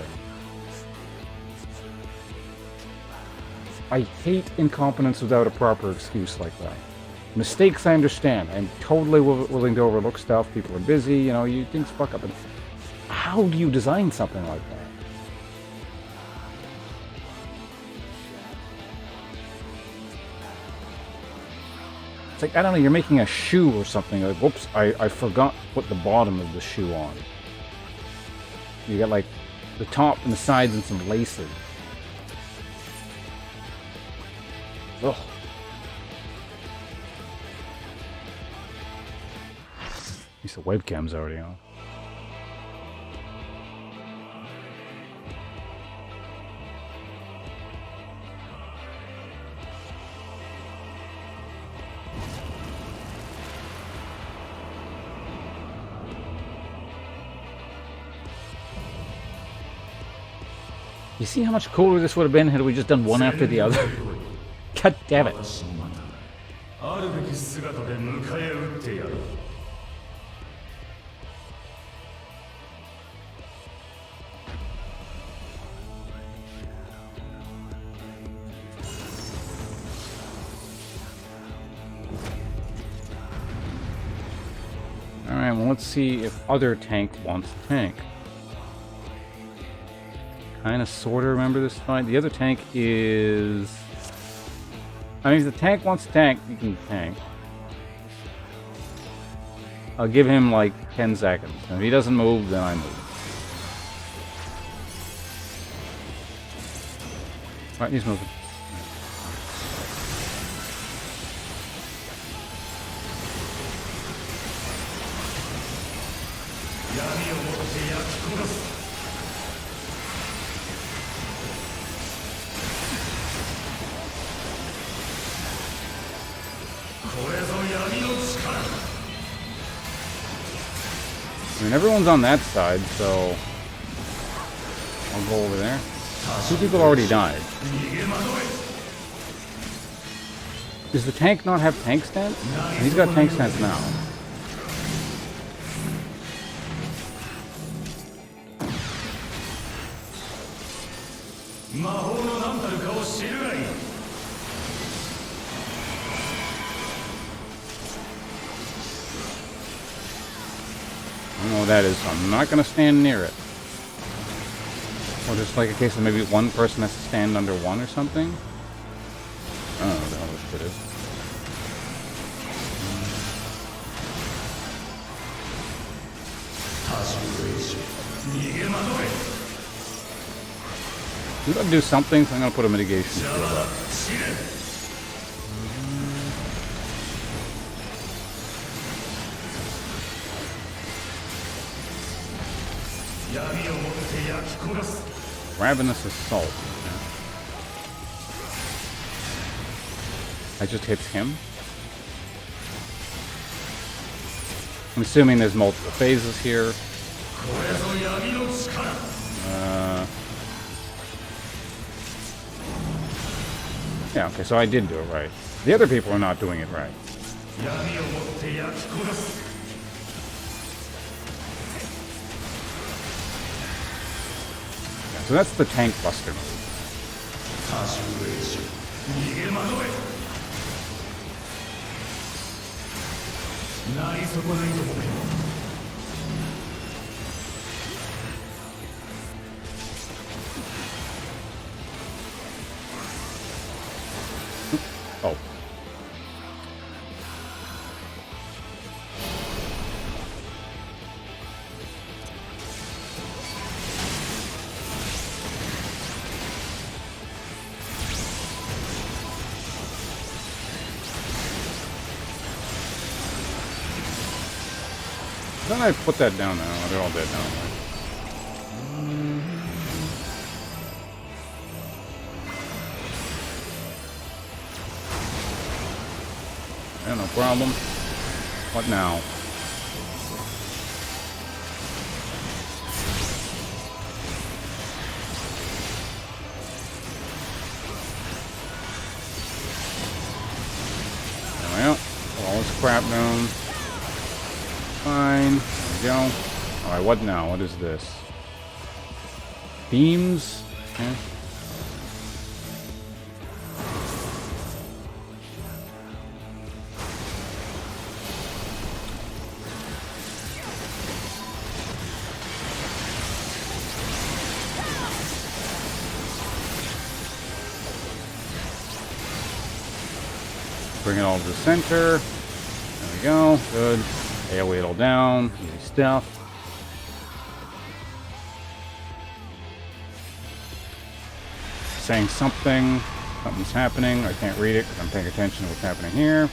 I hate incompetence without a proper excuse like that. Mistakes I understand. I'm totally willing to overlook stuff. People are busy, you know, things fuck up. But how do you design something like that? It's like, I don't know, you're making a shoe or something. Like, whoops, I forgot to put the bottom of the shoe on. You got like the top and the sides and some laces. Ugh. At least the webcam's already on. You see how much cooler this would have been had we just done one after the other? God damn it. Alright, well, let's see if other tank wants to tank. Kind of, sort of remember this fight. The other tank is... I mean, if the tank wants to tank, you can tank. I'll give him, like, 10 seconds. And if he doesn't move, then I move. Alright, he's moving. I mean, everyone's on that side, so I'll go over there. 2 people already died. Does the tank not have tank stance? He's got tank stance now. I don't know what that is, so I'm not going to stand near it. Or just like a case of maybe one person has to stand under one or something? I don't know what the hell this shit is. We gotta do something, so I'm gonna put a mitigation shield up. Ravenous Assault. Okay. I just hits him. I'm assuming there's multiple phases here. Yeah, okay, so I did do it right. The other people are not doing it right. Yeah, so that's the tank buster move. Oh. Then I put that down now. They're all dead now. Yeah, no problem. What now? There we go. Put all this crap down. Fine. There we go. Alright, what now? What is this? Beams? Okay. Bring it all to the center. There we go. Good. AoE it all down. Easy stuff. Saying something. Something's happening. I can't read it because I'm paying attention to what's happening here.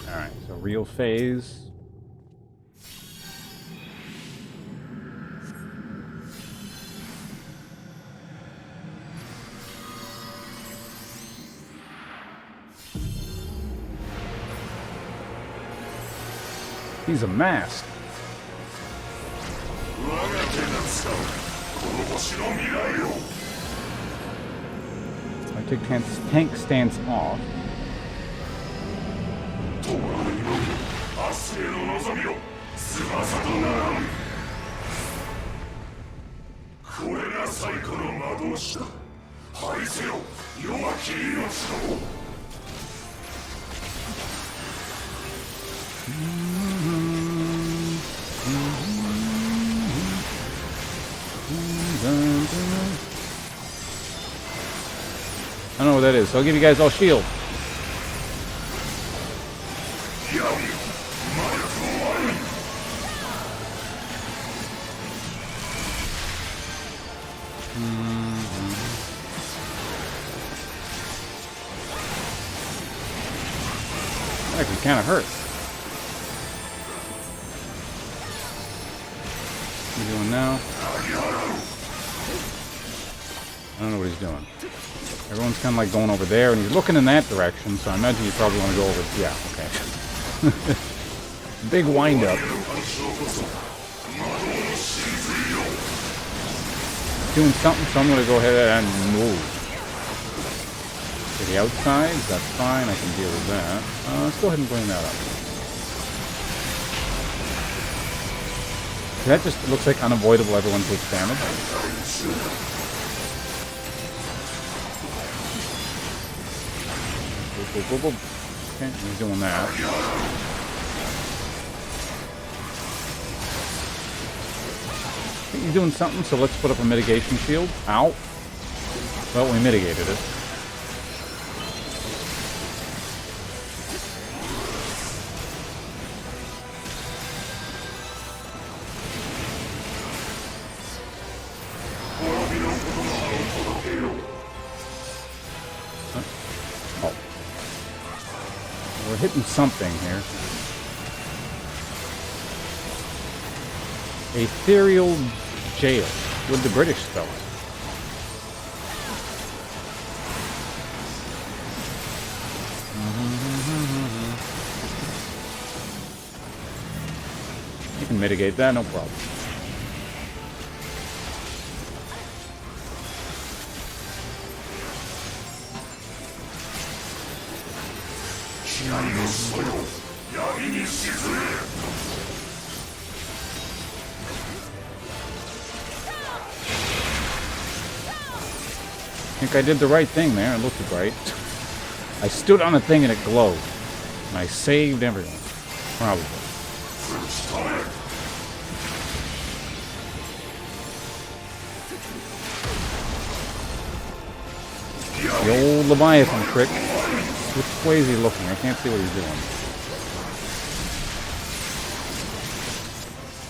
Alright, so real phase. He's a mask. I take tank stance off. I don't know what that is, so I'll give you guys all shield. That actually kind of hurt. What are you doing now? I don't know what he's doing. Everyone's kind of like going over there, and he's looking in that direction, so I imagine you probably want to go over... Yeah, okay. Big wind-up. Doing something, so I'm going to go ahead and move. To the outside, that's fine, I can deal with that. Let's go ahead and bring that up. That just looks like unavoidable, everyone takes damage. Okay, he's doing that. He's doing something, so let's put up a mitigation shield. Ow. Well, we mitigated it. hitting something here. Ethereal jail with the British spell. You can mitigate that, no problem. I think I did the right thing there. It looked right. I stood on a thing and it glowed. And I saved everyone. Probably. The old Leviathan trick. Which way is he looking? I can't see what he's doing.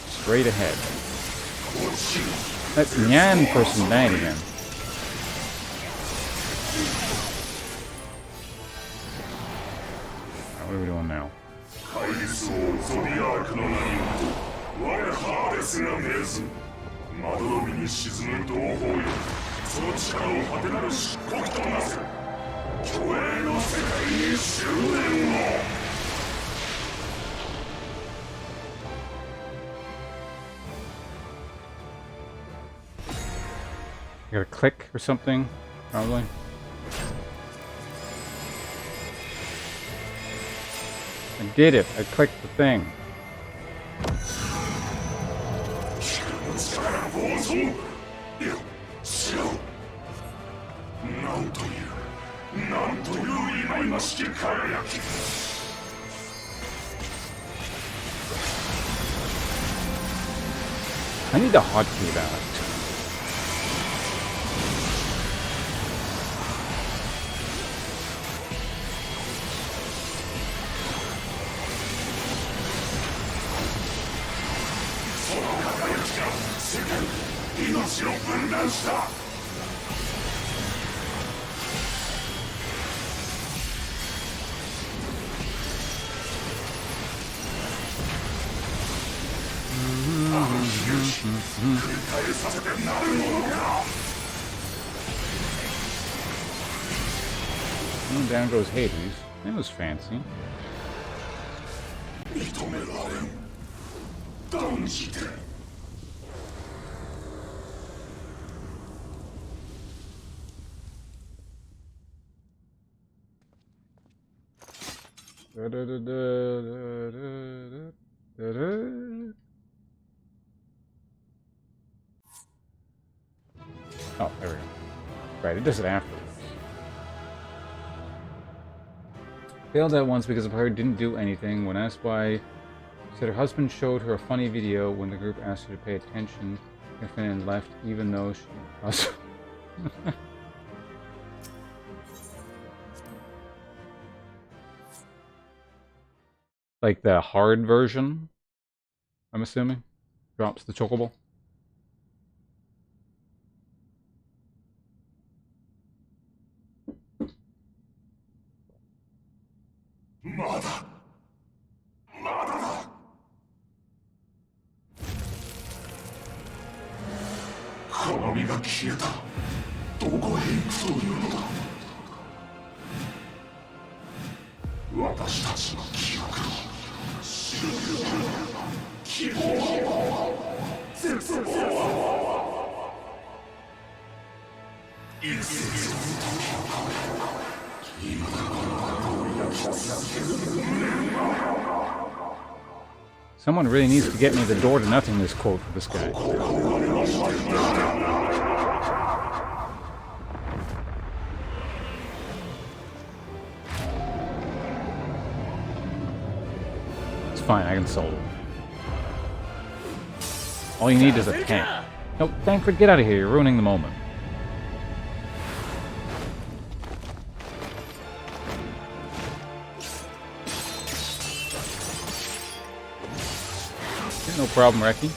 Straight ahead. That Nyan person died again. What are we doing now? I gotta click or something, probably. I did it. I clicked the thing. I need the hotkey that. And down goes Hades. That was fancy. Oh, there we go. Right, it does it afterwards. Failed that once because the player didn't do anything. When asked why, she said her husband showed her a funny video when the group asked her to pay attention and left, even though she was... Like the hard version, I'm assuming, drops the chocobo. Someone really needs to get me the door to nothingness quote for this guy. It's fine, I can solve it. All you need is a tank. No, Thancred, get out of here, you're ruining the moment. No problem, Reki.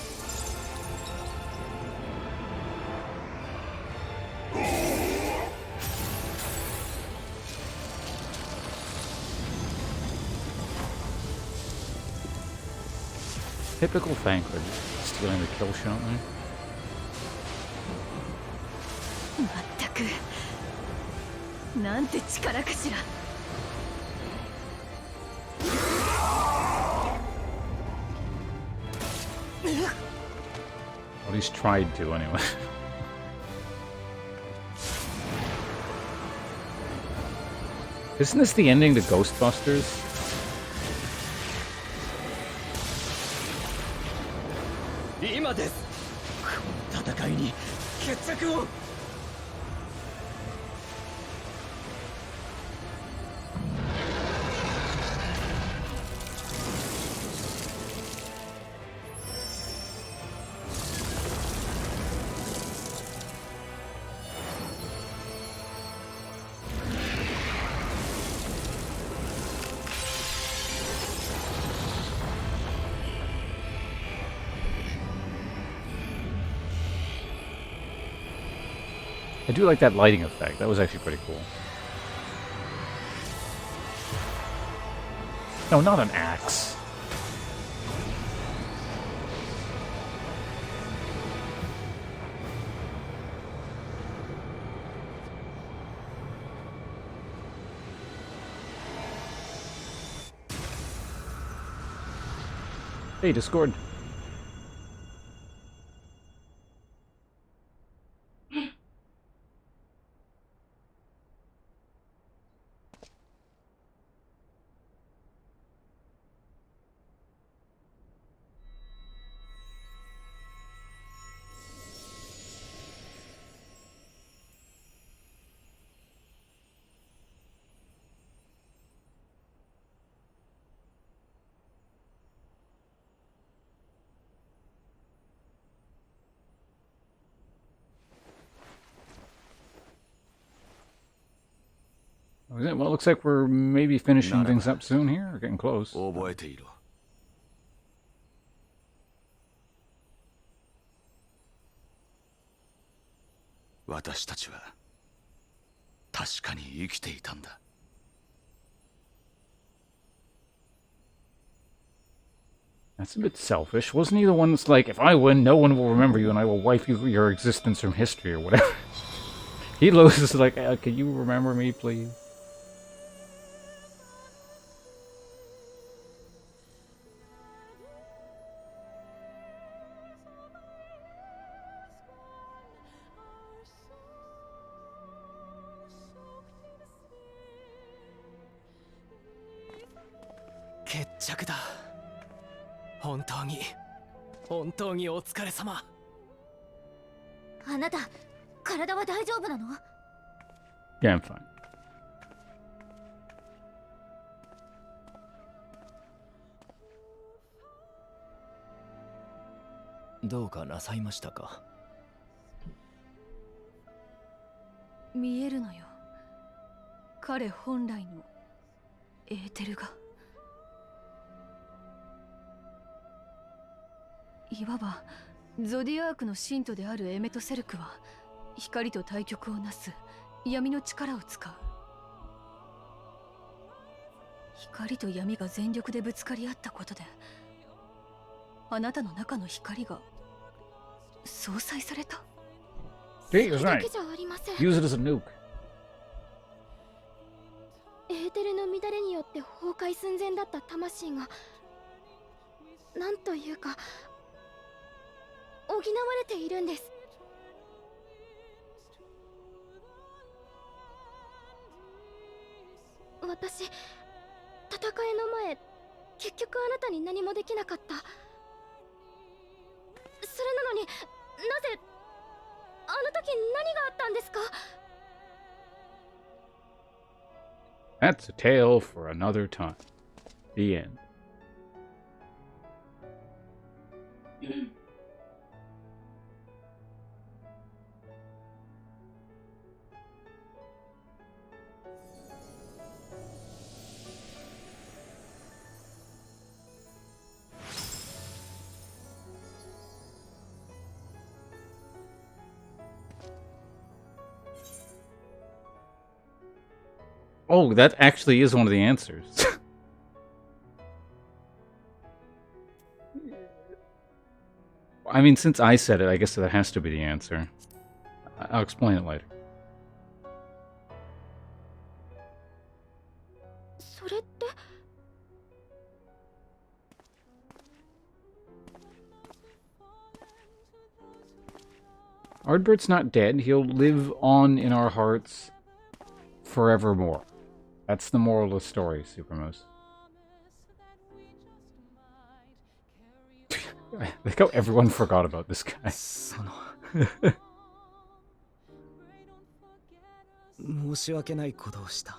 Typical Thancred, stealing the kill shot there. まったくなんて力かしら。 At least tried to, anyway. Isn't this the ending to Ghostbusters? 今です。この戦いに決着を。I do like that lighting effect. That was actually pretty cool. No, not an axe. Hey, Discord. Well, it looks like we're maybe finishing things up soon here. We're getting close. 覚えていろ。私たちは確かに生きていたんだ。That's a bit selfish. Wasn't he the one that's like, if I win, no one will remember you and I will wipe your existence from history or whatever? He loses like, can you remember me, please? Yeah, I'm fine. どうかなさいましたか。見えるのよ。彼本来のエーテルが。いわばゾディアークの信徒であるエメトセルクは光と対極をなす闇の力を使う。光と闇が全力でぶつかり合ったことであなたの中の光が相殺された。 He was right. Use it as a nuke. エーテルの乱れによって崩壊寸前だった魂がなんというか補われているんです。私、戦いの前、結局あなたに何もできなかった。それなのになぜあの時何があったんですか？ That's a tale for another time. The end. Oh, that actually is one of the answers. I mean, since I said it, I guess that has to be the answer. I'll explain it later. それって Ardbert's not dead. He'll live on in our hearts forevermore. That's the moral of the story, Supermoose. I think how everyone forgot about this guy. 申し訳ないことをした。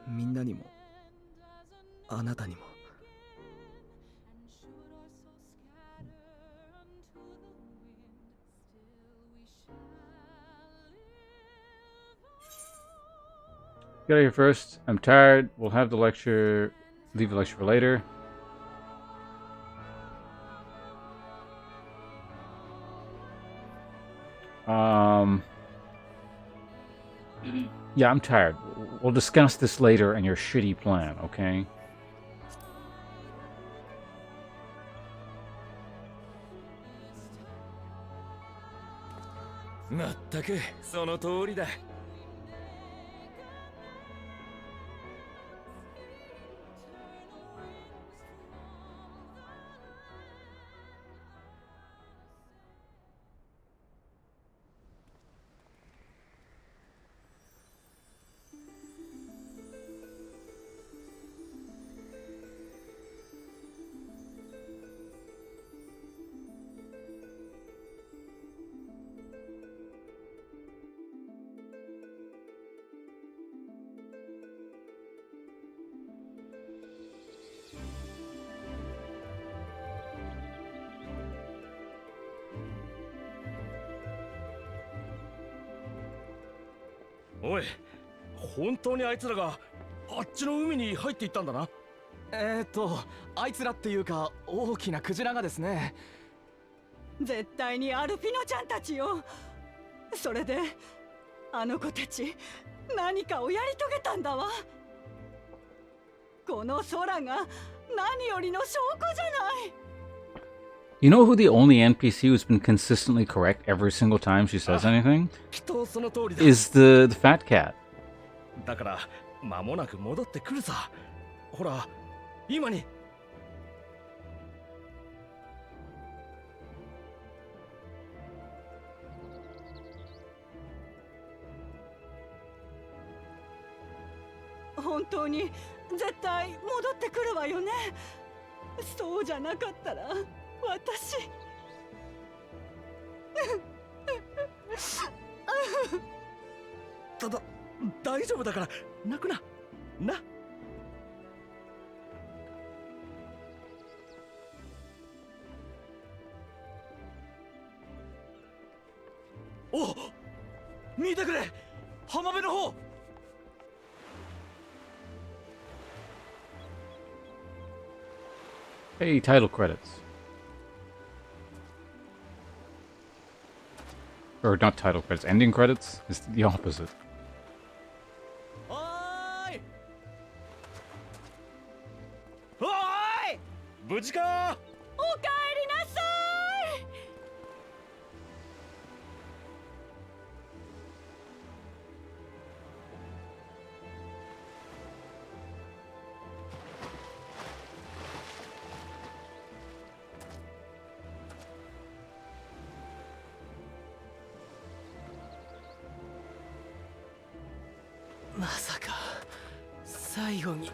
みんなにもあなたにも。Get out of here first. I'm tired. We'll have the lecture. Leave the lecture for later. Yeah, I'm tired. We'll discuss this later and your shitty plan, okay? Mattaku, その通りだ。おい、本当にあいつらがあっちの海に入っていったんだな。あいつらっていうか大きなクジラがですね。絶対にアルピノちゃんたちよ。それであの子たち何かをやり遂げたんだわ。この空が何よりの証拠じゃない。 You know who the only NPC who's been consistently correct every single time she says anything? Is the fat cat. だから間もなく戻ってくるさ。ほら、今に。本当に絶対戻ってくるわよね。そうじゃなかったら私大丈夫だから泣くな。な。お、見てくれ、浜辺の方。Hey, title credits. Or not title credits, ending credits? It's the opposite. おーいおーい、無事か。おかえりなさい。まさか最後に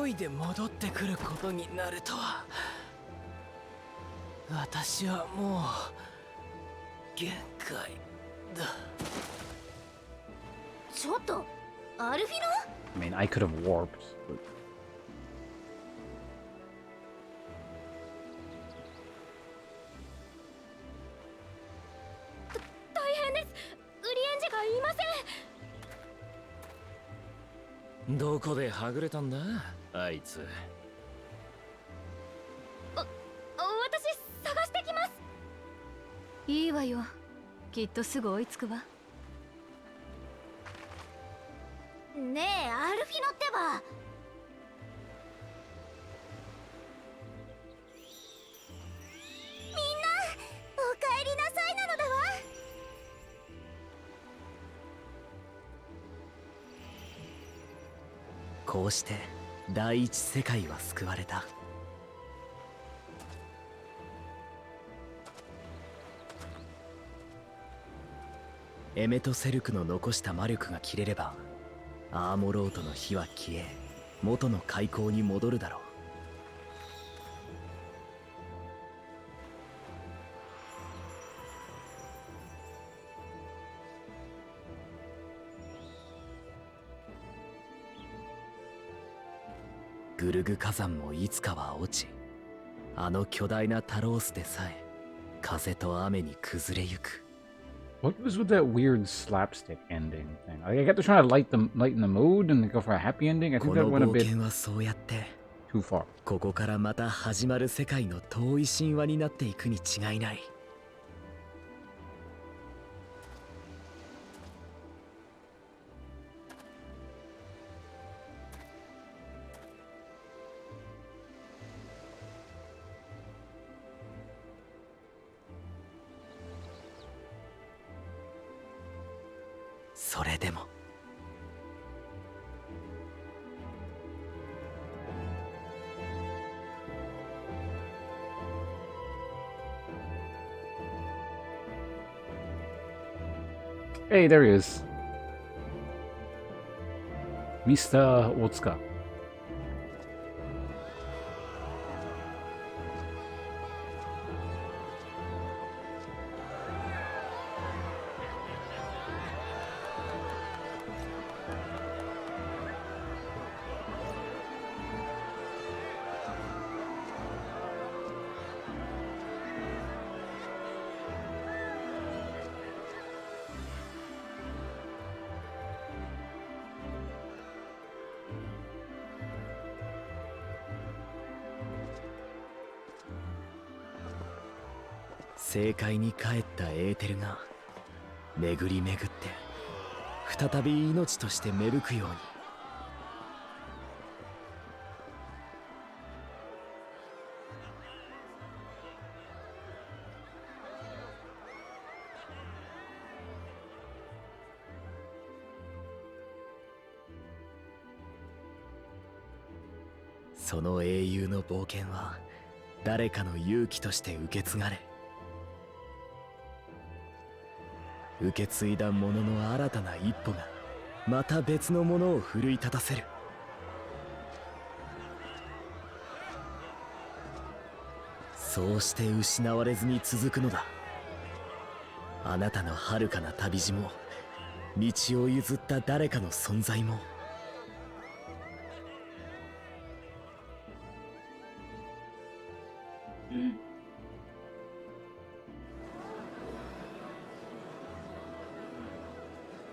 泳いで戻ってくることになるとは。私はもう限界だ。ちょっとアルフィノ？ I mean, I could have warped, but... 大変です。ウリエンジがいません。どこではぐれたんだあいつ。私探してきます。いいわよ。きっとすぐ追いつくわ。ねえ、アルフィノってば。こうして第一世界は救われた。エメトセルクの残した魔力が切れればアーモロートの火は消え元の開口に戻るだろう。グルグ火山もいつかは落ち、あの巨大なタロースでさえ風と雨に崩れゆく。What was with that weird slapstick ending thing? Like, I get to try to lighten the mood and go for a happy ending. I think こ that の went a 冒 bit 険はそうやって too far. ここからまた始まる世界の遠い神話になっていくに違いない。それでもHey, there he is. Mr. Otsuka.正解に帰ったエーテルが巡り巡って再び命として芽吹くように。その英雄の冒険は誰かの勇気として受け継がれ、受け継いだものの新たな一歩がまた別のものを奮い立たせる。そうして失われずに続くのだ。あなたの遥かな旅路も道を譲った誰かの存在も。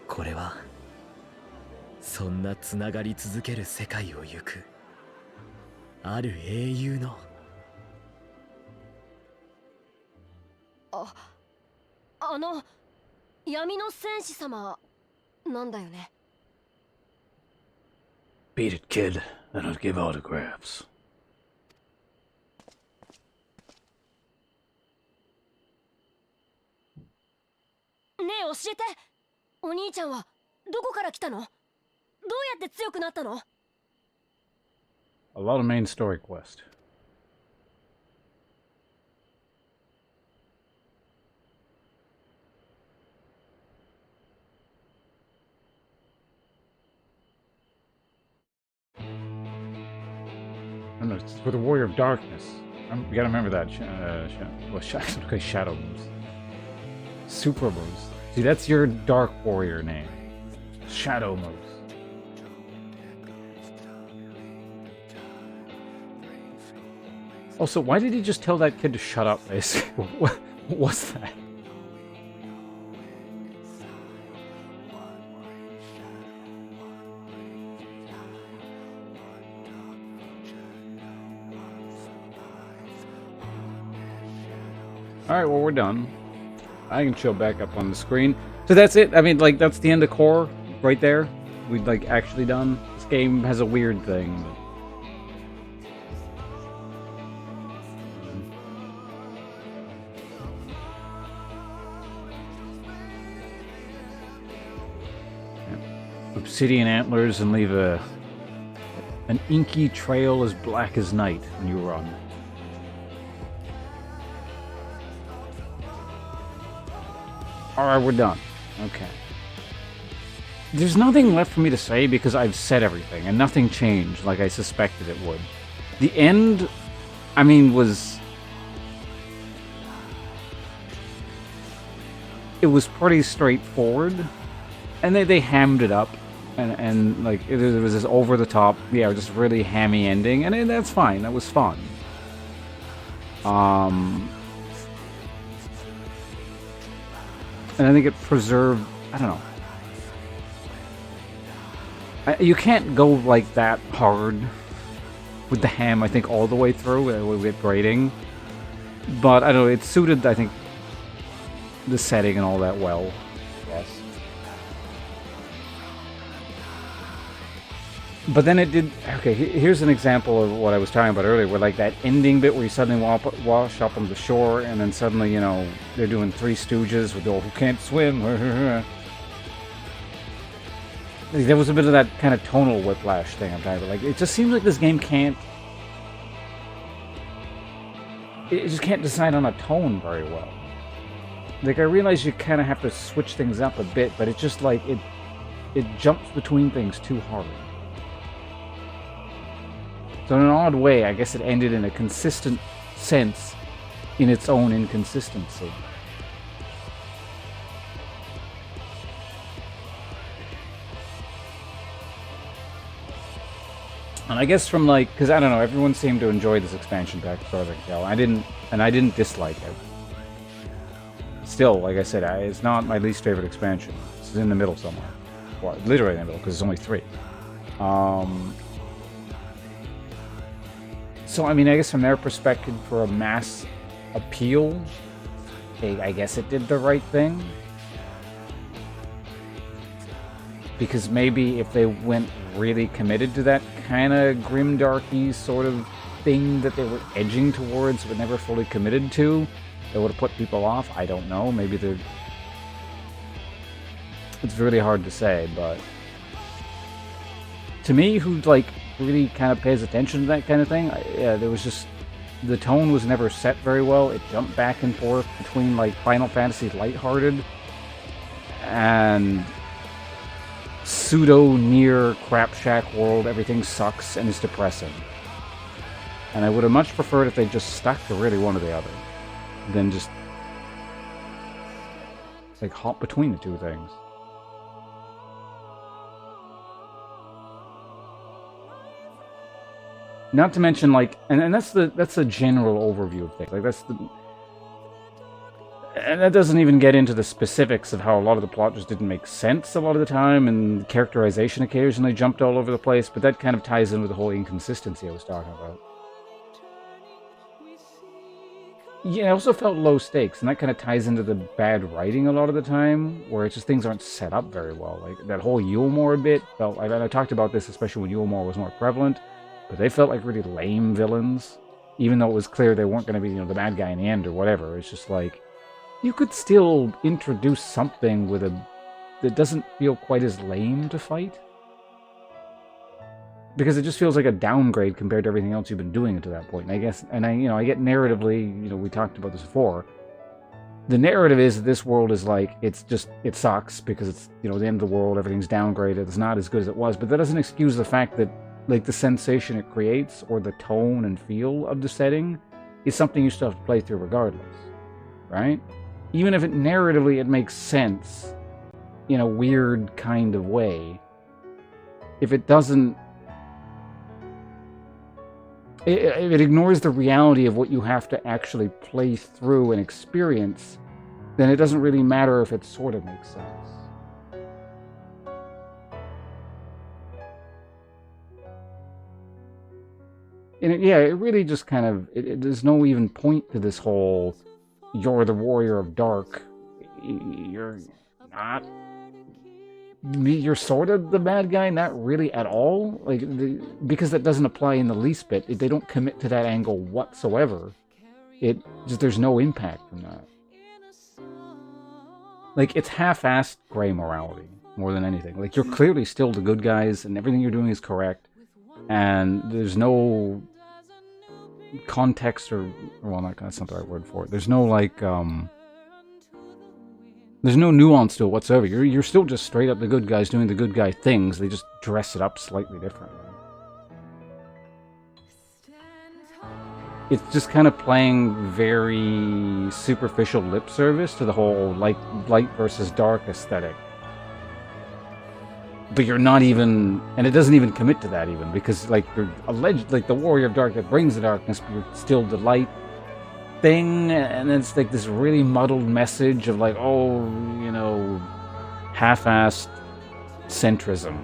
これはそんなつながり続ける世界を行くある英雄の。闇の戦士様なんだよね。 Beat it, kid. I don't give autographs. ねえ教えて、お兄ちゃんはどこから来たの？どうやって強くなったの？ A lot of main story quest. I don't know, it's for the Warrior of Darkness. You gotta remember that. Shadow moves. Super moves. See, that's your Dark Warrior name. Shadow moves. Also, why did he just tell that kid to shut up, basically? What was that? Alright, well, we're done. I can chill back up on the screen. So that's it. I mean, like, that's the end of Core right there. We'd, like, actually done. This game has a weird thing. Obsidian antlers and leave a An inky trail as black as night when you run. Alright, we're done. Okay. There's nothing left for me to say because I've said everything, and nothing changed like I suspected it would. The end, I mean, was... It was pretty straightforward, and they hammed it up, and like, it was this over-the-top, yeah, just really hammy ending, and that's fine, that was fun. And I think it preserved, I don't know. You can't go like that hard with the ham, I think, all the way through with grading. But, I don't know, it suited, I think, the setting and all that well. Yes. But then it did... Okay, here's an example of what I was talking about earlier, where like that ending bit where you suddenly wash up on the shore, and then suddenly, you know, they're doing Three Stooges with the who can't swim. There was a bit of that kind of tonal whiplash thing I'm talking about. Like, it just seems like this game can't... It just can't decide on a tone very well. Like, I realize you kind of have to switch things up a bit, but it's just like, it jumps between things too hard. So in an odd way, I guess it ended in a consistent sense in its own inconsistency. And I guess from like, because I don't know, everyone seemed to enjoy this expansion pack as far as I can tell. I didn't dislike it. Still, like I said, it's not my least favorite expansion. It's in the middle somewhere. Well, literally in the middle, because it's only 3. So, I mean, I guess from their perspective, for a mass appeal, I guess it did the right thing. Because maybe if they went really committed to that kind of grimdarky sort of thing that they were edging towards but never fully committed to, it would have put people off. I don't know. Maybe they're... It's really hard to say, but... To me, who, like, really kind of pays attention to that kind of thing, yeah, there was just... The tone was never set very well. It jumped back and forth between, like, Final Fantasy lighthearted and pseudo-near crap shack world, everything sucks and is depressing. And I would have much preferred if they just stuck to really one or the other than just like hop between the two things. Not to mention, like, and that's the general overview of things. Like, that's the... And that doesn't even get into the specifics of how a lot of the plot just didn't make sense a lot of the time, and characterization occasionally jumped all over the place, but that kind of ties in with the whole inconsistency I was talking about. Yeah, I also felt low stakes, and that kind of ties into the bad writing a lot of the time, where it's just things aren't set up very well. Like, that whole Yulmore bit felt... I talked about this, especially when Yulmore was more prevalent, but they felt like really lame villains, even though it was clear they weren't going to be, you know, the bad guy in the end or whatever. It's just like... You could still introduce something with a... that doesn't feel quite as lame to fight. Because it just feels like a downgrade compared to everything else you've been doing to that point. And I guess, and I get narratively, you know, we talked about this before. The narrative is that this world is like, it sucks because it's, you know, the end of the world, everything's downgraded, it's not as good as it was. But that doesn't excuse the fact that, like, the sensation it creates, or the tone and feel of the setting, is something you still have to play through regardless. Right? Even if narratively it makes sense in a weird kind of way, if it doesn't... It ignores the reality of what you have to actually play through and experience, then it doesn't really matter if it sort of makes sense. And it really just kind of... there's no even point to this whole... You're the warrior of dark. You're not... You're sort of the bad guy, not really at all. Like, because that doesn't apply in the least bit. They don't commit to that angle whatsoever. There's no impact from that. Like, it's half-assed gray morality, more than anything. Like, you're clearly still the good guys, and everything you're doing is correct. and there's no context well, that's not the right word for it. There's no like there's no nuance to it whatsoever. You're still just straight up the good guys doing the good guy things. They just dress it up slightly differently. It's just kind of playing very superficial lip service to the whole light versus dark aesthetic. But you're not even, and it doesn't even commit to that even, because like you're alleged, like the warrior of dark that brings the darkness, but you're still the light thing, and it's like this really muddled message of like, oh, you know, half-assed centrism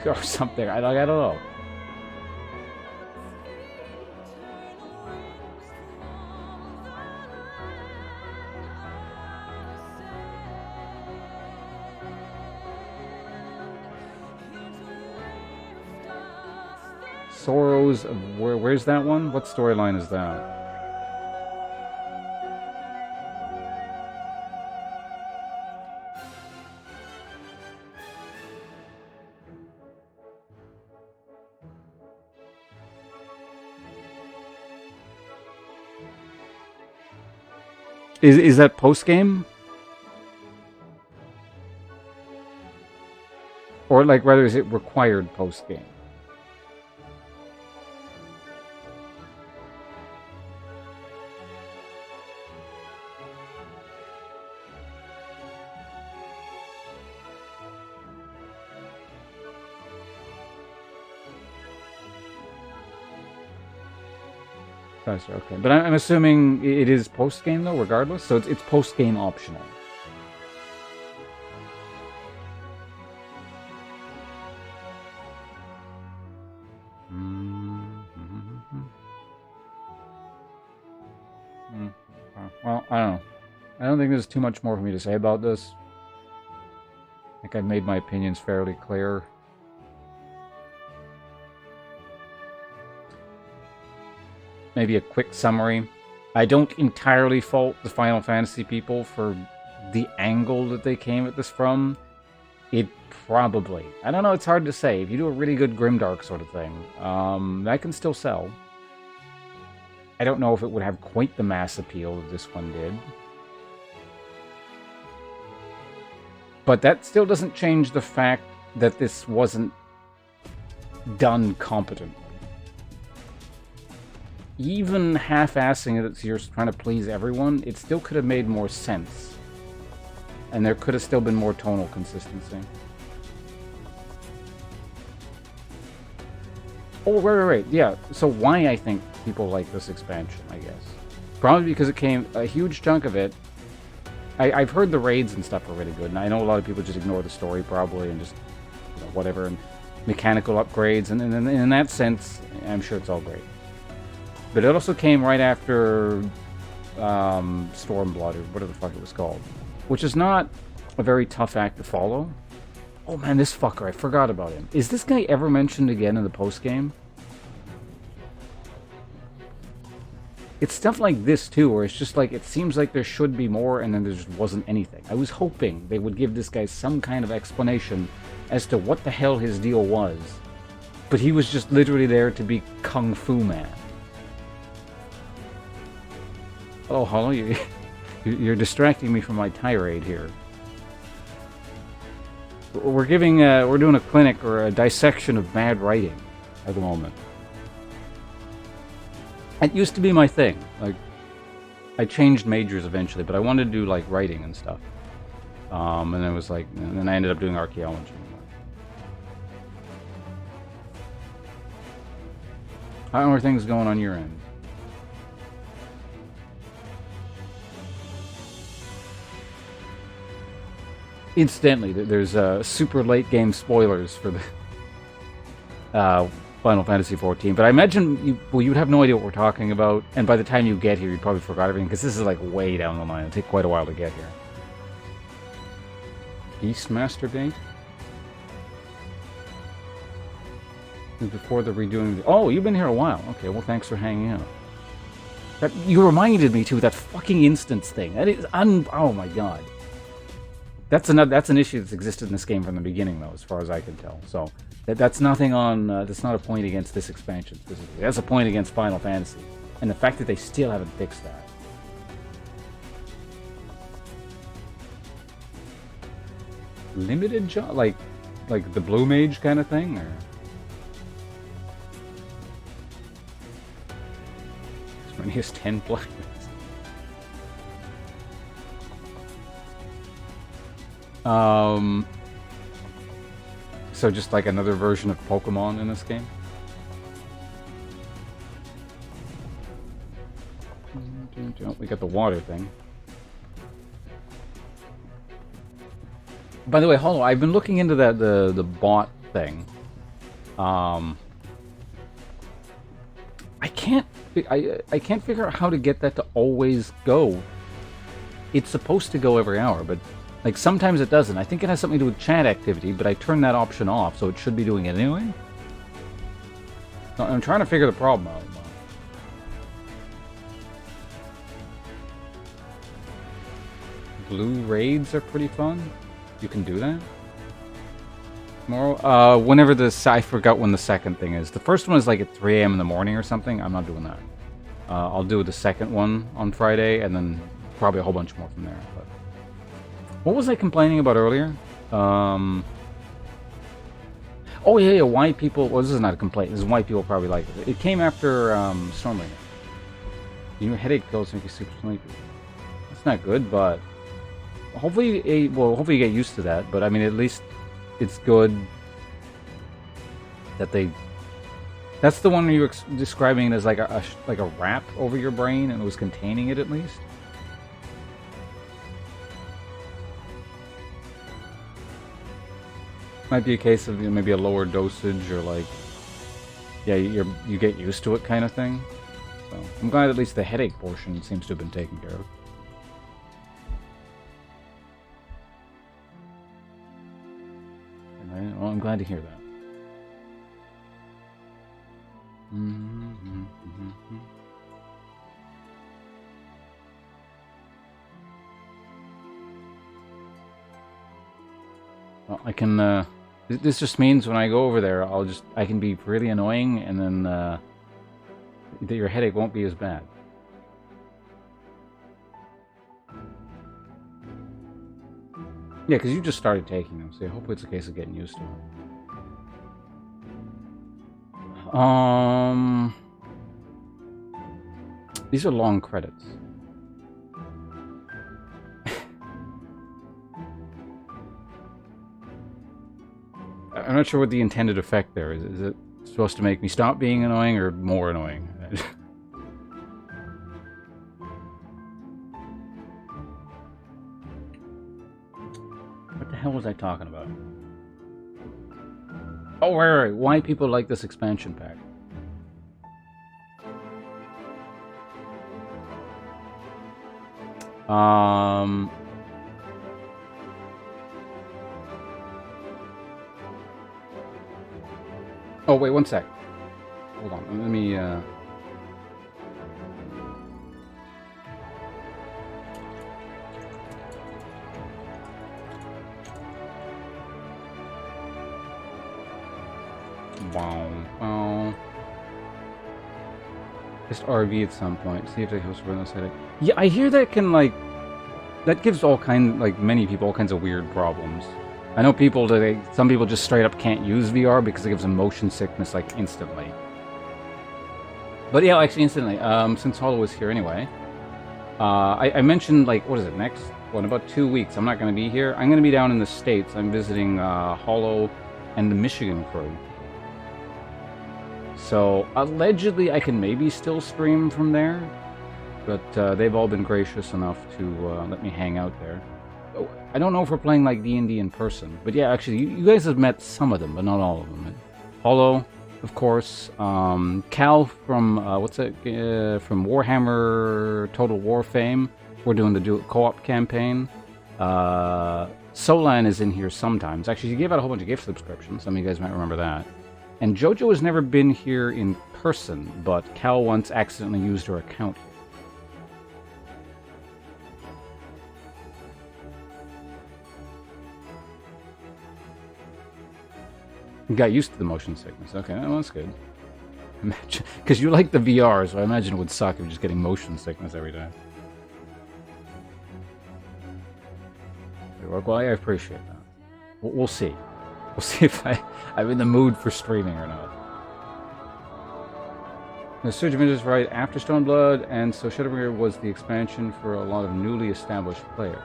or something. I don't know. Sorrows of where's that one? What storyline is that? Is that post game? Or like rather is it required post game? Okay, but I'm assuming it is post-game though, regardless. So it's post-game optional. Well, I don't know. I don't think there's too much more for me to say about this. I think I've made my opinions fairly clear. Maybe a quick summary. I don't entirely fault the Final Fantasy people for the angle that they came at this from. It probably, I don't know, it's hard to say. If you do a really good grimdark sort of thing, that can still sell. I don't know if it would have quite the mass appeal that this one did. But that still doesn't change the fact that this wasn't done competently. Even half-assing it, so you're trying to please everyone, it still could have made more sense. And there could have still been more tonal consistency. Oh, right. Yeah, so why I think people like this expansion, I guess. Probably because it came, a huge chunk of it, I've heard the raids and stuff are really good, and I know a lot of people just ignore the story probably, and just, you know, whatever, and mechanical upgrades, and in that sense, I'm sure it's all great. But it also came right after Stormblood, or whatever the fuck it was called. Which is not a very tough act to follow. Oh man, this fucker, I forgot about him. Is this guy ever mentioned again in the post-game? It's stuff like this too, where it's just like, it seems like there should be more, and then there just wasn't anything. I was hoping they would give this guy some kind of explanation as to what the hell his deal was. But he was just literally there to be Kung Fu Man. Oh, hello, you're distracting me from my tirade here. We're doing a clinic or a dissection of bad writing at the moment. It used to be my thing. Like, I changed majors eventually, but I wanted to do like writing and stuff. And then it was like, and then I ended up doing archaeology. How are things going on your end? Incidentally, there's super late game spoilers for the Final Fantasy XIV, but I imagine you'd have no idea what we're talking about, and by the time you get here, you probably forgot everything, because this is like way down the line. It'll take quite a while to get here. Beastmaster Gate? Before the redoing the... Oh, you've been here a while. Okay, well, thanks for hanging out. You reminded me, too, that fucking instance thing. That is oh my god. That's an issue that's existed in this game from the beginning, though, as far as I can tell. So that's nothing on. That's not a point against this expansion specifically. That's a point against Final Fantasy, and the fact that they still haven't fixed that. Limited job, like the Blue Mage kind of thing, or as many as 10 players. So just like another version of Pokemon in this game. Oh, we got the water thing. By the way, Hollow, I've been looking into that the bot thing. I can't figure out how to get that to always go. It's supposed to go every hour, but like sometimes it doesn't. I think it has something to do with chat activity, but I turned that option off, so it should be doing it anyway. So I'm trying to figure the problem out. Blue raids are pretty fun. You can do that tomorrow. Whenever I forgot when the second thing is. The first one is like at 3 a.m. in the morning or something. I'm not doing that. I'll do the second one on Friday, and then probably a whole bunch more from there. But what was I complaining about earlier? Oh yeah, why people... Well, this is not a complaint. This is why people probably like it. It came after Stormbringer. Your headache pills make you super sleepy. That's not good, but hopefully you get used to that. But I mean, at least it's good that they... That's the one where you were describing it as like a wrap over your brain, and it was containing it at least. Might be a case of maybe a lower dosage, or like, yeah, you get used to it kind of thing. So I'm glad at least the headache portion seems to have been taken care of. Right, well, I'm glad to hear that. Well, I can. This just means when I go over there, I can be really annoying, and then that your headache won't be as bad. Yeah, because you just started taking them, so hopefully it's a case of getting used to it. These are long credits. I'm not sure what the intended effect there is. Is it supposed to make me stop being annoying or more annoying? What the hell was I talking about? Oh, right. Why people like this expansion pack. Oh, wait, one sec. Hold on, let me, Wow. Just RV at some point. See if they host for this headache. Yeah, I hear that can, like... That gives many people all kinds of weird problems. I know some people just straight up can't use VR because it gives them motion sickness, like, instantly. But yeah, actually instantly, since Hollow is here anyway, I mentioned, like, what is it, next? In about 2 weeks, I'm not going to be here. I'm going to be down in the States. I'm visiting Hollow and the Michigan crew. So, allegedly, I can maybe still stream from there, but they've all been gracious enough to let me hang out there. I don't know if we're playing like D&D in person, but yeah, actually, you guys have met some of them, but not all of them. Hollow, of course, Cal from, from Warhammer Total War fame. We're doing the co-op campaign. Solan is in here sometimes. Actually, she gave out a whole bunch of gift subscriptions. Some of you guys might remember that. And Jojo has never been here in person, but Cal once accidentally used her account here. You got used to the motion sickness. Okay, well, that's good. Imagine, because you like the VR, so I imagine it would suck if you're just getting motion sickness every time. Well, I appreciate that. We'll see. We'll see if I'm in the mood for streaming or not. The Surge of Interest right after Stormblood, and so Shadowbringer was the expansion for a lot of newly established players.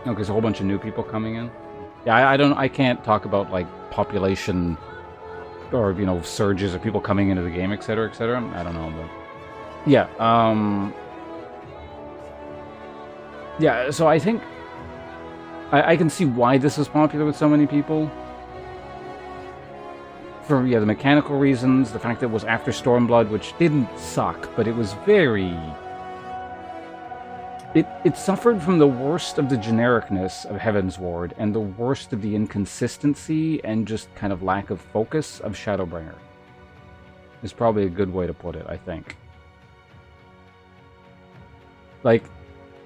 Oh, there's a whole bunch of new people coming in. Yeah, I can't talk about like population or surges of people coming into the game, etc., etc. I don't know, but yeah, yeah. So I think I can see why this is popular with so many people. For the mechanical reasons, the fact that it was after Stormblood, which didn't suck, but it was very... It suffered from the worst of the genericness of Heaven's Ward, and the worst of the inconsistency and just kind of lack of focus of Shadowbringer. Is probably a good way to put it, I think. Like,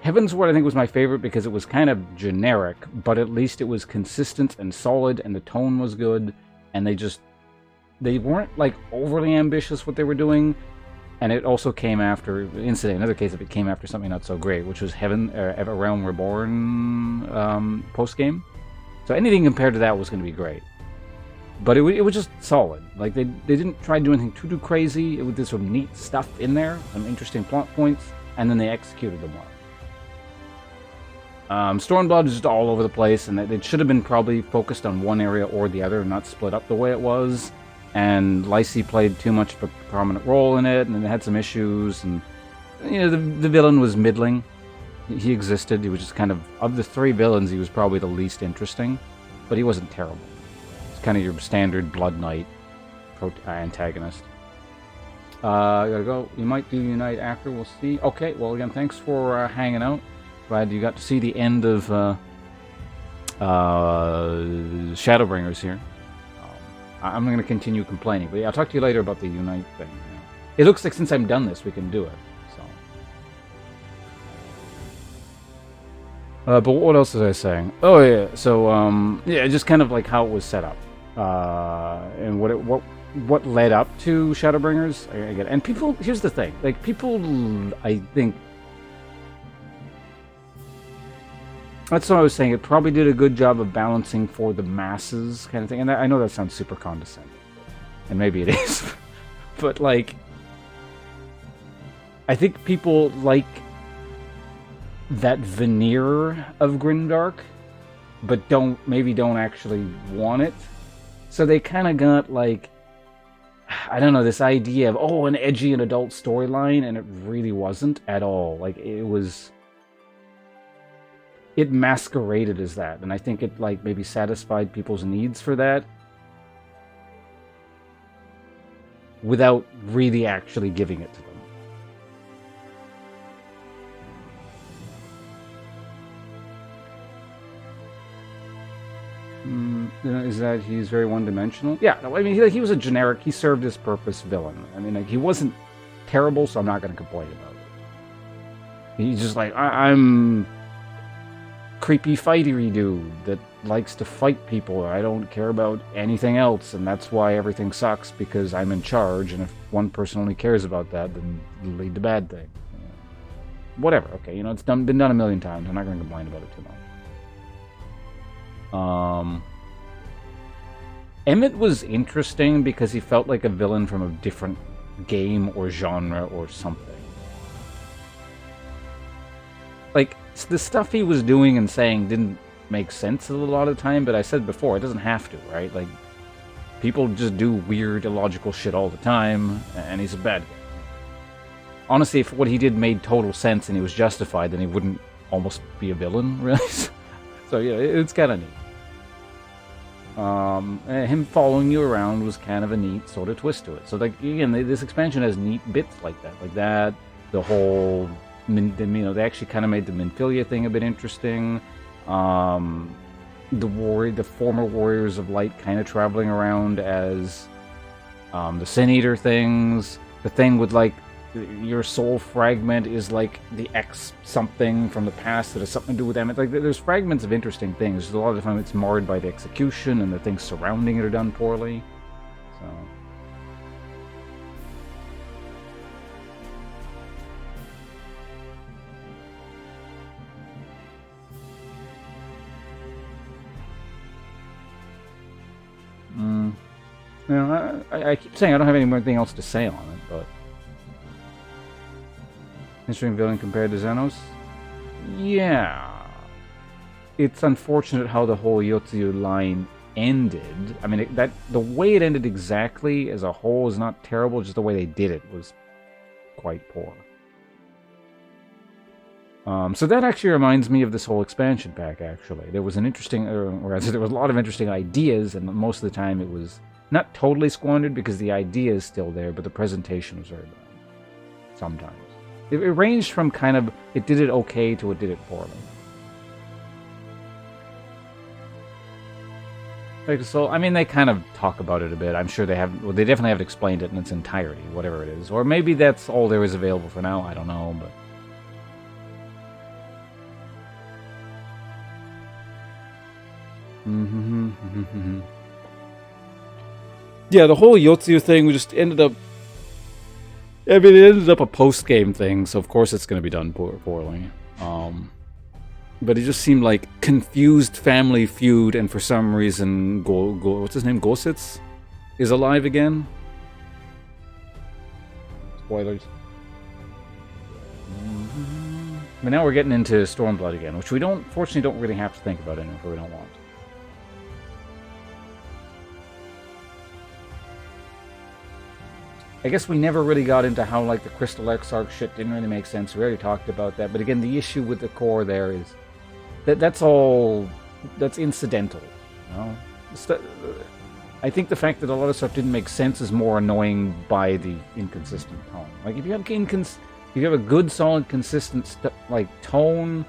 Heaven's Ward I think was my favorite because it was kind of generic, but at least it was consistent and solid, and the tone was good, and they weren't like overly ambitious what they were doing, and it also came after Incident. Another case of it came after something not so great, which was A Realm Reborn post game. So anything compared to that was going to be great, but it was just solid. Like they didn't try to do anything too crazy. It was just some neat stuff in there, some interesting plot points, and then they executed them well. Stormblood is just all over the place, and it should have been probably focused on one area or the other, not split up the way it was. And Lysy played too much of a prominent role in it, and it had some issues, and the villain was middling. He existed. He was just kind of the three villains, he was probably the least interesting, but he wasn't terrible. It's kind of your standard Blood Knight antagonist. I gotta go. You might do Unite after, we'll see. Okay, well again, thanks for hanging out. Glad you got to see the end of Shadowbringers here. I'm going to continue complaining, but yeah, I'll talk to you later about the Unite thing. Yeah. It looks like since I'm done this, we can do it. So, but what else was I saying? Oh yeah, so yeah, just kind of like how it was set up, and what led up to Shadowbringers. I get it. And people. Here's the thing: like people, I think. That's what I was saying. It probably did a good job of balancing for the masses kind of thing. And I know that sounds super condescending. And maybe it is. But, like... I think people like that veneer of grimdark, but maybe don't actually want it. So they kind of got, like... I don't know, this idea of, an edgy and adult storyline, and it really wasn't at all. Like, it was... It masqueraded as that, and I think it like maybe satisfied people's needs for that without really actually giving it to them. Is that he's very one-dimensional? Yeah, no, I mean he was a generic. He served his purpose villain. I mean, like, he wasn't terrible, so I'm not going to complain about it. He's just like I'm. Creepy fighty dude that likes to fight people. I don't care about anything else, and that's why everything sucks, because I'm in charge, and if one person only cares about that, then it'll lead to bad things. Whatever, okay, it's been done a million times. I'm not going to complain about it too much. Emmett was interesting because he felt like a villain from a different game or genre or something. Like, the stuff he was doing and saying didn't make sense a lot of the time, but I said before, it doesn't have to, right? Like, people just do weird, illogical shit all the time, and he's a bad guy. Honestly, if what he did made total sense and he was justified, then he wouldn't almost be a villain, really. So, yeah, it's kind of neat. Him following you around was kind of a neat sort of twist to it. So, like, again, this expansion has neat bits like that. The whole... they actually kind of made the Minfilia thing a bit interesting. The former Warriors of Light kind of traveling around as the Sin Eater things. The thing with, like, your soul fragment is like the X something from the past that has something to do with them. It's like there's fragments of interesting things. A lot of the time it's marred by the execution and the things surrounding it are done poorly. So. You know, I keep saying I don't have anything else to say on it, but... Interesting villain compared to Xenos? Yeah. It's unfortunate how the whole Yotsuyu line ended. I mean, the way it ended exactly as a whole is not terrible, just the way they did it was quite poor. So that actually reminds me of this whole expansion pack, actually. There was an interesting... or rather, there was a lot of interesting ideas, and most of the time it was not totally squandered because the idea is still there, but the presentation was very bad. Sometimes. It ranged from kind of, it did it okay to it did it poorly. So, I mean, they kind of talk about it a bit. I'm sure they have, well, they definitely haven't explained it in its entirety, whatever it is. Or maybe that's all there is available for now, I don't know, but... Yeah, the whole Yotsuyu thing, we just ended up... I mean, it ended up a post-game thing, so of course it's going to be done poorly. But it just seemed like confused family feud, and for some reason, what's his name? Gositz is alive again. Spoilers. But now we're getting into Stormblood again, which we fortunately don't really have to think about anymore if we don't want. I guess we never really got into how, like, the Crystal Exarch shit didn't really make sense. We already talked about that. But again, the issue with the core there is that's incidental. You know? I think the fact that a lot of stuff didn't make sense is more annoying by the inconsistent tone. Like, if you have a good, solid, consistent, tone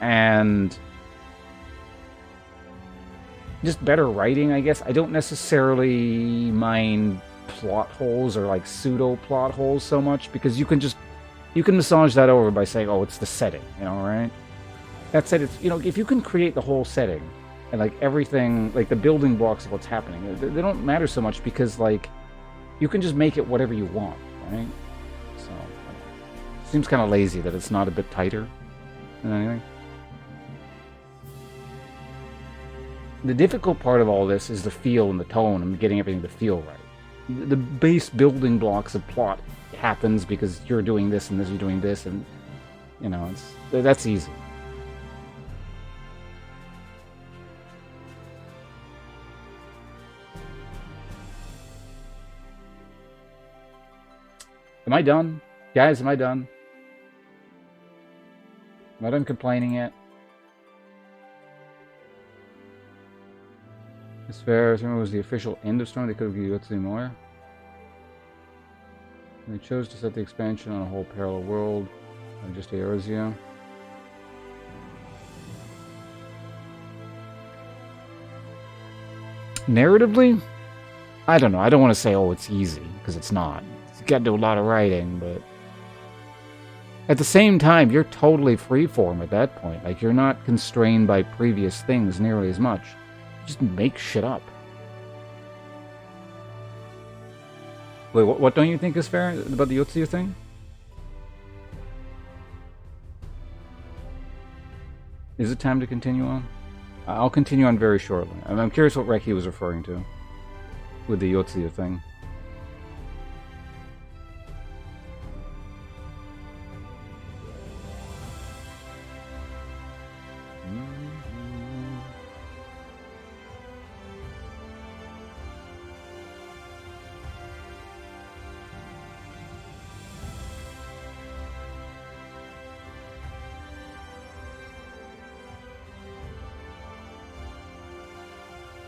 and just better writing, I guess, I don't necessarily mind plot holes or like pseudo plot holes so much, because you can massage that over by saying, oh, it's the setting, you know, right? That said, it's, you know, if you can create the whole setting and like everything, like the building blocks of what's happening, they don't matter so much, because like you can just make it whatever you want, right? So it seems kind of lazy that it's not a bit tighter than anything. The difficult part of all this is the feel and the tone and getting everything to feel right. The base building blocks of plot happens because you're doing this and this, you're doing this, and you know, that's easy. Am I done? Guys, am I done? Am I done complaining yet? As fair as it was the official end of Storm, they could have given Yotsuyu more. And they chose to set the expansion on a whole parallel world, not just Eorzea. Narratively? I don't know. I don't want to say, oh, it's easy, because it's not. You got to do a lot of writing, but at the same time, you're totally freeform at that point. Like, you're not constrained by previous things nearly as much. Just make shit up. Wait, what don't you think is fair about the Yotsuyu thing? Is it time to continue on? I'll continue on very shortly. I'm curious what Reki was referring to with the Yotsuyu thing.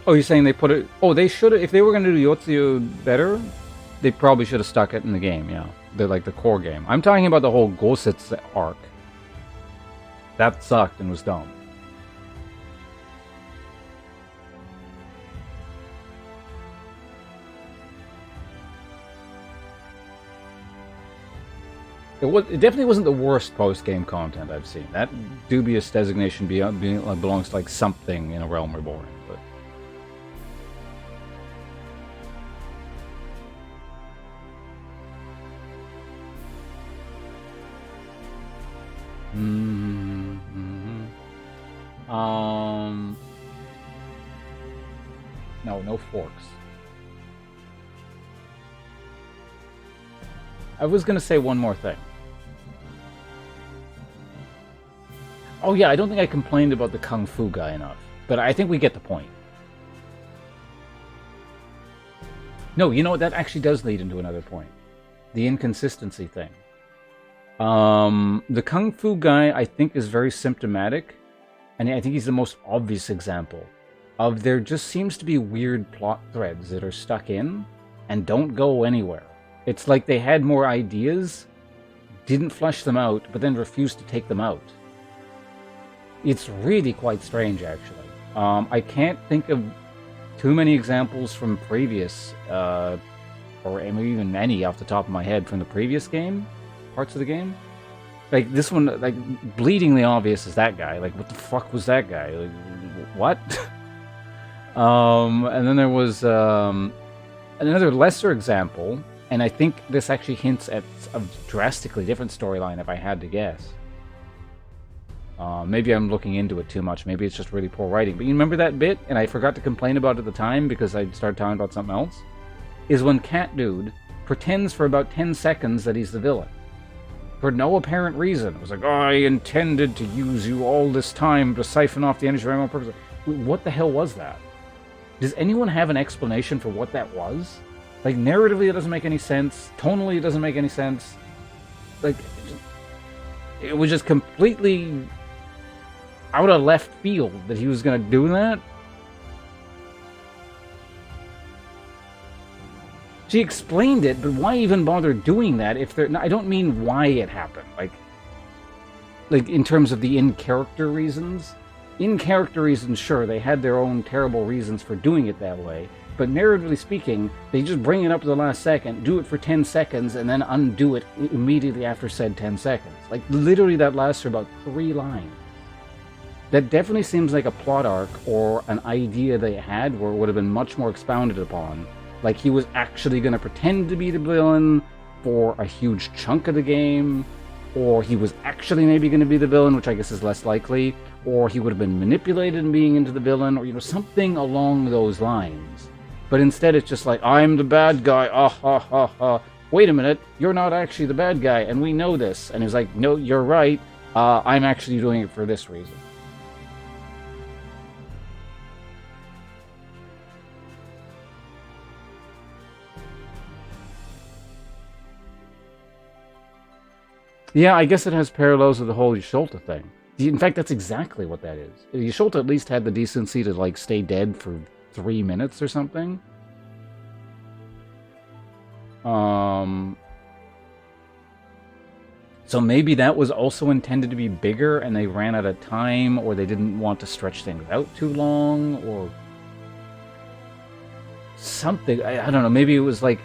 Oh, you're saying they put it... Oh, they should have... If they were going to do Yotsuyu better, they probably should have stuck it in the game, yeah. They're like the core game. I'm talking about the whole Gositz arc. That sucked and was dumb. It definitely wasn't the worst post-game content I've seen. That dubious designation belongs to like something in A Realm Reborn. But no forks. I was gonna say one more thing. Oh yeah, I don't think I complained about the Kung Fu guy enough, but I think we get the point. No, you know what? That actually does lead into another point. The inconsistency thing. The Kung Fu guy, I think, is very symptomatic, and I think he's the most obvious example of there just seems to be weird plot threads that are stuck in and don't go anywhere. It's like they had more ideas, didn't flesh them out, but then refused to take them out. It's really quite strange, actually. I can't think of too many examples from previous, or maybe even any off the top of my head from the previous game, parts of the game. Like, this one, like, bleedingly obvious is that guy. Like, what the fuck was that guy? Like, what? And then there was another lesser example, and I think this actually hints at a drastically different storyline if I had to guess. Maybe I'm looking into it too much. Maybe it's just really poor writing. But you remember that bit? And I forgot to complain about it at the time because I started talking about something else. Is when Cat Dude pretends for about 10 seconds that he's the villain. For no apparent reason. It was like, oh, I intended to use you all this time to siphon off the energy for my own purpose. What the hell was that? Does anyone have an explanation for what that was? Like, narratively, it doesn't make any sense. Tonally, it doesn't make any sense. Like, it was just completely out of left field that he was going to do that. She explained it, but why even bother doing that if they're... I don't mean why it happened. Like in terms of the in-character reasons. In-character reasons, sure, they had their own terrible reasons for doing it that way. But narratively speaking, they just bring it up to the last second, do it for 10 seconds, and then undo it immediately after said 10 seconds. Like, literally that lasts for about 3 lines. That definitely seems like a plot arc or an idea they had where it would have been much more expounded upon. Like, he was actually going to pretend to be the villain for a huge chunk of the game, or he was actually maybe going to be the villain, which I guess is less likely, or he would have been manipulated in being into the villain, or, you know, something along those lines. But instead it's just like, I'm the bad guy, ah ha ha ha. Wait a minute, you're not actually the bad guy, and we know this. And he's like, no, you're right, I'm actually doing it for this reason. Yeah, I guess it has parallels with the whole Yasholta thing. In fact, that's exactly what that is. Yasholta at least had the decency to, like, stay dead for 3 minutes or something. So maybe that was also intended to be bigger and they ran out of time, or they didn't want to stretch things out too long, or something. I don't know, maybe it was like...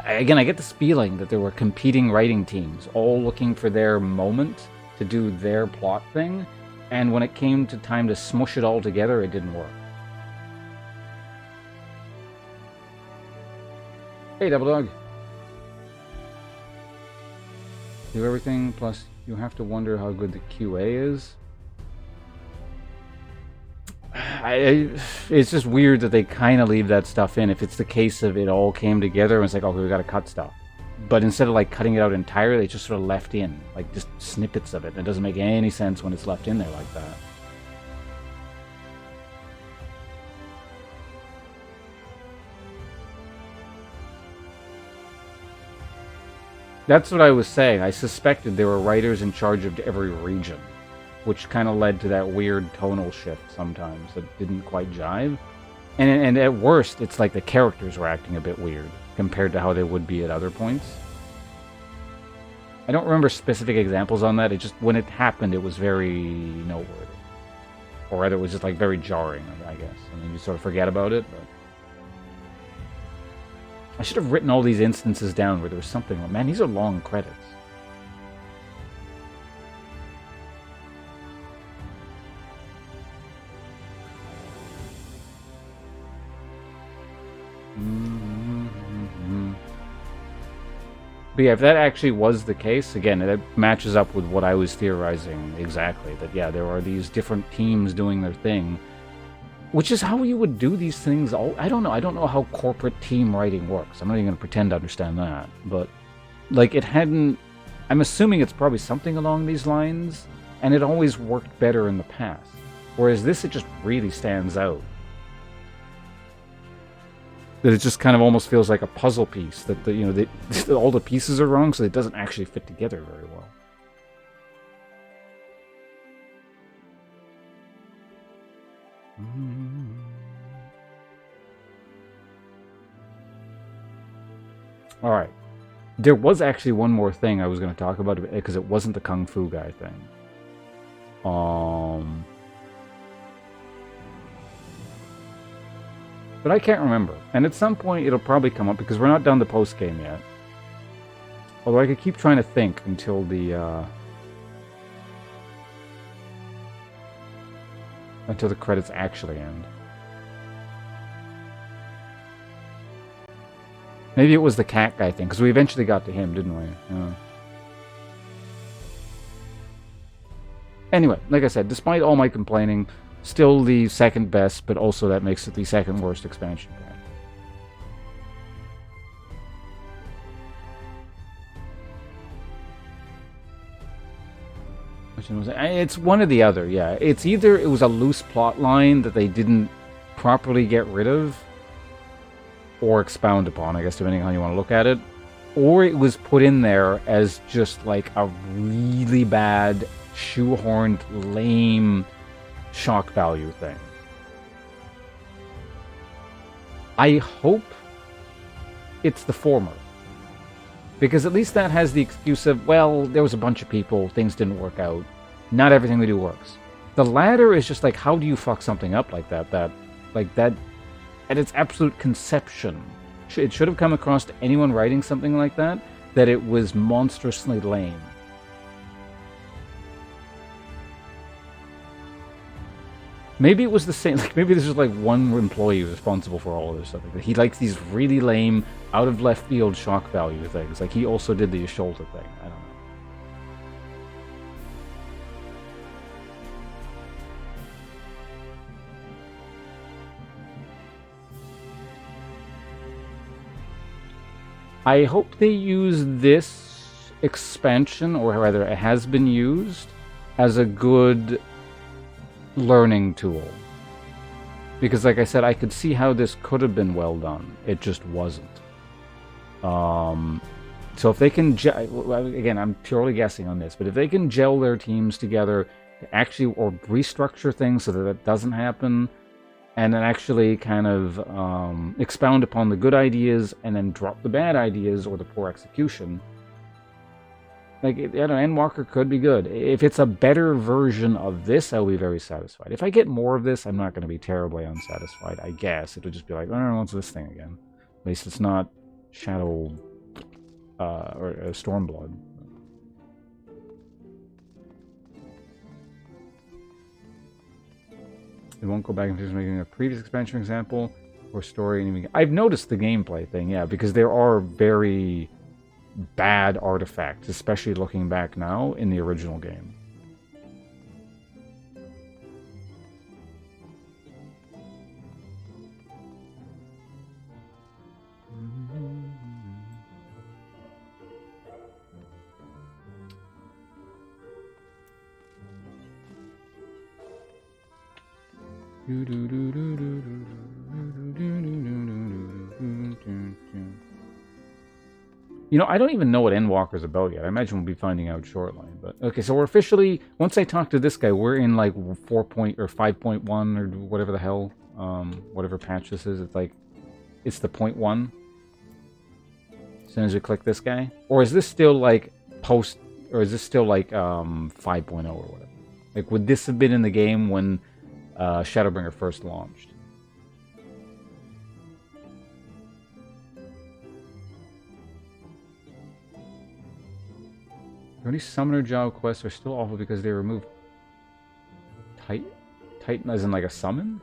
Again, I get this feeling that there were competing writing teams, all looking for their moment to do their plot thing, and when it came to time to smush it all together, it didn't work. Hey, Double Dog. Do everything, plus you have to wonder how good the QA is. It's just weird that they kind of leave that stuff in if it's the case of it all came together and it's like, okay, we gotta cut stuff. But instead of like cutting it out entirely, it's just sort of left in, like just snippets of it. It doesn't make any sense when it's left in there like that. That's what I was saying. I suspected there were writers in charge of every region, which kind of led to that weird tonal shift sometimes that didn't quite jive. And at worst, it's like the characters were acting a bit weird compared to how they would be at other points. I don't remember specific examples on that. It just, when it happened, it was very noteworthy. Or rather, it was just like very jarring, I guess. I mean, you sort of forget about it, but... I should have written all these instances down where there was something... Man, these are long credits. But yeah, if that actually was the case, again, that matches up with what I was theorizing exactly. That, yeah, there are these different teams doing their thing, which is how you would do these things. I don't know. I don't know how corporate team writing works. I'm not even going to pretend to understand that. But, like, it hadn't... I'm assuming it's probably something along these lines, and it always worked better in the past. Whereas this, it just really stands out. That it just kind of almost feels like a puzzle piece. That all the pieces are wrong, so it doesn't actually fit together very well. All right. There was actually one more thing I was going to talk about because it wasn't the Kung Fu guy thing. But I can't remember. And at some point it'll probably come up because we're not done the post game yet. Although I could keep trying to think until the credits actually end. Maybe it was the cat guy thing, because we eventually got to him, didn't we? Yeah. Anyway, like I said, despite all my complaining, still the second best, but also that makes it the second worst expansion pack. Which one was it? It's one or the other, yeah. It's either it was a loose plot line that they didn't properly get rid of, or expound upon, I guess, depending on how you want to look at it. Or it was put in there as just like a really bad, shoehorned, lame shock value thing. I hope it's the former. Because at least that has the excuse of, well, there was a bunch of people, things didn't work out. Not everything we do works. The latter is just like, how do you fuck something up like that? That at its absolute conception, it should have come across to anyone writing something like that it was monstrously lame. Maybe it was the same, like maybe this is like one employee responsible for all of this stuff. Like, he likes these really lame, out of left field shock value things. Like he also did the Asholta thing. I don't know. I hope they use this expansion, or rather it has been used, as a good learning tool. Because like I said, I could see how this could have been well done. It just wasn't. So if they can, again, I'm purely guessing on this, but if they can gel their teams together to actually, or restructure things so that that doesn't happen, and then actually kind of expound upon the good ideas and then drop the bad ideas or the poor execution. Like, I don't know, Endwalker could be good. If it's a better version of this, I'll be very satisfied. If I get more of this, I'm not going to be terribly unsatisfied, I guess. It'll just be like, oh, what's this thing again? At least it's not Shadow or Stormblood. It won't go back into making a previous expansion example or story. I've noticed the gameplay thing, yeah, because there are very bad artifacts, especially looking back now in the original game. You know, I don't even know what Endwalker's about yet. I imagine we'll be finding out shortly. But okay, so we're officially, once I talk to this guy, we're in like 5.1 or whatever the hell, whatever patch this is. It's like, it's the 0.1. As soon as you click this guy, or is this still like post, or is this still like 5.0 or whatever? Like, would this have been in the game when Shadowbringer first launched? Any summoner job quests are still awful because they removed Titan as in like a summon?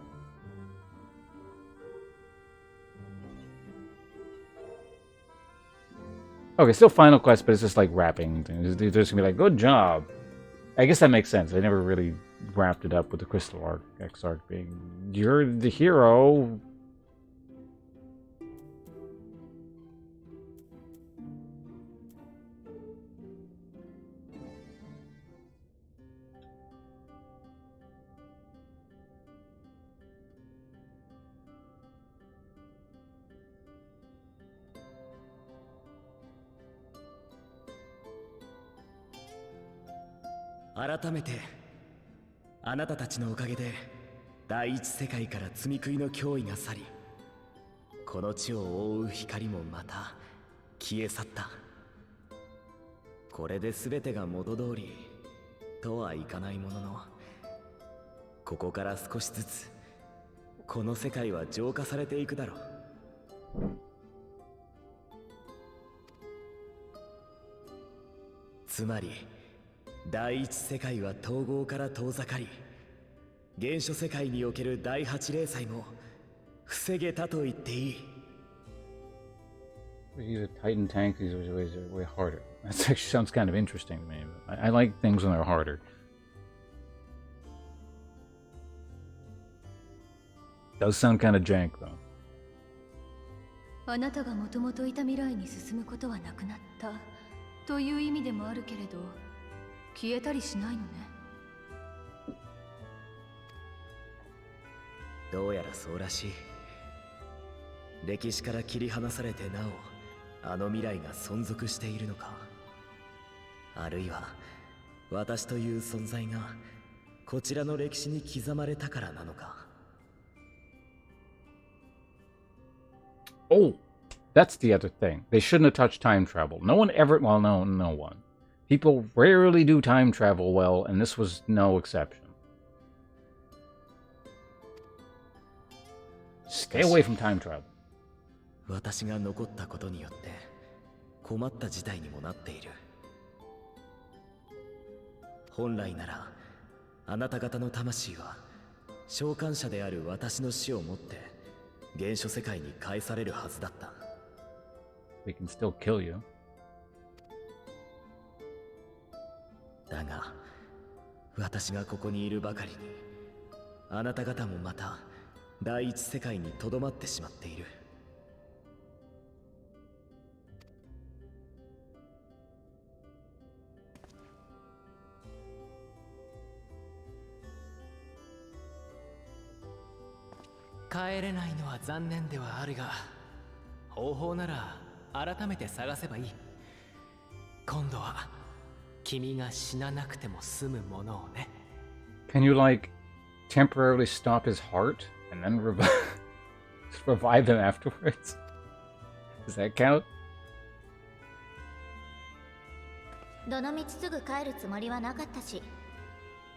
Okay, still Final Quest, but it's just like wrapping things. They're just gonna be like, good job. I guess that makes sense. I never really wrapped it up with the Crystal Arc, X Arc being, you're the hero.改めてあなたたちのおかげで第一世界から積み食いの脅威が去り、この地を覆う光もまた消え去った。これで全てが元通りとはいかないものの、ここから少しずつこの世界は浄化されていくだろう。つまり第一世界は統合から遠ざかり、原初世界における第八霊祭も防げたと言っていい。Use a Titan tank, these ways are way harder. That actually sounds kind of interesting to me. I like things when they're harder. Does sound kind of jank, though. あなたがもともといた未来に進むことはなくなったという意味でもあるけれど、消えたりしないのね。どうやらそうらしい。歴史から切り離されてなおあの未来が存続しているのか、あるいは私という存在がこちらの歴史に刻まれたからなのか。Oh, that's the other thing. They shouldn't have touched time travel. No one ever, well, no one. People rarely do time travel well, and this was no exception. Stay away from time travel. 私が残ったことによって困った事態にもなっている。本来ならあなた方の魂は召喚者である私の死をもって原初世界に返されるはずだった。We can still kill you. だが私がここにいるばかりにあなた方もまた第一世界にとどまってしまっている。帰れないのは残念ではあるが、方法なら改めて探せばいい。今度は君が死ななくても済むものをね。Can you, like, temporarily stop his heart and then revive him afterwards? Does that count? どのみちすぐ帰るつもりはなかったし、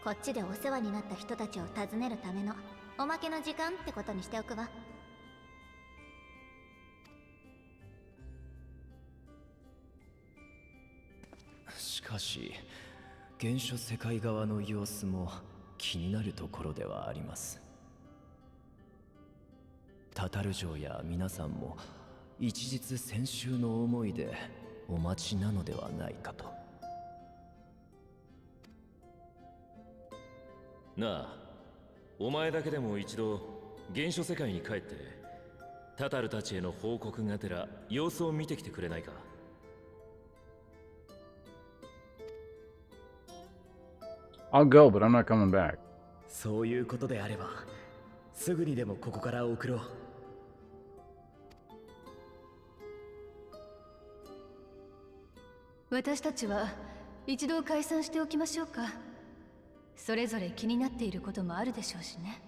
こっちでお世話になった人たちを訪ねるためのおまけの時間ってことにしておくわ。しかし原初世界側の様子も気になるところではあります。タタル城や皆さんも一日先週の思いでお待ちなのではないかと。なあ、お前だけでも一度原初世界に帰ってタタルたちへの報告がてら様子を見てきてくれないか。I'll go, but I'm not coming back. そういうことであればすぐにでもここから送ろう。私たちは一度解散しておきましょうか。それぞれ気になっていることもあるでしょうしね。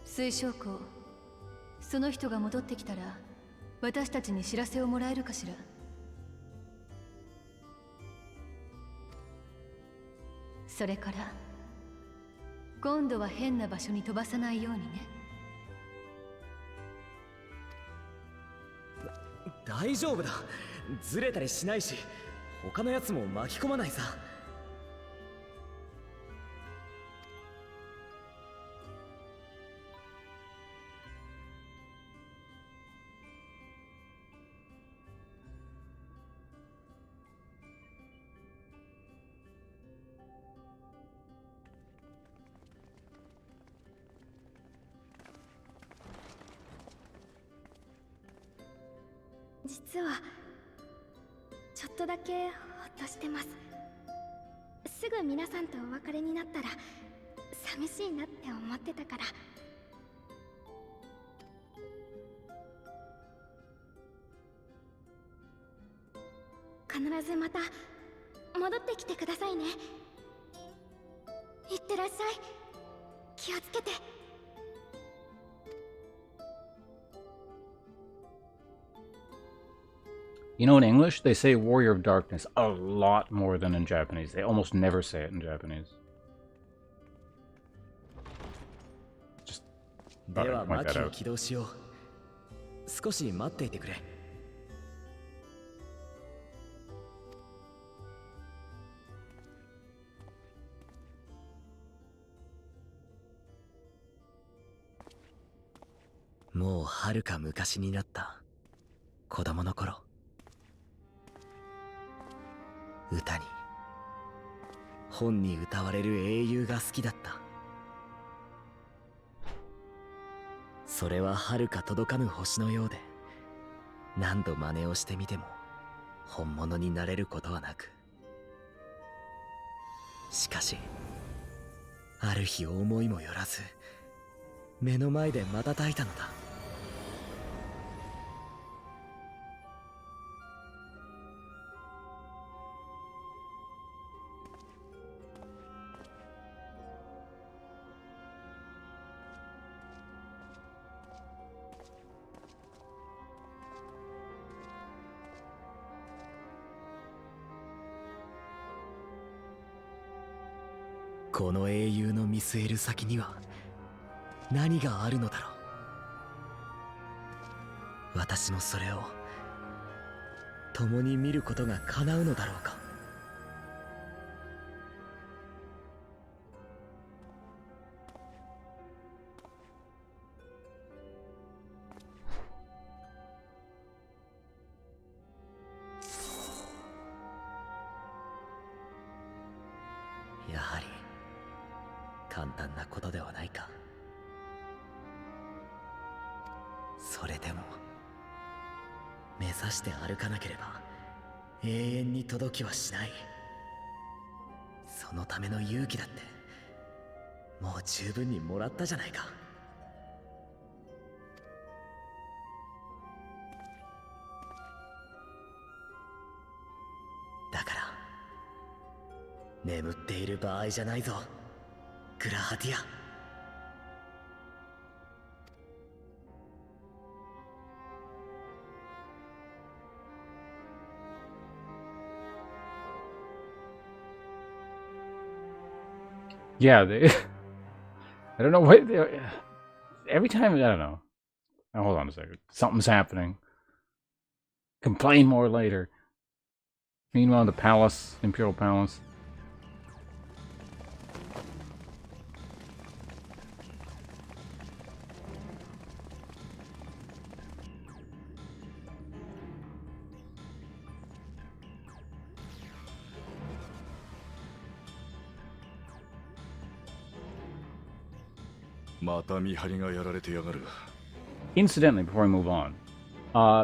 水晶校、その人が戻ってきたら私たちに知らせをもらえるかしら。それから今度は変な場所に飛ばさないようにね。大丈夫だ。ずれたりしないし他のやつも巻き込まないさ。実はちょっとだけほっとしてます。すぐ皆さんとお別れになったら寂しいなって思ってたから。必ずまた戻ってきてくださいね。いってらっしゃい。気をつけて。You know, in English, they say Warrior of Darkness a lot more than in Japanese. They almost never say it in Japanese. Just で thought は I'd point マ that キを out. 起動しよう。少し待っていてくれ。もう遥か昔になった子供の頃、歌に本に歌われる英雄が好きだった。それは遥か届かぬ星のようで、何度真似をしてみても本物になれることはなく、しかしある日思いもよらず目の前で瞬いたのだ。この英雄の見据える先には何があるのだろう。私もそれを共に見ることが叶うのだろうか。やはり簡単なことではないか。それでも目指して歩かなければ永遠に届きはしない。そのための勇気だってもう十分にもらったじゃないか。だから眠っている場合じゃないぞ、グラハティア。Yeah, they, I don't know what... Every time, I don't know. Now, hold on a second. Something's happening. Complain more later. Meanwhile, the palace, Imperial Palace. Incidentally, before I move on,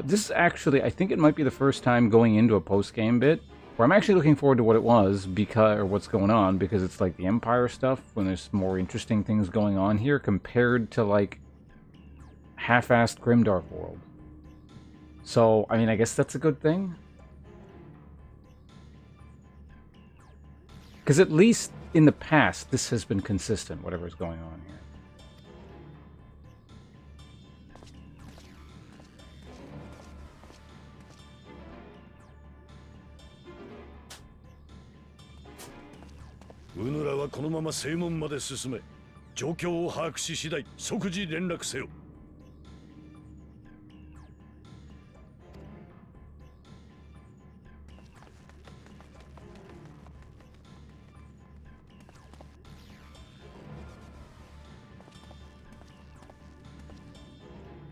this is actually, I think it might be the first time going into a post-game bit where I'm actually looking forward to what it was, because, or what's going on, because it's like the Empire stuff, when there's more interesting things going on here, compared to like half-assed Grimdark World. So, I mean, I guess that's a good thing. Because at least in the past, this has been consistent, whatever's going on here. Unura はこのまま正門まで進め、状況を把握し次第即時連絡せよ。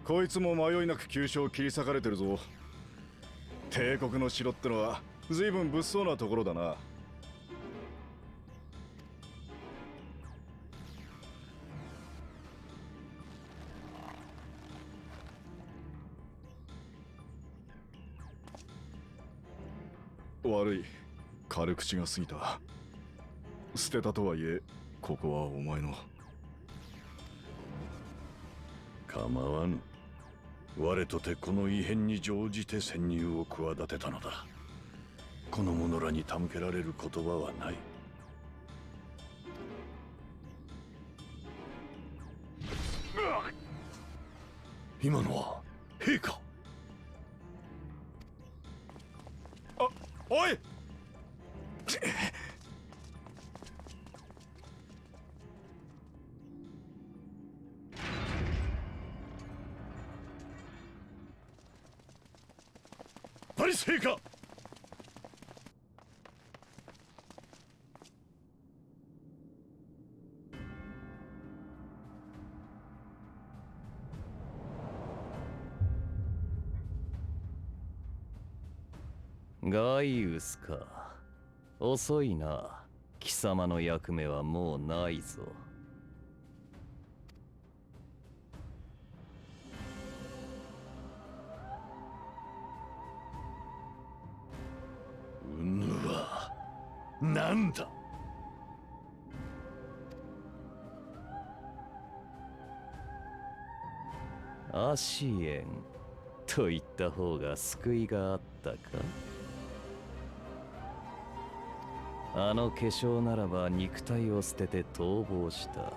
こいつも迷いなく急所を切り裂かれてるぞ。帝国の城ってのは随分物騒なところだな。悪い。軽口が過ぎた。捨てたとはいえ、ここはお前の。構わぬ。我とてこの異変に乗じて潜入を企てたのだ。この者らに手向けられる言葉はない。今のは兵か。あ、おいパリス兵か。ガイウスか。遅いな。貴様の役目はもうないぞ。うぬはなんだ。アシエンと言った方が救いがあったか。あの化粧ならば肉体を捨てて逃亡した。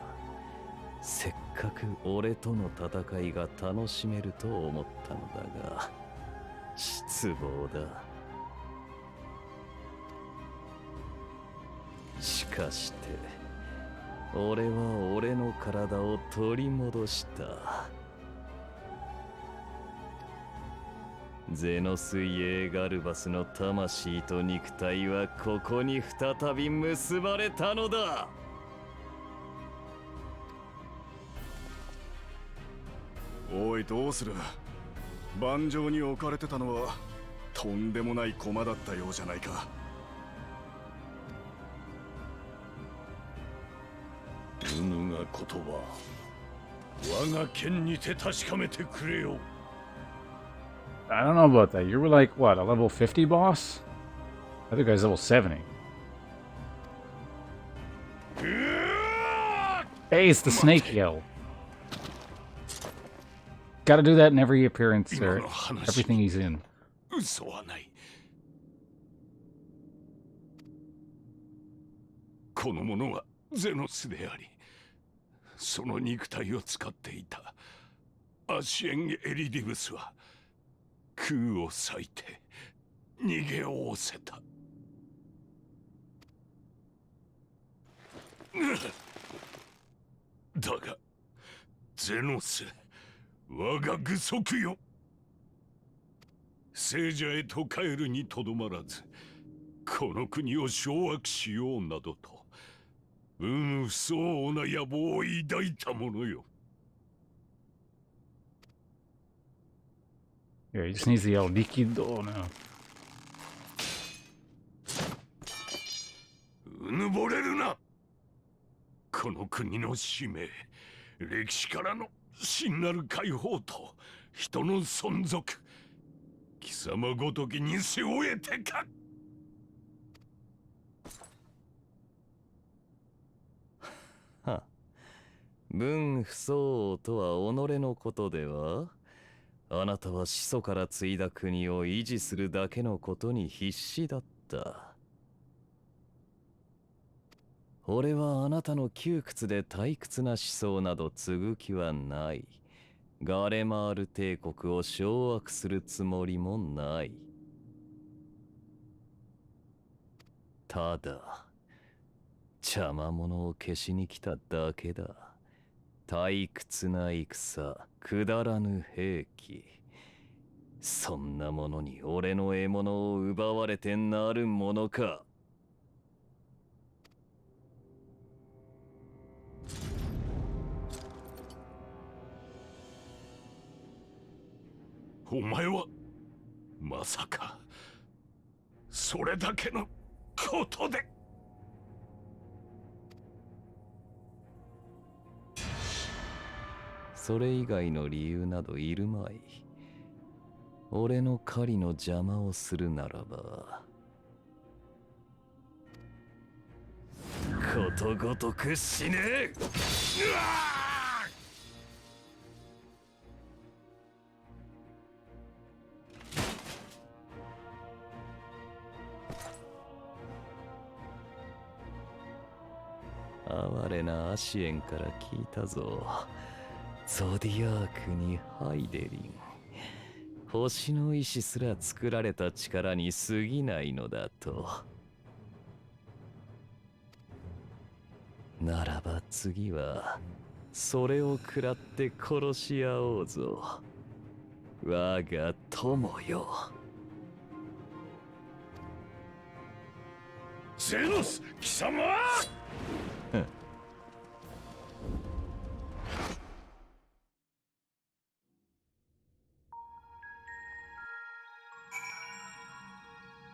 せっかく俺との戦いが楽しめると思ったのだが失望だ。しかして俺は俺の体を取り戻した。ゼノス・イエーガルバスの魂と肉体はここに再び結ばれたのだ。おい、どうする。盤上に置かれてたのはとんでもない駒だったようじゃないか。うぬが言葉、我が剣にて確かめてくれよ。I don't know about that. You were like, what, a level 50 boss? I think I was level 70. Hey, it's the snake yell. Gotta do that in every appearance or everything he's in. 嘘はない。この者はゼノスであり、その肉体を使っていたアシエン・エリディブスは空を裂いて逃げおおせた。だがゼノス、我が具足よ。聖者へと帰るにとどまらず、この国を掌握しようなどと不相応な野望を抱いたものよ。Yeah, he just needs to yell Liquido now. うぬぼれるな。この国の使命、歴史からの真なる解放と人の存続、貴様ごときに背負えてか。は、分不相応とは己のことでは。あなたは始祖から継いだ国を維持するだけのことに必死だった。俺はあなたの窮屈で退屈な思想など継ぐ気はない。ガレマール帝国を掌握するつもりもない。ただ邪魔者を消しに来ただけだ。退屈な戦、くだらぬ兵器。そんなものに俺の獲物を奪われてなるものか。お前はまさかそれだけのことで。それ以外の理由などいるまい。俺の狩りの邪魔をするならばことごとく死ね。哀れなアシエンから聞いたぞ。ゾディアークにハイデリン。星の意志すら作られた力に過ぎないのだと。ならば次はそれを食らって殺し合おうぞ。我が友よ。ゼノス貴様。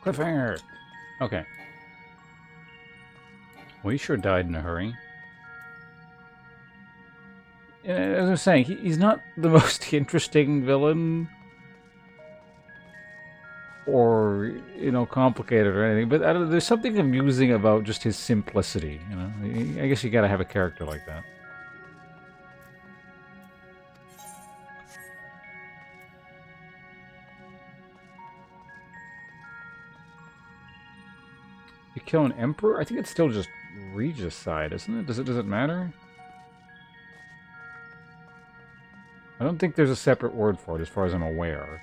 Cliffhanger! Okay. Well, he sure died in a hurry. As I was saying, he's not the most interesting villain. Or, you know, complicated or anything. But I don't, there's something amusing about just his simplicity, you know? I guess you gotta have a character like that. You kill an emperor? I think it's still just regicide, isn't it? Does it matter? I don't think there's a separate word for it, as far as I'm aware.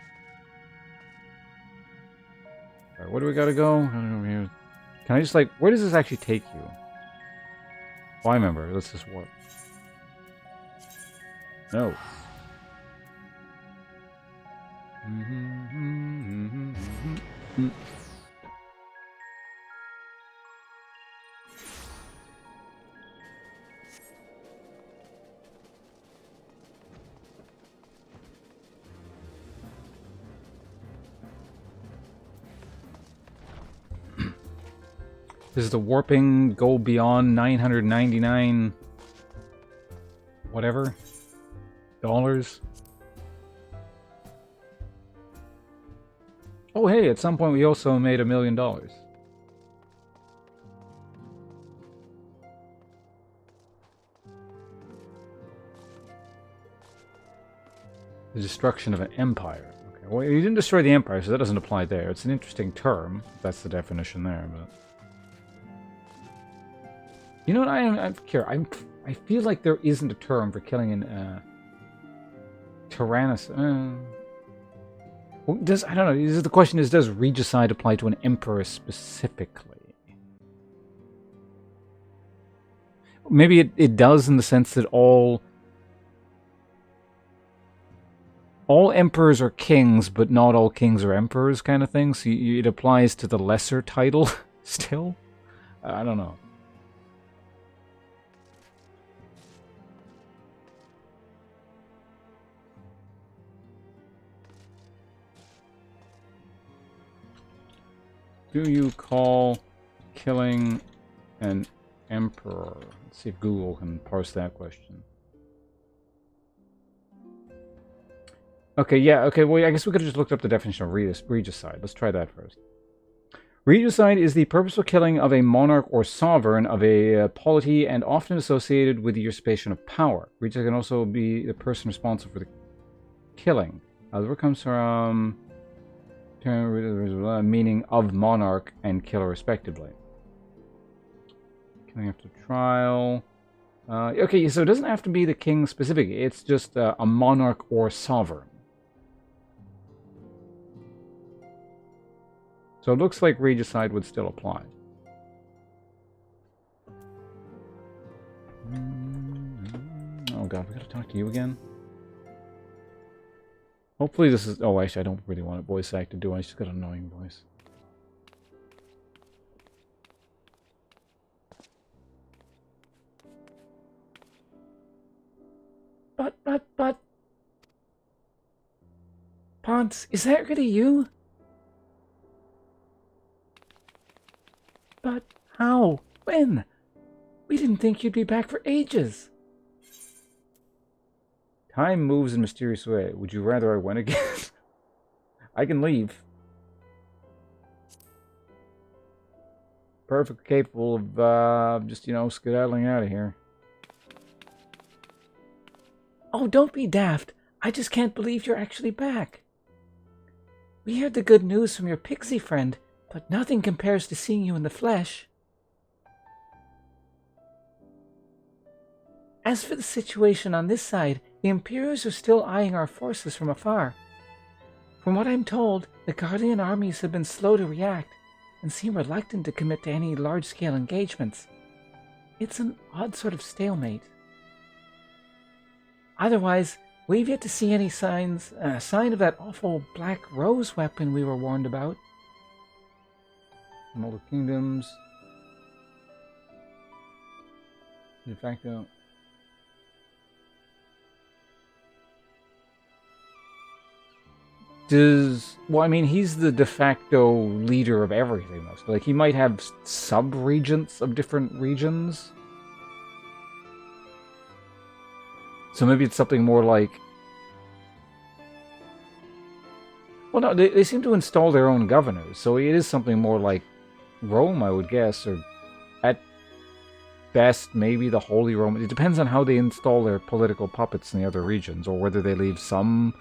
Alright, where do we gotta go? Can I just, like, where does this actually take you? Oh, I remember. Let's just warp. No. Does the warping go beyond 999 whatever dollars? Oh hey, at some point we also made $1 million. The destruction of an empire. Okay, well you didn't destroy the empire, so that doesn't apply there. It's an interesting term, if that's the definition there, but you know what, I feel like there isn't a term for killing an Tyrannosaurus. Well, I don't know, the question is, does regicide apply to an emperor specifically? Maybe it does, in the sense that all emperors are kings, but not all kings are emperors, kind of thing. So it applies to the lesser title still? I don't know. Do you call killing an emperor? Let's see if Google can parse that question. Okay, yeah, okay, well, I guess we could have just looked up the definition of regicide. Let's try that first. Regicide is the purposeful killing of a monarch or sovereign of a polity and often associated with the usurpation of power. Regicide can also be the person responsible for the killing. The word comes from meaning of monarch and killer respectively. Killing after trial. Okay, so it doesn't have to be the king specifically. It's just a monarch or sovereign. So it looks like regicide would still apply. Oh god, we gotta talk to you again? Hopefully this is... Oh, actually, I don't really want a voice actor, do I? She's got an annoying voice. But... Ponce, is that really you? But how? When? We didn't think you'd be back for ages. Time moves in a mysterious way. Would you rather I went again? I can leave. perfectly capable of just, skedaddling out of here. Oh, don't be daft. I just can't believe you're actually back. We heard the good news from your pixie friend, but nothing compares to seeing you in the flesh. As for the situation on this side, the Imperials are still eyeing our forces from afar. From what I'm told, the Guardian armies have been slow to react, and seem reluctant to commit to any large-scale engagements. It's an odd sort of stalemate. Otherwise, we've yet to see any sign of that awful Black Rose weapon we were warned about. Multiple Kingdoms. De facto. Well, I mean, he's the de facto leader of everything, though. So, like, he might have sub-regents of different regions. So maybe it's something more like... Well, no, they seem to install their own governors, so it is something more like Rome, I would guess, or at best, maybe the Holy Roman... It depends on how they install their political puppets in the other regions, or whether they leave some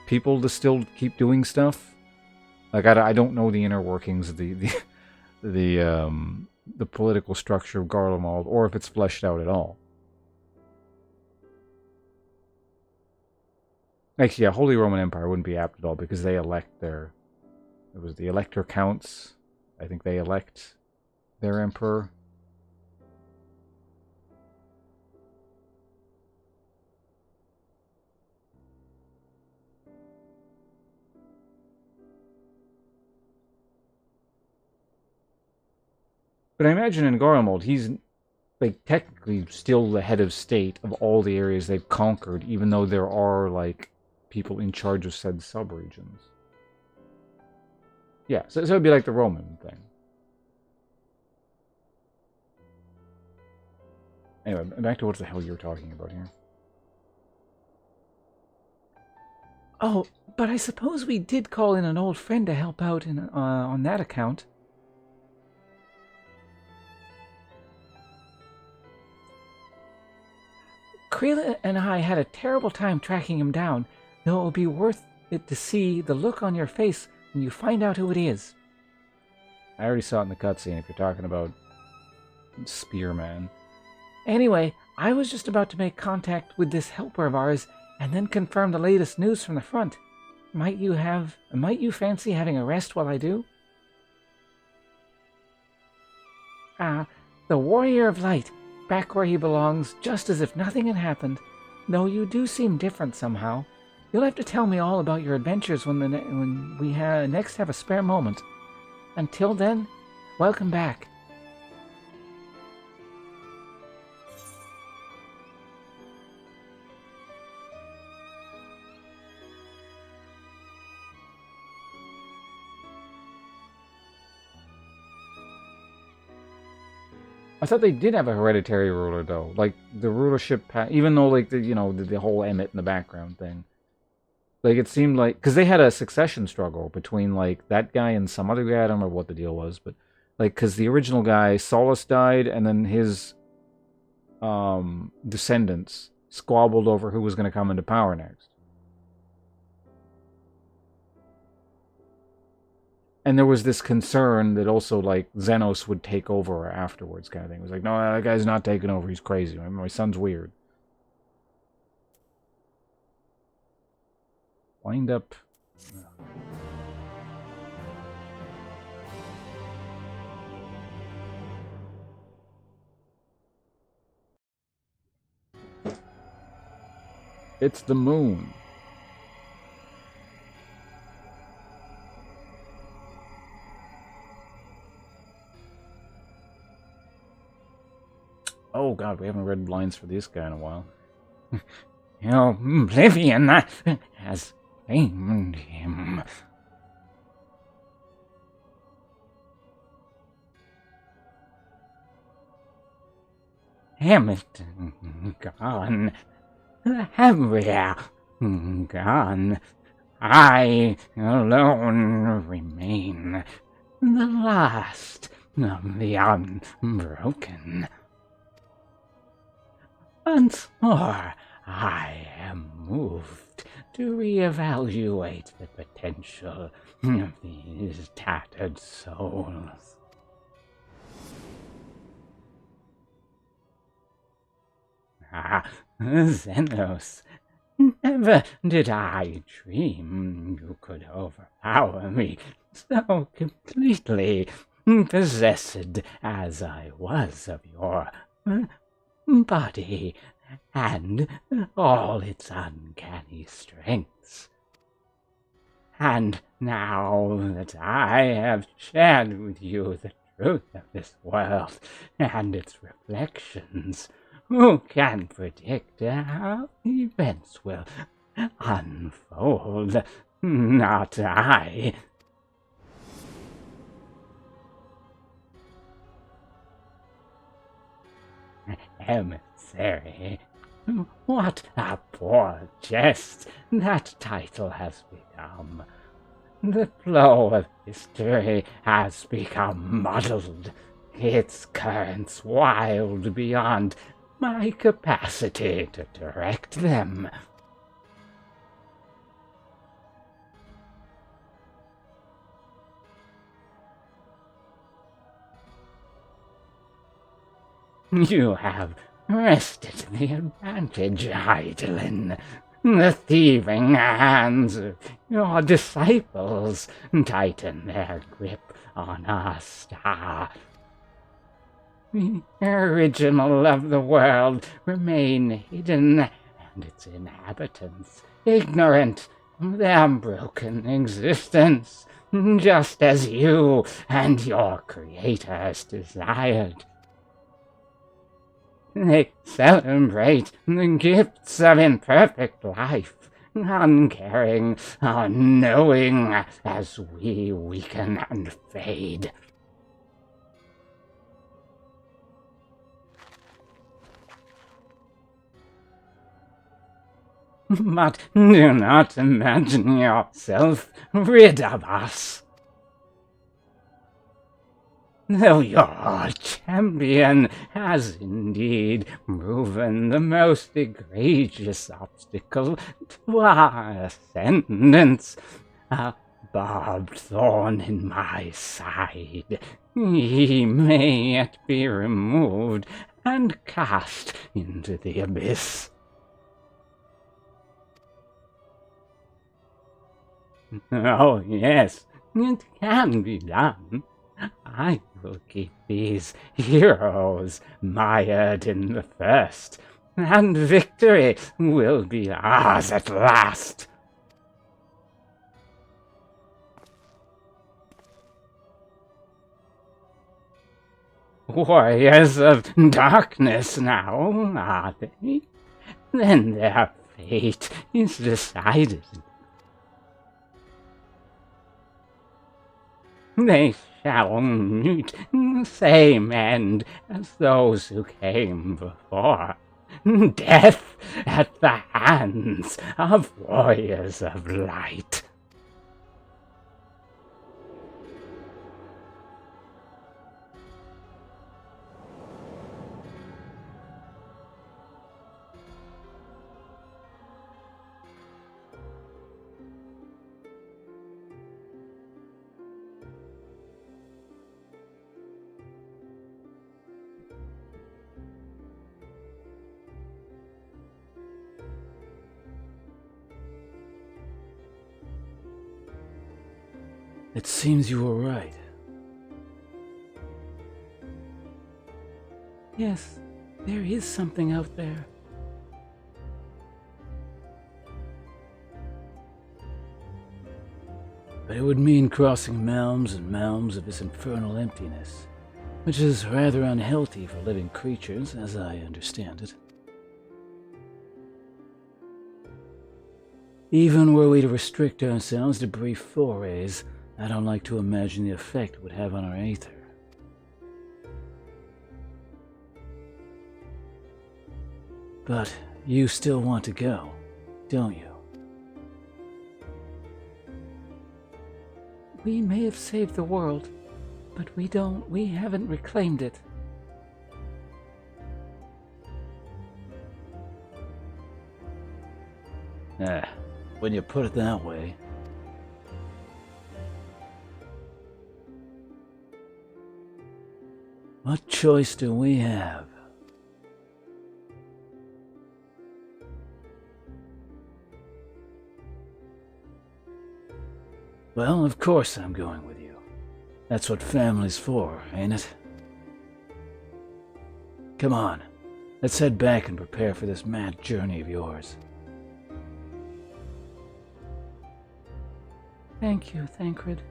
people to still keep doing stuff. Like, I don't know the inner workings of the political structure of Garlemald, or if it's fleshed out at all. Actually, yeah, Holy Roman Empire wouldn't be apt at all, because they elect their... It was the Elector Counts. I think they elect their emperor. But I imagine in Garlemald, he's, like, technically still the head of state of all the areas they've conquered, even though there are, like, people in charge of said sub-regions. Yeah, so it'd be like the Roman thing. Anyway, back to what the hell you're talking about here. Oh, but I suppose we did call in an old friend to help out on that account. Kreela and I had a terrible time tracking him down, though it will be worth it to see the look on your face when you find out who it is. I already saw it in the cutscene if you're talking about Spearman. Anyway, I was just about to make contact with this helper of ours and then confirm the latest news from the front. Might you fancy having a rest while I do? The Warrior of Light, back where he belongs, just as if nothing had happened. Though you do seem different somehow. You'll have to tell me all about your adventures when we next have a spare moment. Until then, welcome back. I thought they did have a hereditary ruler, though. Like, the rulership, even though, like, the whole Emmett in the background thing. Like, it seemed like... Because they had a succession struggle between, like, that guy and some other guy. I don't remember what the deal was, but... Like, because the original guy, Solus, died, and then his descendants squabbled over who was going to come into power next. And there was this concern that also, like, Xenos would take over afterwards, kind of thing. It was like, no, that guy's not taking over. He's crazy. My son's weird. Wind up. It's the moon. Oh god, we haven't read lines for this guy in a while. Oblivion has claimed him. Hamilton gone. Hamria gone. I alone remain. The last the unbroken. Once more, I am moved to reevaluate the potential of these tattered souls. Xenos, never did I dream you could overpower me so completely, possessed as I was of your body and all its uncanny strengths. And now that I have shared with you the truth of this world and its reflections, who can predict how events will unfold? Not I. Emissary. What a poor jest that title has become. The flow of history has become muddled, its currents wild beyond my capacity to direct them. You have wrested the advantage, Heidelin. The thieving hands of your disciples tighten their grip on our star. The original of the world remain hidden, and its inhabitants ignorant of their broken existence, just as you and your creators desired. They celebrate the gifts of imperfect life, uncaring, unknowing as we weaken and fade. But do not imagine yourself rid of us. Though your champion has indeed proven the most egregious obstacle to our ascendance, a barbed thorn in my side, he may yet be removed and cast into the abyss. Oh, yes, it can be done. I will keep these heroes mired in the thirst, and victory will be ours at last. Warriors of darkness now, are they? Then their fate is decided. They shall meet the same end as those who came before. Death at the hands of warriors of light. It seems you were right. Yes, there is something out there. But it would mean crossing realms and realms of this infernal emptiness, which is rather unhealthy for living creatures, as I understand it. Even were we to restrict ourselves to brief forays, I don't like to imagine the effect it would have on our aether. But you still want to go, don't you? We may have saved the world, but we haven't reclaimed it. When you put it that way. What choice do we have? Well, of course I'm going with you. That's what family's for, ain't it? Come on, let's head back and prepare for this mad journey of yours. Thank you, Thancred.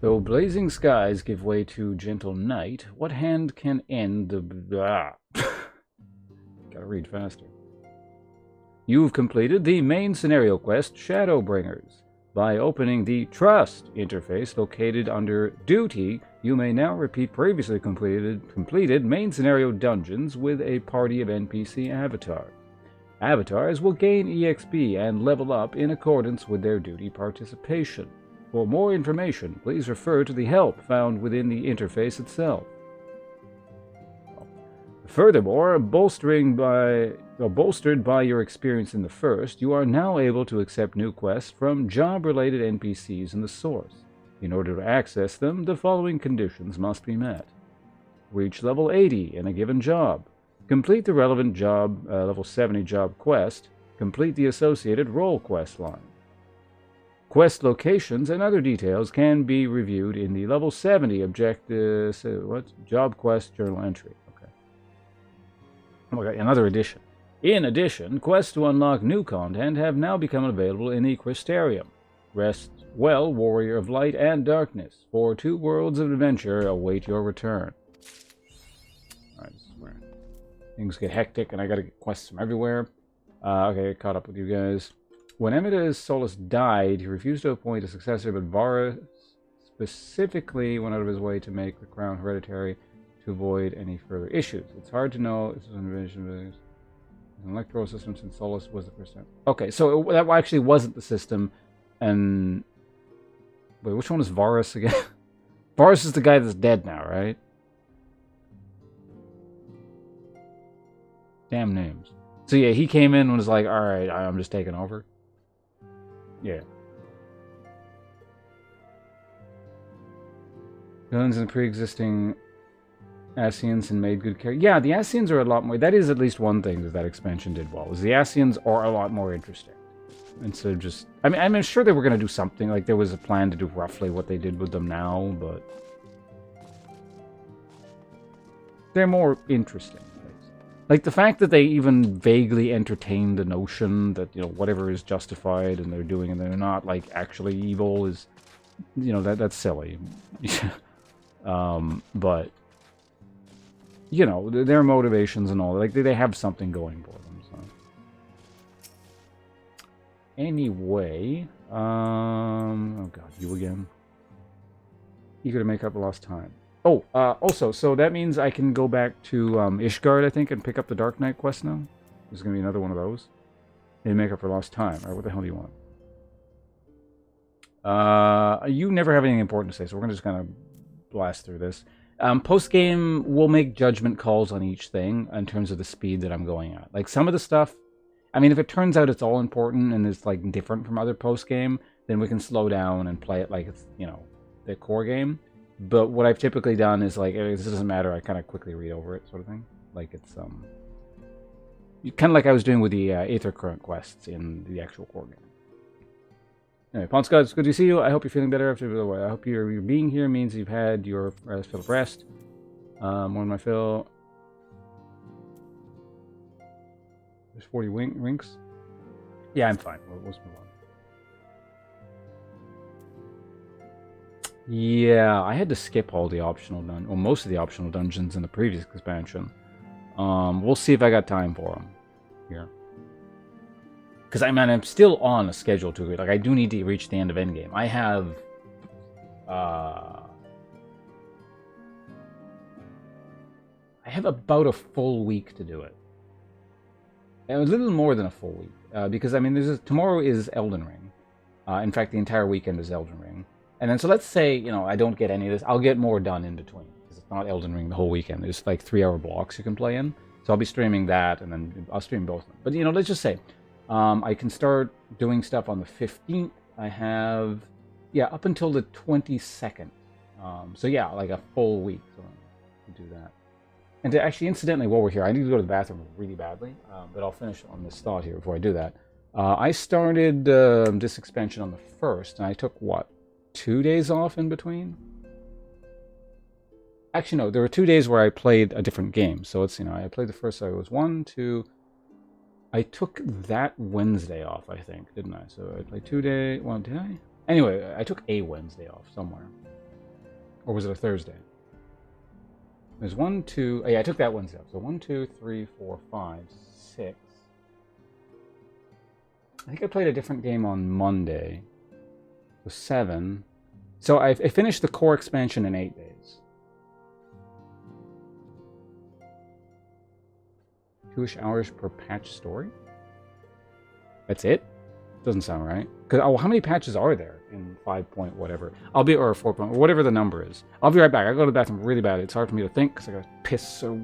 Though blazing skies give way to gentle night, what hand can end the... Gotta read faster. You've completed the main scenario quest, Shadowbringers. By opening the Trust interface located under Duty, you may now repeat previously completed main scenario dungeons with a party of NPC avatars. Avatars will gain EXP and level up in accordance with their duty participation. For more information, please refer to the help found within the interface itself. Furthermore, bolstered by your experience in the first, you are now able to accept new quests from job-related NPCs in the source. In order to access them, the following conditions must be met. Reach level 80 in a given job. Complete the relevant job, level 70 job quest. Complete the associated role quest line. Quest locations and other details can be reviewed in the level 70 job quest journal entry. Okay. Oh my god, another addition. In addition, quests to unlock new content have now become available in the Crystarium. Rest well, Warrior of Light and Darkness, for 2 worlds of adventure await your return. Alright, this is where things get hectic and I gotta get quests from everywhere. Okay, caught up with you guys. When Emida's Solus died, he refused to appoint a successor, but Varus specifically went out of his way to make the crown hereditary to avoid any further issues. It's hard to know. This was an invasion of an electoral system since Solus was the first time. Okay, so that actually wasn't the system. And wait, which one is Varus again? Varus is the guy that's dead now, right? Damn names. So yeah, he came in and was like, all right, I'm just taking over. Yeah. Villains and pre-existing Ascians and made good characters. Yeah, the Ascians are a lot more... That is at least one thing that expansion did well, is the Ascians are a lot more interesting. Instead of just... I'm sure they were going to do something, like there was a plan to do roughly what they did with them now, but... They're more interesting. Like, the fact that they even vaguely entertain the notion that, you know, whatever is justified and they're doing and they're not, like, actually evil is, you know, that's silly. But, you know, their motivations and all, like, they have something going for them, so. Anyway, oh god, you again. Eager to make up lost time. Oh, also, so that means I can go back to Ishgard, I think, and pick up the Dark Knight quest now. There's going to be another one of those. And make up for lost time. Alright, what the hell do you want? You never have anything important to say, so we're going to just kind of blast through this. Post-game, we'll make judgment calls on each thing in terms of the speed that I'm going at. Like, some of the stuff, I mean, if it turns out it's all important and it's, like, different from other post-game, then we can slow down and play it like it's, you know, the core game. But what I've typically done is, like, this doesn't matter, I kind of quickly read over it, sort of thing. Like, it's, kind of like I was doing with the Aether Current quests in the actual core game. Anyway, Pawn Scott, it's good to see you. I hope you're feeling better after the way. I hope your being here means you've had your fill of rest. More than my fill. There's 40 winks. Yeah, I'm fine. We'll move on. Yeah, I had to skip all the optional or most of the optional dungeons in the previous expansion. We'll see if I got time for them here. Because I'm still on a schedule to like I do need to reach the end of Endgame. I have about a full week to do it. A little more than a full week, because I mean, tomorrow is Elden Ring. In fact, the entire weekend is Elden Ring, and then so let's say I don't get any of this. I'll get more done in between because it's not Elden Ring the whole weekend. There's like 3-hour blocks you can play in, so I'll be streaming that, and then I'll stream both of them. But let's just say I can start doing stuff on the 15th. I have up until the 22nd. So yeah, like a full week to do that. And to actually, incidentally, while we're here, I need to go to the bathroom really badly, but I'll finish on this thought here before I do that. I started this expansion on the 1st, and I took, 2 days off in between? Actually, no, there were 2 days where I played a different game. So it's, I played the first, so it was 1, 2... I took that Wednesday off, I think, didn't I? So I played 2 days... Well, did I? Anyway, I took a Wednesday off somewhere. Or was it a Thursday? There's 1, 2... Oh, yeah, I took that Wednesday off. So 1, 2, 3, 4, 5, 6. I think I played a different game on Monday. So 7. So I finished the core expansion in 8 days. 2-ish hours per patch story? That's it? Doesn't sound right. Because how many patches are there in 5 point whatever? Or 4 point, whatever the number is. I'll be right back. I go to the bathroom really bad. It's hard for me to think because I got piss so...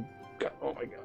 Oh my god.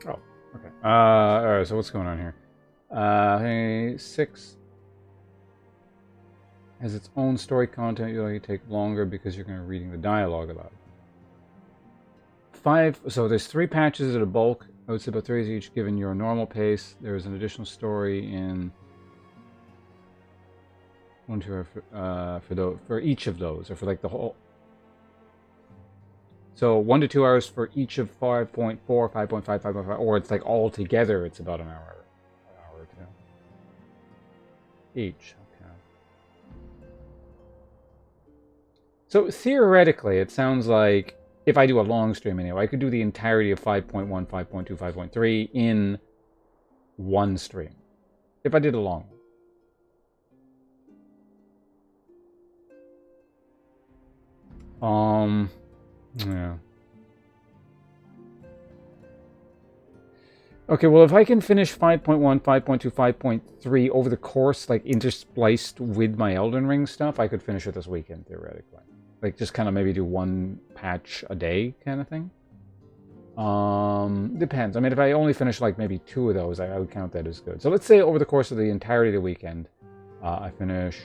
Oh, okay. Alright, so what's going on here? Hey, 6 has its own story content. You'll take longer because you're going to be reading the dialogue aloud. 5, so there's 3 patches at a bulk. I would say about 3 each given your normal pace. There's an additional story in 1, 2 for each of those, or for like the whole. So 1 to 2 hours for each of 5.4, 5.5, 5.5, or it's like all together. It's about an hour or 2 each. Okay. So theoretically, it sounds like if I do a long stream anyway, I could do the entirety of 5.1, 5.2, 5.3 in one stream. If I did a long one. Yeah. Okay, well, if I can finish 5.1, 5.2, 5.3 over the course, like interspliced with my Elden Ring stuff, I could finish it this weekend, theoretically. Like, just kind of maybe do 1 patch a day kind of thing. Depends. I mean, if I only finish, like, maybe 2 of those, I would count that as good. So let's say over the course of the entirety of the weekend, I finish...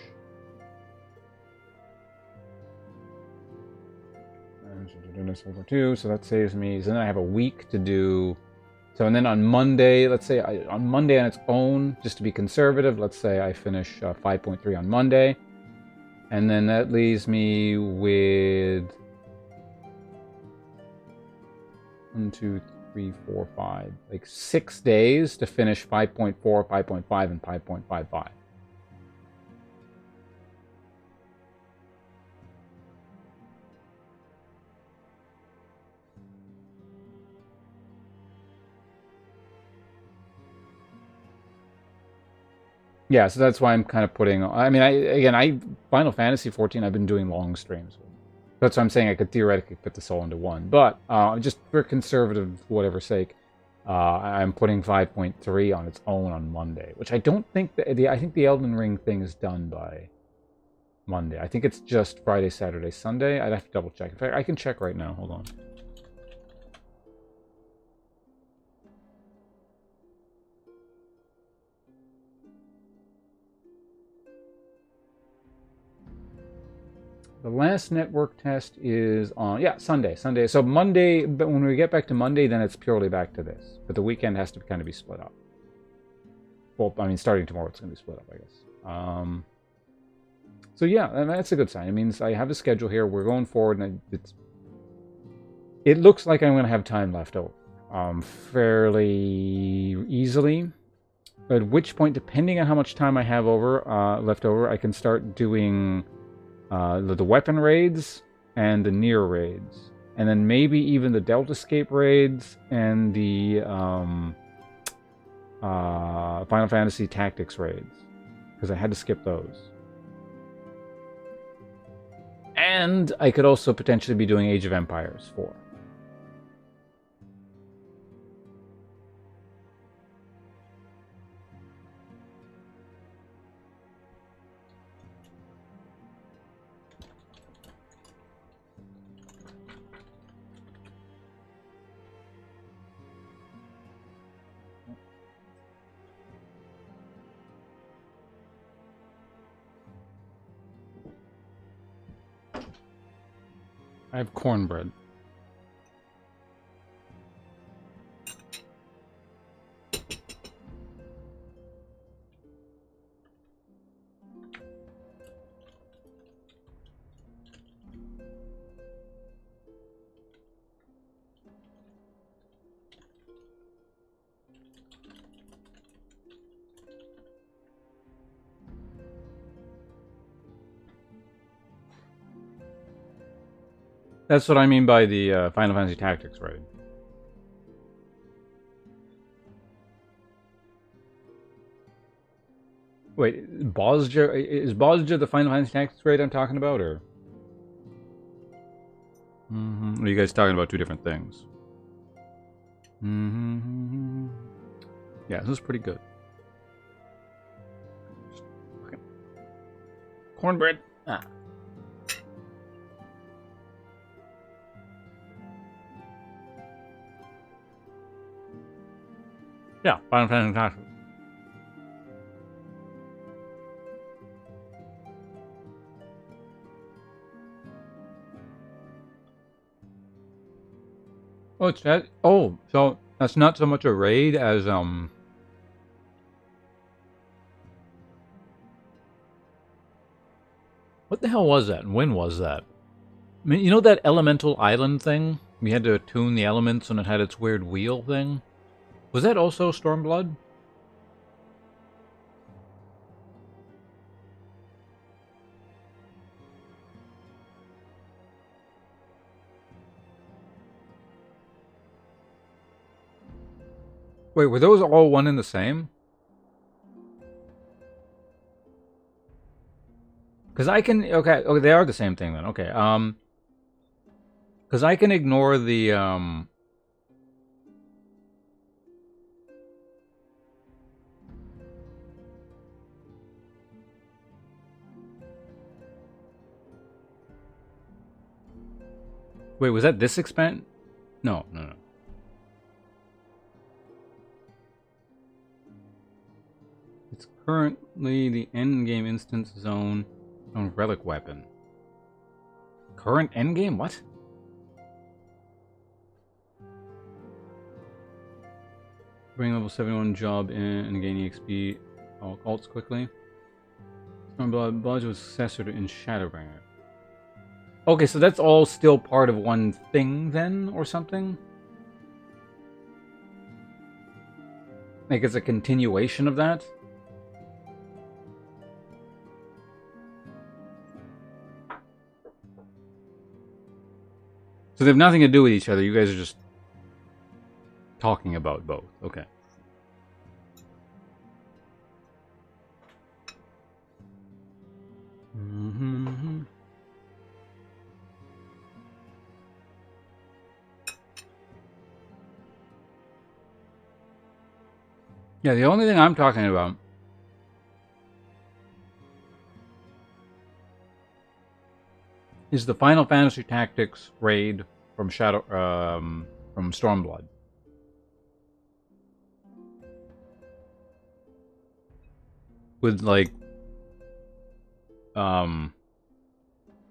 so that saves me... So then I have a week to do... So, and then on Monday, let's say, on Monday on its own, just to be conservative, let's say I finish 5.3 on Monday. And then that leaves me with 1, 2, 3, 4, 5, like 6 days to finish 5.4, 5.5, and 5.55. Yeah, so that's why I'm kind of putting... I mean, Final Fantasy 14, I've been doing long streams. That's why I'm saying I could theoretically fit this all into one. But just for conservative whatever sake, I'm putting 5.3 on its own on Monday, which I don't think... I think the Elden Ring thing is done by Monday. I think it's just Friday, Saturday, Sunday. I'd have to double check. In fact, I can check right now. Hold on. The last network test is on, Sunday. So Monday, but when we get back to Monday, then it's purely back to this. But the weekend has to kind of be split up. Well, I mean, starting tomorrow, it's going to be split up, I guess. So yeah, that's a good sign. It means I have a schedule here. We're going forward, and it looks like I'm going to have time left over. Fairly easily. At which point, depending on how much time I have left over, I can start doing... the weapon raids and the near raids, and then maybe even the Delta Escape raids and the Final Fantasy Tactics raids, because I had to skip those. And I could also potentially be doing Age of Empires 4. I have cornbread. That's what I mean by the Final Fantasy Tactics raid. Wait, Bosja, is Bosja the Final Fantasy Tactics raid I'm talking about, or? Are you guys talking about 2 different things? Yeah, this is pretty good. Okay. Cornbread. Ah. Yeah, Final Fantasy Tactics. Oh, it's that. Oh, so that's not so much a raid as What the hell was that? And when was that? I mean, you know that elemental island thing? We had to attune the elements and it had its weird wheel thing? Was that also Stormblood? Wait, were those all one and the same? Because I can... Okay, they are the same thing then. Okay, because I can ignore the, Wait, was that this expand? No. It's currently the endgame instance zone on relic weapon. Current endgame? What? Bring level 71 job in and gain EXP all cults quickly. Stormblood was successor in Shadowbringer. Okay, so that's all still part of one thing then, or something? Like it's a continuation of that? So they have nothing to do with each other, you guys are just talking about both. Okay. Mm-hmm. Yeah, the only thing I'm talking about is the Final Fantasy Tactics raid from from Stormblood. With like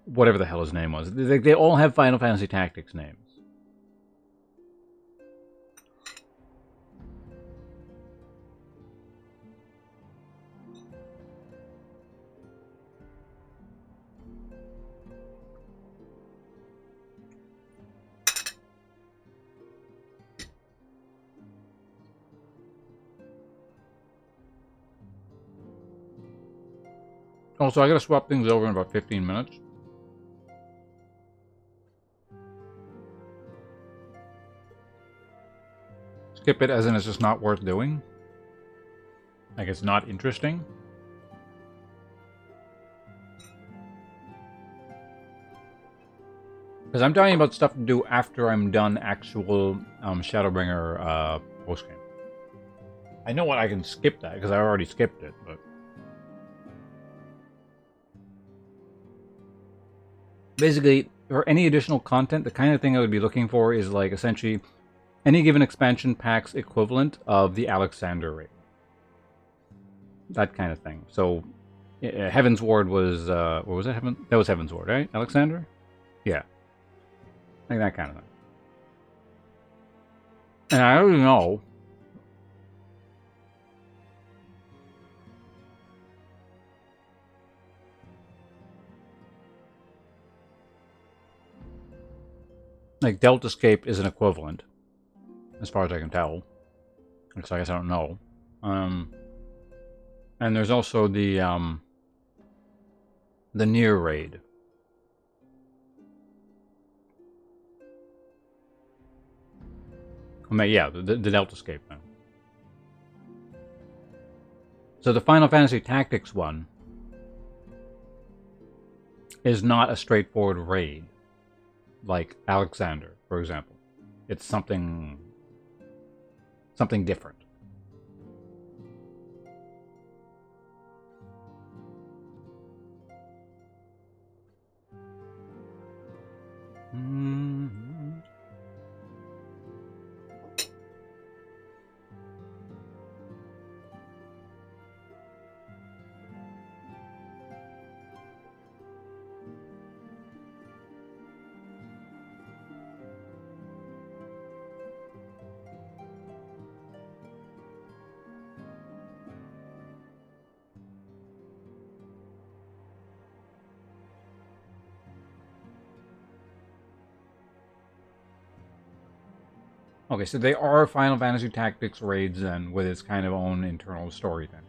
whatever the hell his name was. They all have Final Fantasy Tactics names. Also, I gotta swap things over in about 15 minutes. Skip it as in it's just not worth doing. Like it's not interesting. Because I'm talking about stuff to do after I'm done actual Shadowbringer postgame. I know what I can skip that because I already skipped it, but basically, for any additional content, the kind of thing I would be looking for is like essentially any given expansion pack's equivalent of the Alexander raid. That kind of thing. So, Heaven's Ward was, what was that? That was Heaven's Ward, right? Alexander? Yeah. Like that kind of thing. And I already know. Like, Delta Escape is an equivalent. As far as I can tell. Because I guess I don't know. And there's also the Near raid. I mean, yeah, the Delta Escape thing. So the Final Fantasy Tactics one is not a straightforward raid. Like Alexander, for example. It's something different. Okay, so they are Final Fantasy Tactics raids then, with its kind of own internal story then.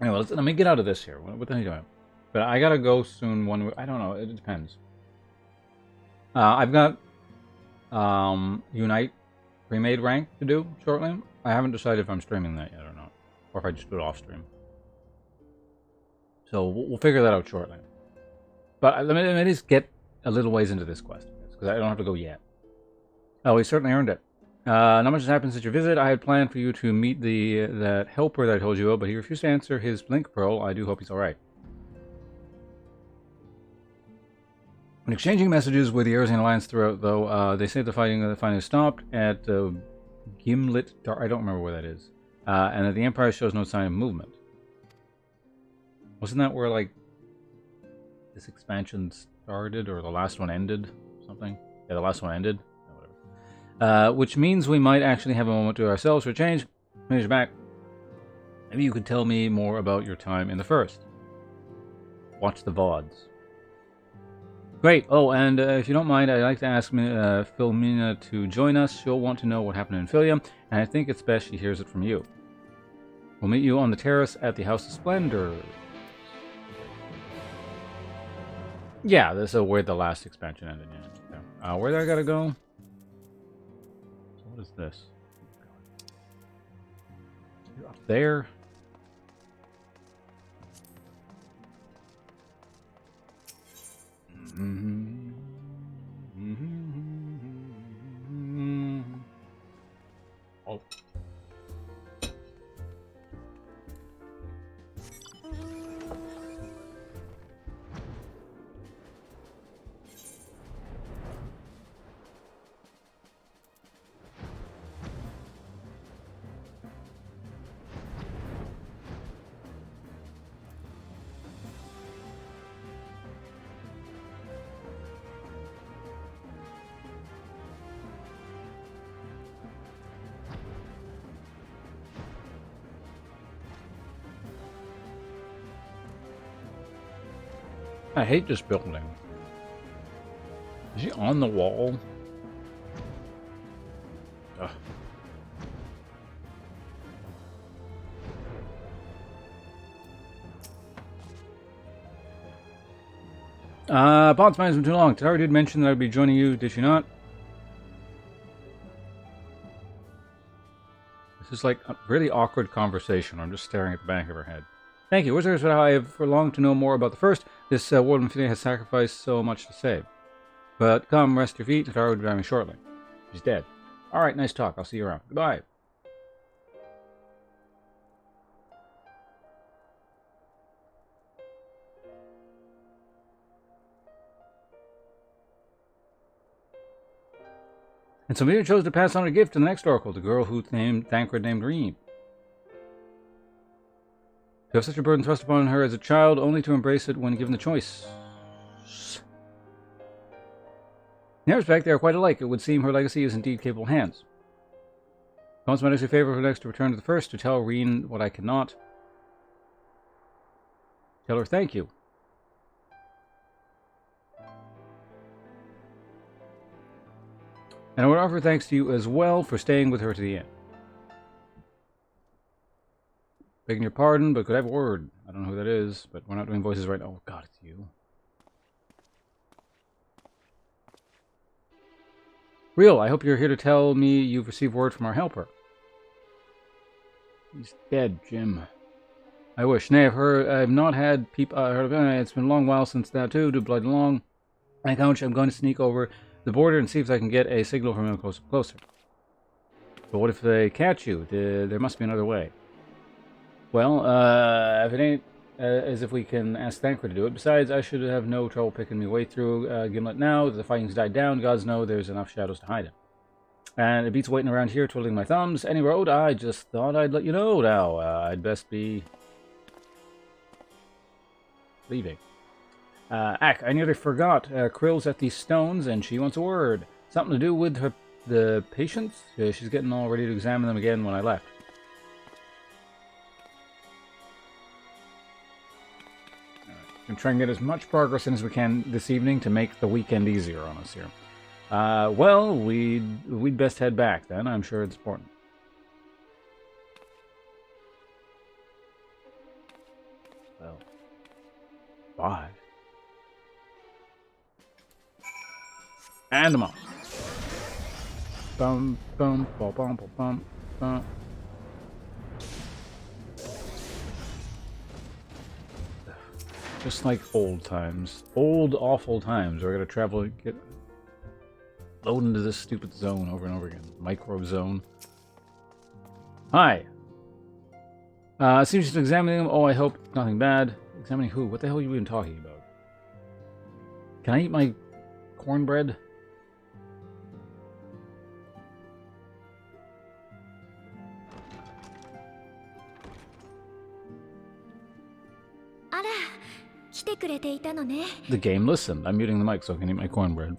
Anyway, let me get out of this here. What the hell are you doing? But I gotta go soon. I don't know. It depends. I've got Unite pre-made rank to do shortly. I haven't decided if I'm streaming that yet or not, or if I just do it off stream. So we'll figure that out shortly. But let me just get a little ways into this quest, because I don't have to go yet. Oh, we certainly earned it. Not much has happened since your visit. I had planned for you to meet that helper that I told you about, but he refused to answer his blink pearl. I do hope he's alright. When exchanging messages with the Erzine Alliance throughout, though, they say the fighting finally stopped at Gimlet Dark. I don't remember where that is. And that the Empire shows no sign of movement. Wasn't that where, like, this expansion started, or the last one ended? Something? Yeah, the last one ended. Which means we might actually have a moment to ourselves for a change. Finish back. Maybe you could tell me more about your time in the first. Watch the VODs. Great. Oh, and if you don't mind, I'd like to ask Philomena to join us. She'll want to know what happened in Philia, and I think it's best she hears it from you. We'll meet you on the terrace at the House of Splendor. Yeah, this is where the last expansion ended. Yeah. Where do I gotta go? What is this? You're up there. Oh. I hate this building. Is he on the wall? Ugh. Bond's mine's been too long. Tara did mention that I'd be joining you, did she not? This is like a really awkward conversation. I'm just staring at the back of her head. Thank you. Wizards, but I have longed to know more about the first. This Warden Filia has sacrificed so much to save. But come, rest your feet. Tara will be driving shortly. She's dead. Alright, nice talk. I'll see you around. Goodbye. And somebody chose to pass on a gift to the next Oracle, the girl who Thancred named Reem. To have such a burden thrust upon her as a child, only to embrace it when given the choice. In that respect, they are quite alike. It would seem her legacy is indeed capable hands. Comes my next favor for next to return to the first, to tell Reen what I cannot. Tell her thank you. And I would offer thanks to you as well for staying with her to the end. Begging your pardon, but could I have a word? I don't know who that is, but we're not doing voices right now. Oh god, it's you. Real, I hope you're here to tell me you've received word from our helper. He's dead, Jim. I wish. Nay, I've not had people heard of it. It's been a long while since that too. Do blood along. I count I'm going to sneak over the border and see if I can get a signal from him closer. But what if they catch you? There must be another way. Well, if it ain't as if we can ask Thancred to do it. Besides, I should have no trouble picking my way through Gimlet now. The fighting's died down. Gods know there's enough shadows to hide it. And it beats waiting around here twiddling my thumbs. Any road? I just thought I'd let you know now. I'd best be leaving. I nearly forgot. Krill's at these stones, and she wants a word. Something to do with the patients? She's getting all ready to examine them again when I left. And try and get as much progress in as we can this evening to make the weekend easier on us here. Well, we'd best head back then. I'm sure it's important. Well, bye. And I'm off. Bum, bum, bum, bum, bum, bum. Just like old times. Old, awful times. We're gonna travel and get... load into this stupid zone over and over again. Micro zone. Hi. Seems to examining them. Oh, I hope nothing bad. Examining who? What the hell are you even talking about? Can I eat my cornbread? The game listened. I'm muting the mic so I can eat my cornbread.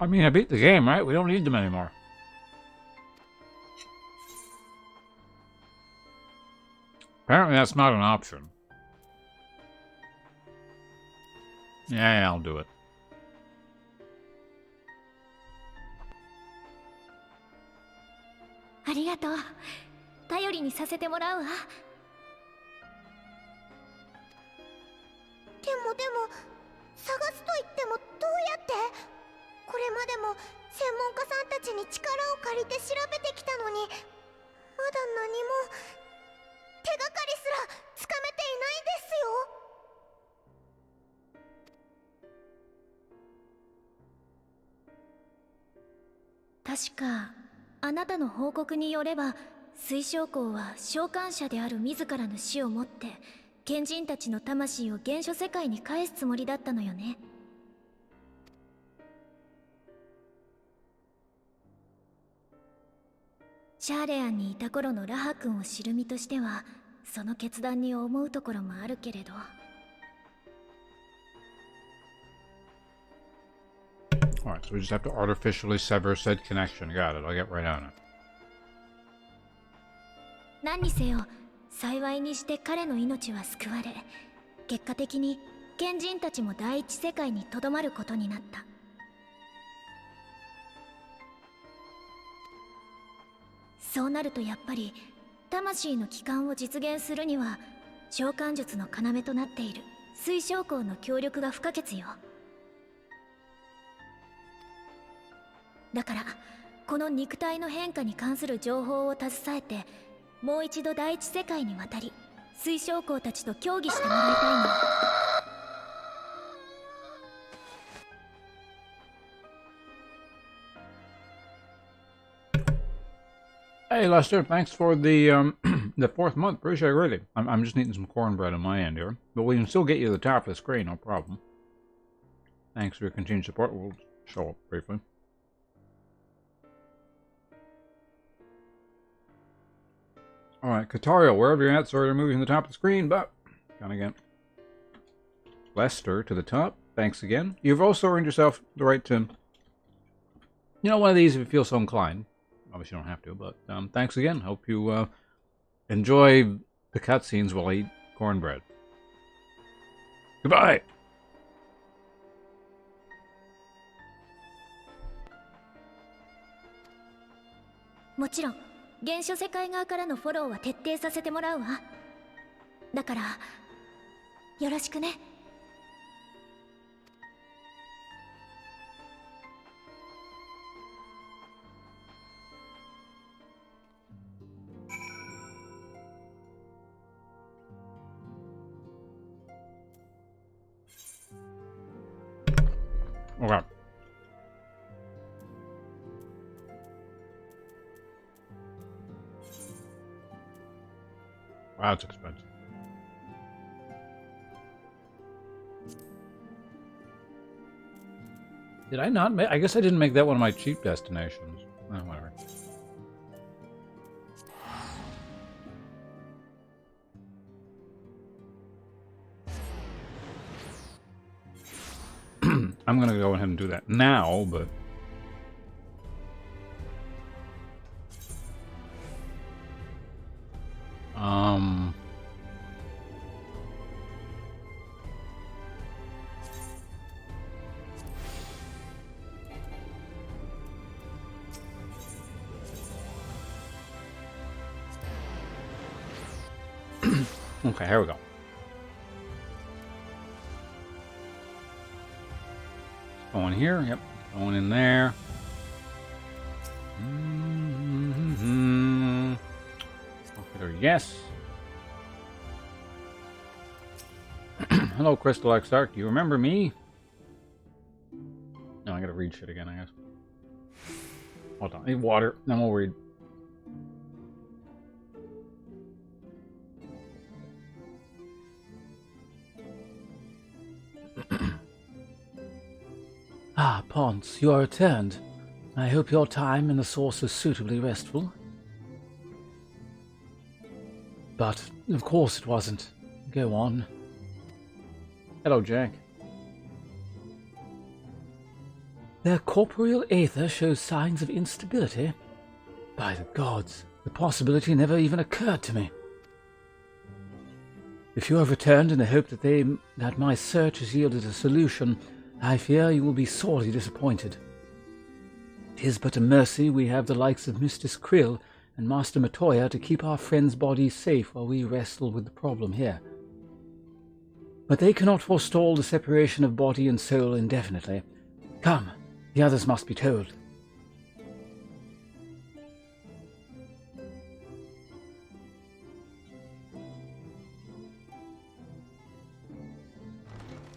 I mean, I beat the game, right? We don't need them anymore. Apparently that's not an option. Yeah, I'll do it. 確かあなたの報告によれば水晶校は召喚者である自らの死をもって賢人たちの魂を原初世界に返すつもりだったのよね。シャーレアンにいた頃のラハ君を知る身としてはその決断に思うところもあるけれど。Alright, so we just have to artificially sever said connection. Got it. I'll get right on it. 何にせよ幸いにして彼の命は救われ、結果的に賢人たちも第一世界にとどまることになった。そうなるとやっぱり魂の帰還を実現するには召喚術の要となっている水晶校の協力が不可欠よ。だからこの肉体の変化に関する情報を携えてもう一度第一世界に渡り水晶校たちと協議してもらいたいの。Hey Lester, thanks for the the 4th month. Appreciate it really. I'm just needing some cornbread on my end here, but we can still get you to the top of the screen, no problem. Thanks for your continued support. We'll show up briefly. Alright, Katario, wherever you're at, sorry to move you from the top of the screen, but gonna get Lester to the top. Thanks again. You've also earned yourself the right to, you know, one of these if you feel so inclined. Obviously you don't have to, but thanks again. Hope you enjoy the cutscenes while I eat cornbread. Goodbye! もちろん原初世界側からのフォローは徹底させてもらうわ。だからよろしくね。Okay. Wow, it's expensive. Did I not make... I guess I didn't make that one of my cheap destinations. Oh, whatever. I'm gonna go ahead and do that now, but... Okay, here we go. Going here, yep. Going in there. Okay, yes. Hello, Crystal Exarch. Do you remember me? No, I gotta read shit again, I guess. Hold on, I need water, then we'll read. Ah, Ponce, you are returned. I hope your time in the source is suitably restful. But, of course it wasn't. Go on. Hello, Jack. Their corporeal aether shows signs of instability. By the gods, the possibility never even occurred to me. If you have returned in the hope that my search has yielded a solution, I fear you will be sorely disappointed. 'Tis but a mercy we have the likes of Mistress Krill and Master Matoya to keep our friends' bodies safe while we wrestle with the problem here. But they cannot forestall the separation of body and soul indefinitely. Come, the others must be told.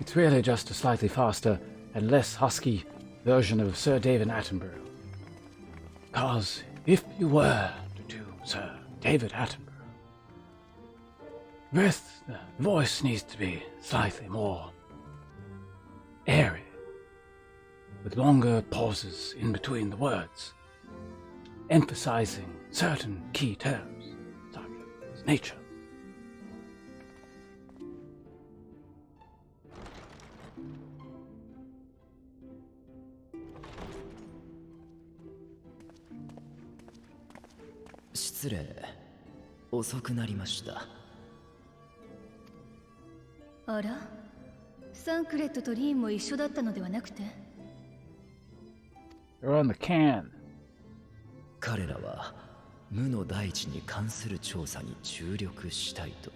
It's really just a slightly faster and less husky version of Sir David Attenborough. Because if you were to do Sir David Attenborough, the voice needs to be slightly more airy, with longer pauses in between the words, emphasizing certain key terms, such as nature.失礼、遅くなりました。あら、サンクレットとリーンも一緒だったのではなくて？ They're on the can. 彼らは無の大地に関する調査に注力したいと。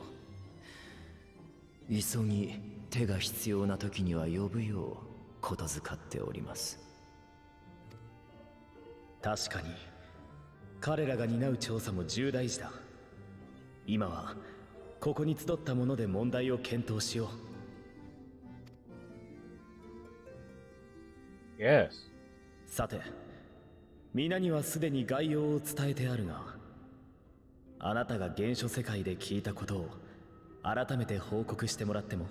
急ぎ手が必要な時には呼ぶようことづかっております。確かに彼らが担う調査も重大事だ。今はここに集ったもので問題を検討しよう。Yes. さて、皆にはすでに概要を伝えてあるが、あなたが原初世界で聞いたことを改めて報告してもらっても。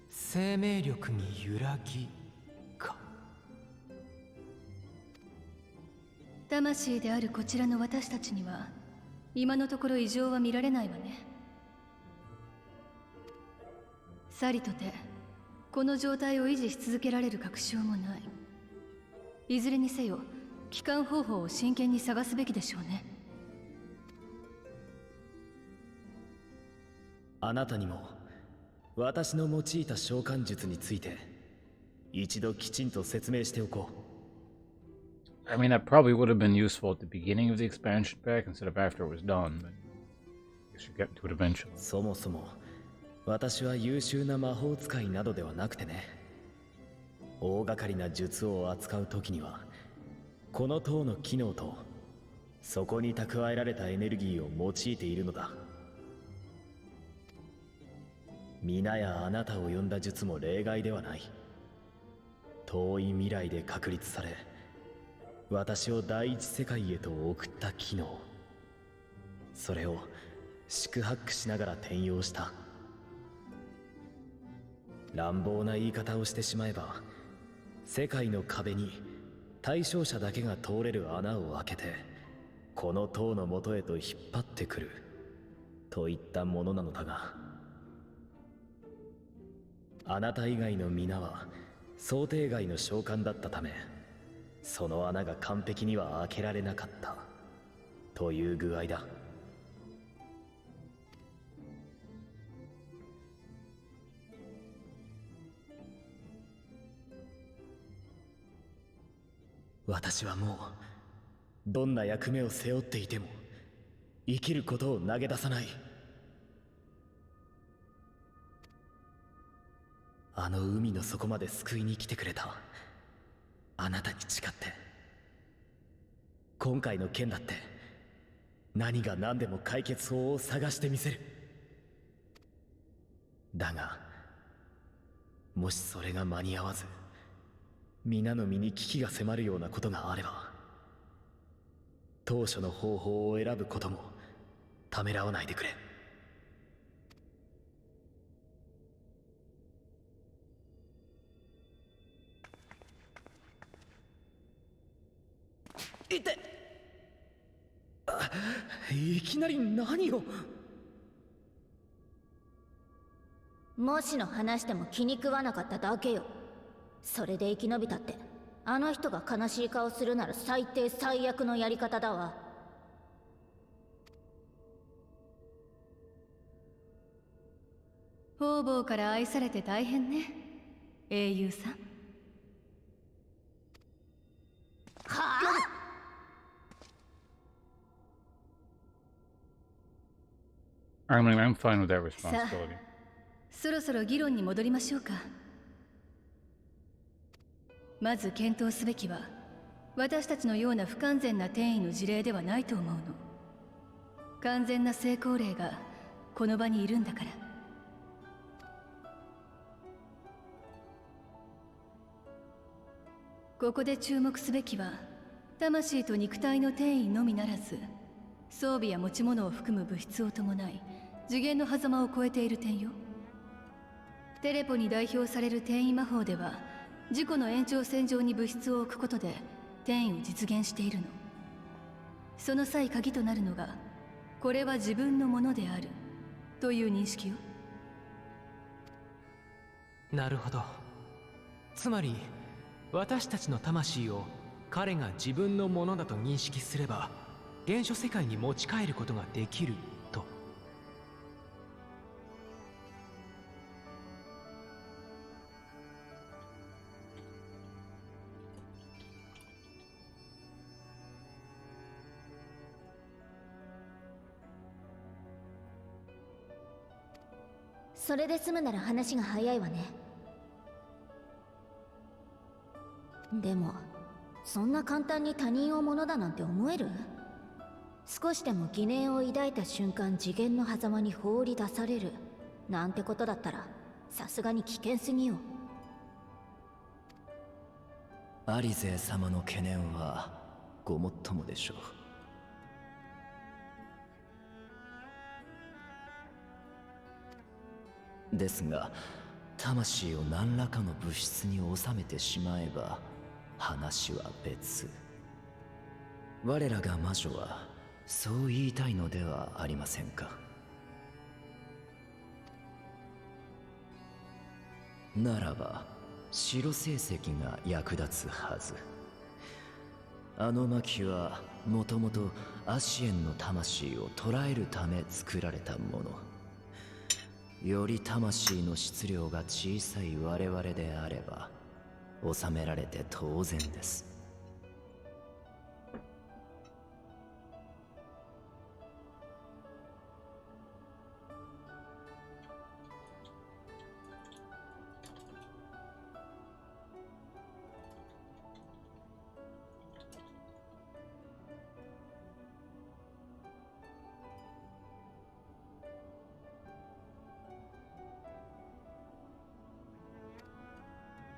生命力に揺らぎか。魂であるこちらの私たちには今のところ異常は見られないわね。さりとてこの状態を維持し続けられる確証もない。いずれにせよ帰還方法を真剣に探すべきでしょうね。あなたにも私の用いた召喚術について一度きちんと説明しておこう。I mean, that probably would have been useful at the beginning of the expansion pack instead of after it was done, but I guess you get to it eventually. そもそも私は優秀な魔法使いなどではなくてね。大掛かりな術を扱う時にはこの塔の機能とそこに蓄えられたエネルギーを用いているのだ。皆やあなたを呼んだ術も例外ではない。遠い未来で確立され私を第一世界へと送った機能、それを四苦八苦しながら転用した。乱暴な言い方をしてしまえば、世界の壁に対象者だけが通れる穴を開けてこの塔の元へと引っ張ってくるといったものなのだが、あなた以外の皆は想定外の召喚だったため、その穴が完璧には開けられなかったという具合だ。私はもうどんな役目を背負っていても生きることを投げ出さない。あの海の底まで救いに来てくれたあなたに誓って、今回の件だって何が何でも解決法を探してみせる。だがもしそれが間に合わず皆の身に危機が迫るようなことがあれば、当初の方法を選ぶこともためらわないでくれ。いて、いきなり何を。もしの話でも気に食わなかっただけよ。それで生き延びたって、あの人が悲しい顔するなら最低最悪のやり方だわ。方々から愛されて大変ね、英雄さん。はあI mean, I'm fine with that さあ responsibility. そろそろ議論に戻りましょうか。まず検討すべきは私たちのような不完全な転移の事例ではないと思うの。完全な成功例がこの場にいるんだから。ここで注目すべきは、魂と肉体の転移のみならず、装備や持ち物を含む物質を伴い次元の狭間を超えている点よ。テレポに代表される転移魔法では、自己の延長線上に物質を置くことで転移を実現しているの。その際鍵となるのが、これは自分のものであるという認識よ。なるほど。つまり私たちの魂を彼が自分のものだと認識すれば、原初世界に持ち帰ることができると。それで済むなら話が早いわね。でもそんな簡単に他人をものだなんて思える？少しでも疑念を抱いた瞬間次元の狭間に放り出されるなんてことだったら、さすがに危険すぎよ。アリゼ様の懸念はごもっともでしょう。ですが、魂を何らかの物質に収めてしまえば話は別。我らが魔女はそう言いたいのではありませんか。ならば白成績が役立つはず。あの巻はもともとアシエンの魂を捕らえるため作られたもの。より魂の質量が小さい我々であれば収められて当然です。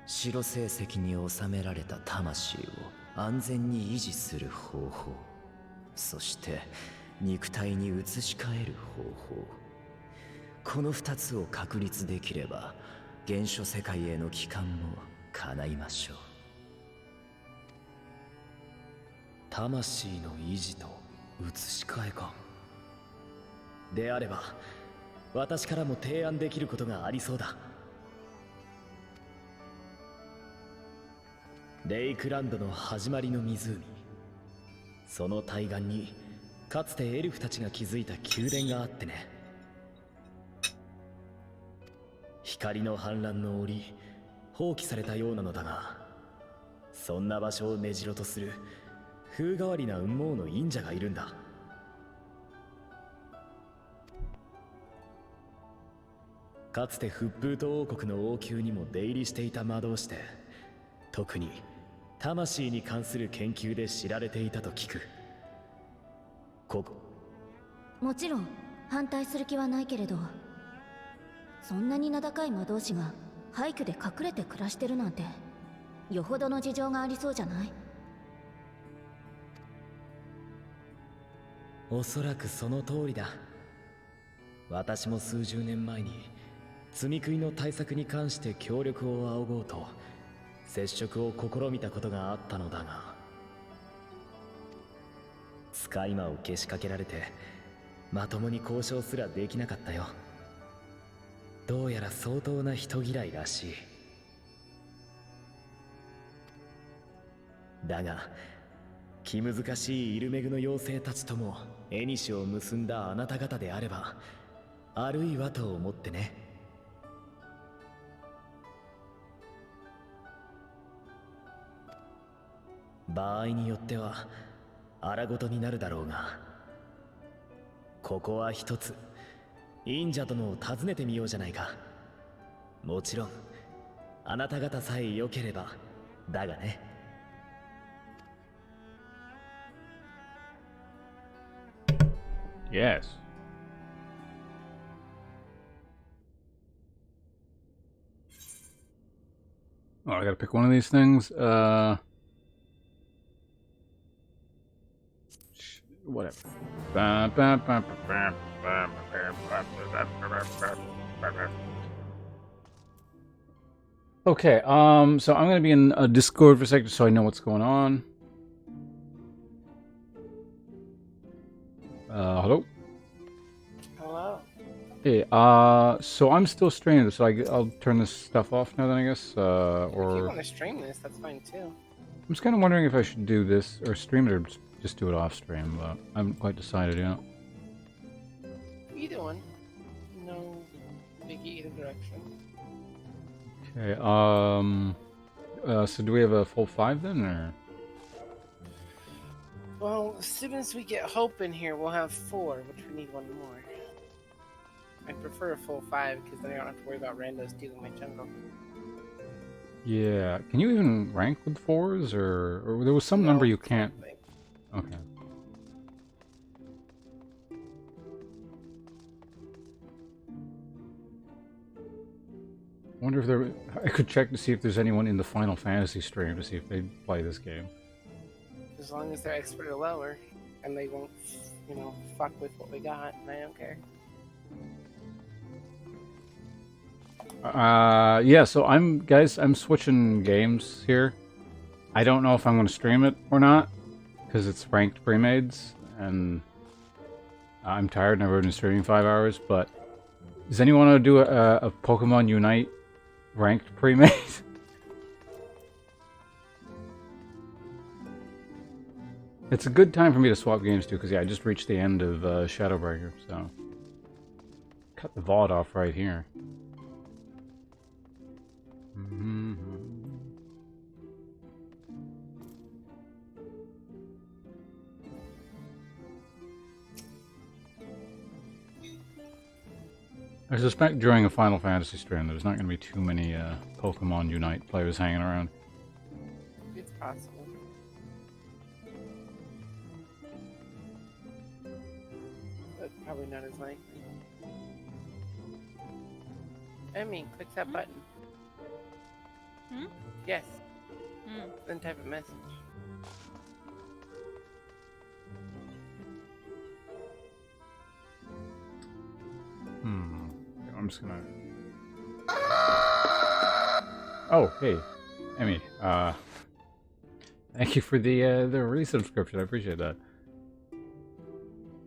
白成績に収められた魂を安全に維持する方法、そして肉体に移し替える方法、この2つを確立できれば原初世界への帰還も叶いましょう。魂の維持と移し替えか。であれば私からも提案できることがありそうだ。レイクランドの始まりの湖、その対岸にかつてエルフたちが築いた宮殿があってね。光の反乱の折放棄されたようなのだが、そんな場所を根城とする風変わりな雲母の忍者がいるんだ。かつて復風と王国の王宮にも出入りしていた魔導士で、特に魂に関する研究で知られていたと聞く。もちろん反対する気はないけれど、そんなに名高い魔導士が廃墟で隠れて暮らしてるなんて、よほどの事情がありそうじゃない？おそらくその通りだ。私も数十年前に積み食いの対策に関して協力を仰ごうと接触を試みたことがあったのだが、使い魔をけしかけられてまともに交渉すらできなかったよ。どうやら相当な人嫌いらしい。だが気難しいイルメグの妖精たちとも縁を結んだあなた方であれば、あるいはと思ってね。場合によっては荒事になるだろうが、ここは一つ忍者殿を訪ねてみようじゃないか。もちろんあなた方さえ良ければだがね。Yes. Oh, I gotta pick one of these things. Whatever. Okay, so I'm gonna be in a Discord for a second so I know what's going on. Hello? Hello. Hey, so I'm still streaming this, so I'll turn this stuff off now then, I guess, If you or... want to stream this, that's fine too. I'm just kind of wondering if I should do this, or stream it, or just do it off stream, but I haven't quite decided yet. Either one. No biggie either direction. Okay, so do we have a full 5 then, or...? Well, as soon as we get Hope in here, we'll have 4, which we need one more. I prefer a full 5, because then I don't have to worry about randos stealing my jungle. Yeah, can you even rank with 4s, or there was some number you can't... Okay. I wonder if there... I could check to see if there's anyone in the Final Fantasy stream to see if they play this game. As long as they're expert or lower, and they won't, you know, fuck with what we got, I don't care. Yeah, so I'm switching games here. I don't know if I'm going to stream it or not, because it's ranked pre-mades, and I'm tired and I've already been streaming 5 hours, but does anyone want to do a Pokemon Unite ranked pre-made? It's a good time for me to swap games too, because yeah, I just reached the end of Shadowbringers, so cut the VOD off right here. I suspect during a Final Fantasy stream there's not going to be too many Pokemon Unite players hanging around. It's possible. But probably not as likely. Emmy, click that button. Hmm? Yes. Hmm. Then type a message. I'm just gonna... Oh, hey, Emmy, thank you for the resubscription, I appreciate that.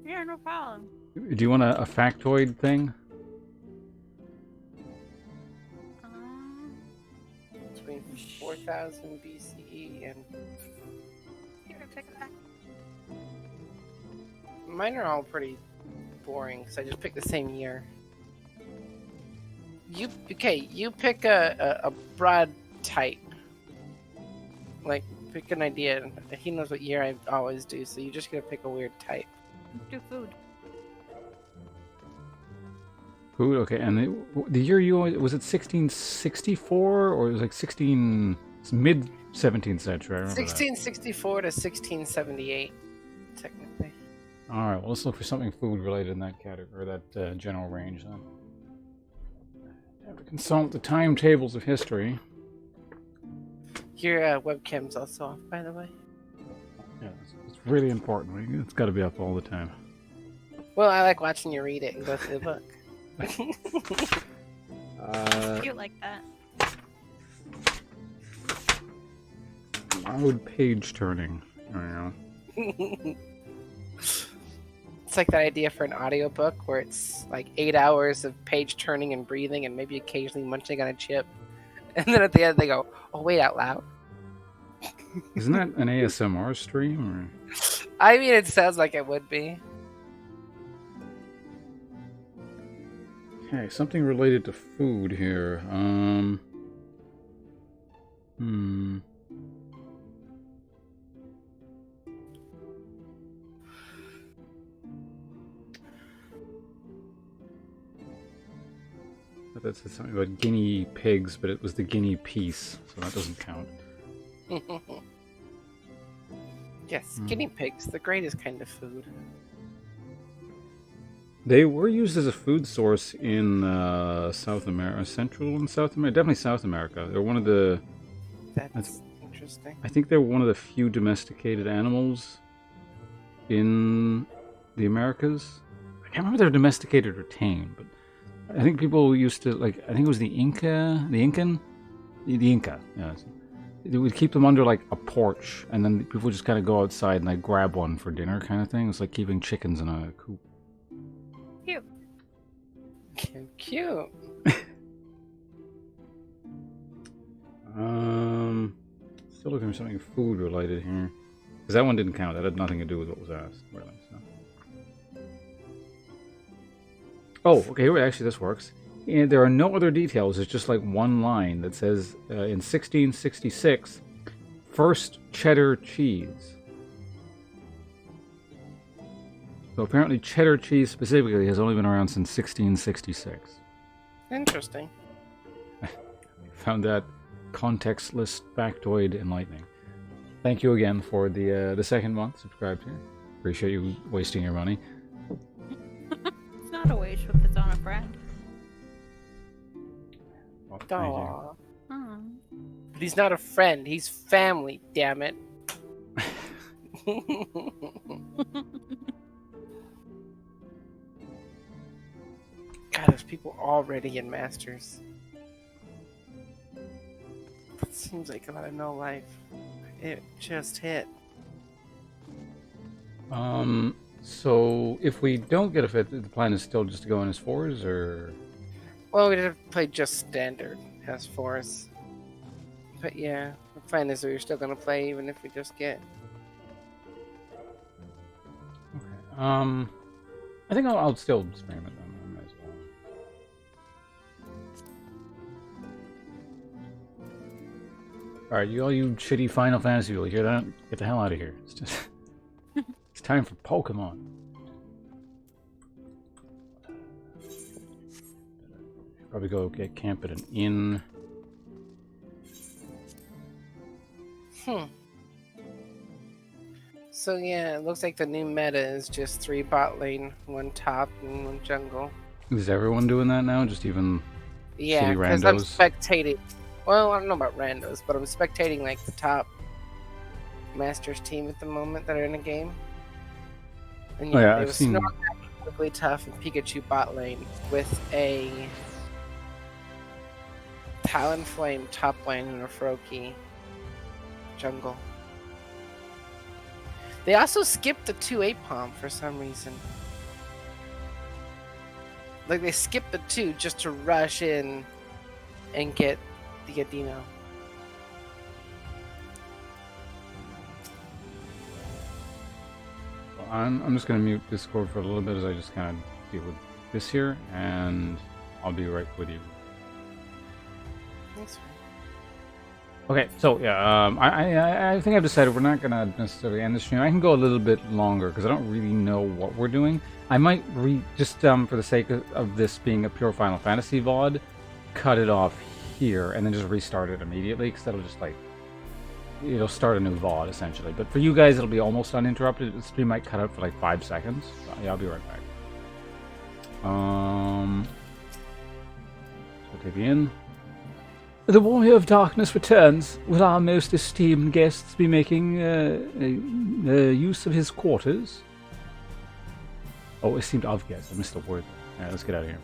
Yeah, no problem. Do you want a factoid thing? Between 4000 BCE and... Here, take it back. Mine are all pretty boring, because I just picked the same year. You pick a broad type. Like, pick an idea. He knows what year I always do, so you're just gonna pick a weird type. Do food. Food, okay, and the year you... Was it 1664, or it was like mid-17th century? I remember 1664 to 1678, technically. Alright, well let's look for something food-related in that category, or that general range, then. I have to consult the timetables of history. Your webcam's also off, by the way. Yeah, it's really important. It's got to be up all the time. Well, I like watching you read it and go through the book. Cute like that. Loud page turning. There you go. It's like that idea for an audiobook where it's like 8 hours of page turning and breathing and maybe occasionally munching on a chip. And then at the end they go, oh, wait out loud. Isn't that an ASMR stream? Or... I mean, it sounds like it would be. Okay, something related to food here. That said something about guinea pigs, but it was the guinea piece, so that doesn't count. Yes, guinea pigs, the greatest kind of food. They were used as a food source in South America, Central and South America, definitely South America. They're one of the. That's interesting. I think they're one of the few domesticated animals in the Americas. I can't remember if they're domesticated or tame, but I think people used to like. I think it was the Inca, the Inca. Yeah, they would keep them under like a porch, and then people would just kind of go outside and like grab one for dinner, kind of thing. It's like keeping chickens in a coop. Cute. Cute. Still looking for something food related here, because that one didn't count. That had nothing to do with what was asked, really. So. Oh, okay. Actually, this works. And there are no other details. It's just like one line that says, in 1666, first cheddar cheese. So apparently cheddar cheese specifically has only been around since 1666. Interesting. Found that contextless factoid enlightening. Thank you again for the second month subscribed here. Appreciate you wasting your money. It's not a waste if it's on a friend. Aww. Aw. But he's not a friend. He's family. Damn it. God, there's people already in Masters. That seems like a lot of no life. It just hit. So if we don't get a fit, the plan is still just to go in as fours, or? Well, we'd have to play just standard as fours. But yeah, the plan is that we're still gonna play even if we just get. Okay. I think I'll still spam it then. I might as well. All right, all you shitty Final Fantasy people, you hear that? Get the hell out of here. It's just. It's time for Pokemon. Probably go get camp at an inn. So yeah, it looks like the new meta is just 3 bot lane, 1 top, and 1 jungle. Is everyone doing that now? Just even Yeah, shitty because I'm randos? spectating. Well, I don't know about randos, but I'm spectating like the top Masters team at the moment that are in the game. And Oh, yeah, it I've was seen- Snorlax, quickly tough, and Pikachu bot lane with a Talonflame top lane and a Froakie jungle. They also skipped the 2 Apom for some reason. Like they skipped the 2 just to rush in and get the Adino. I'm just going to mute Discord for a little bit as I just kind of deal with this here, and I'll be right with you. That's fine. Okay, so yeah, I think I've decided we're not going to necessarily end the stream. I can go a little bit longer because I don't really know what we're doing. I might just for the sake of this being a pure Final Fantasy VOD, cut it off here and then just restart it immediately, because that'll just like, it'll start a new VOD essentially. But for you guys, it'll be almost uninterrupted. The stream might cut out for like 5 seconds. So, yeah, I'll be right back. So take you in. The Warrior of Darkness returns. Will our most esteemed guests be making use of his quarters? Oh, esteemed of guests. I missed the word. Alright, let's get out of here.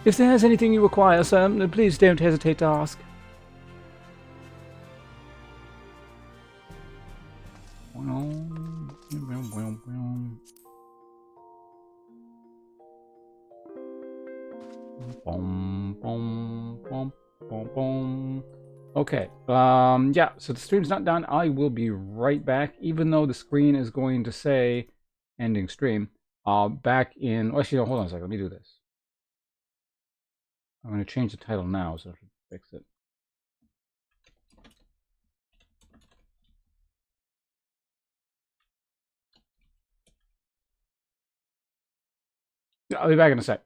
If there's anything you require, sir, please don't hesitate to ask. Okay, yeah, so the stream's not done. I will be right back, even though the screen is going to say ending stream. Back in, well, actually, no, hold on a second, let me do this. I'm going to change the title now, so I should fix it. I'll be back in a sec.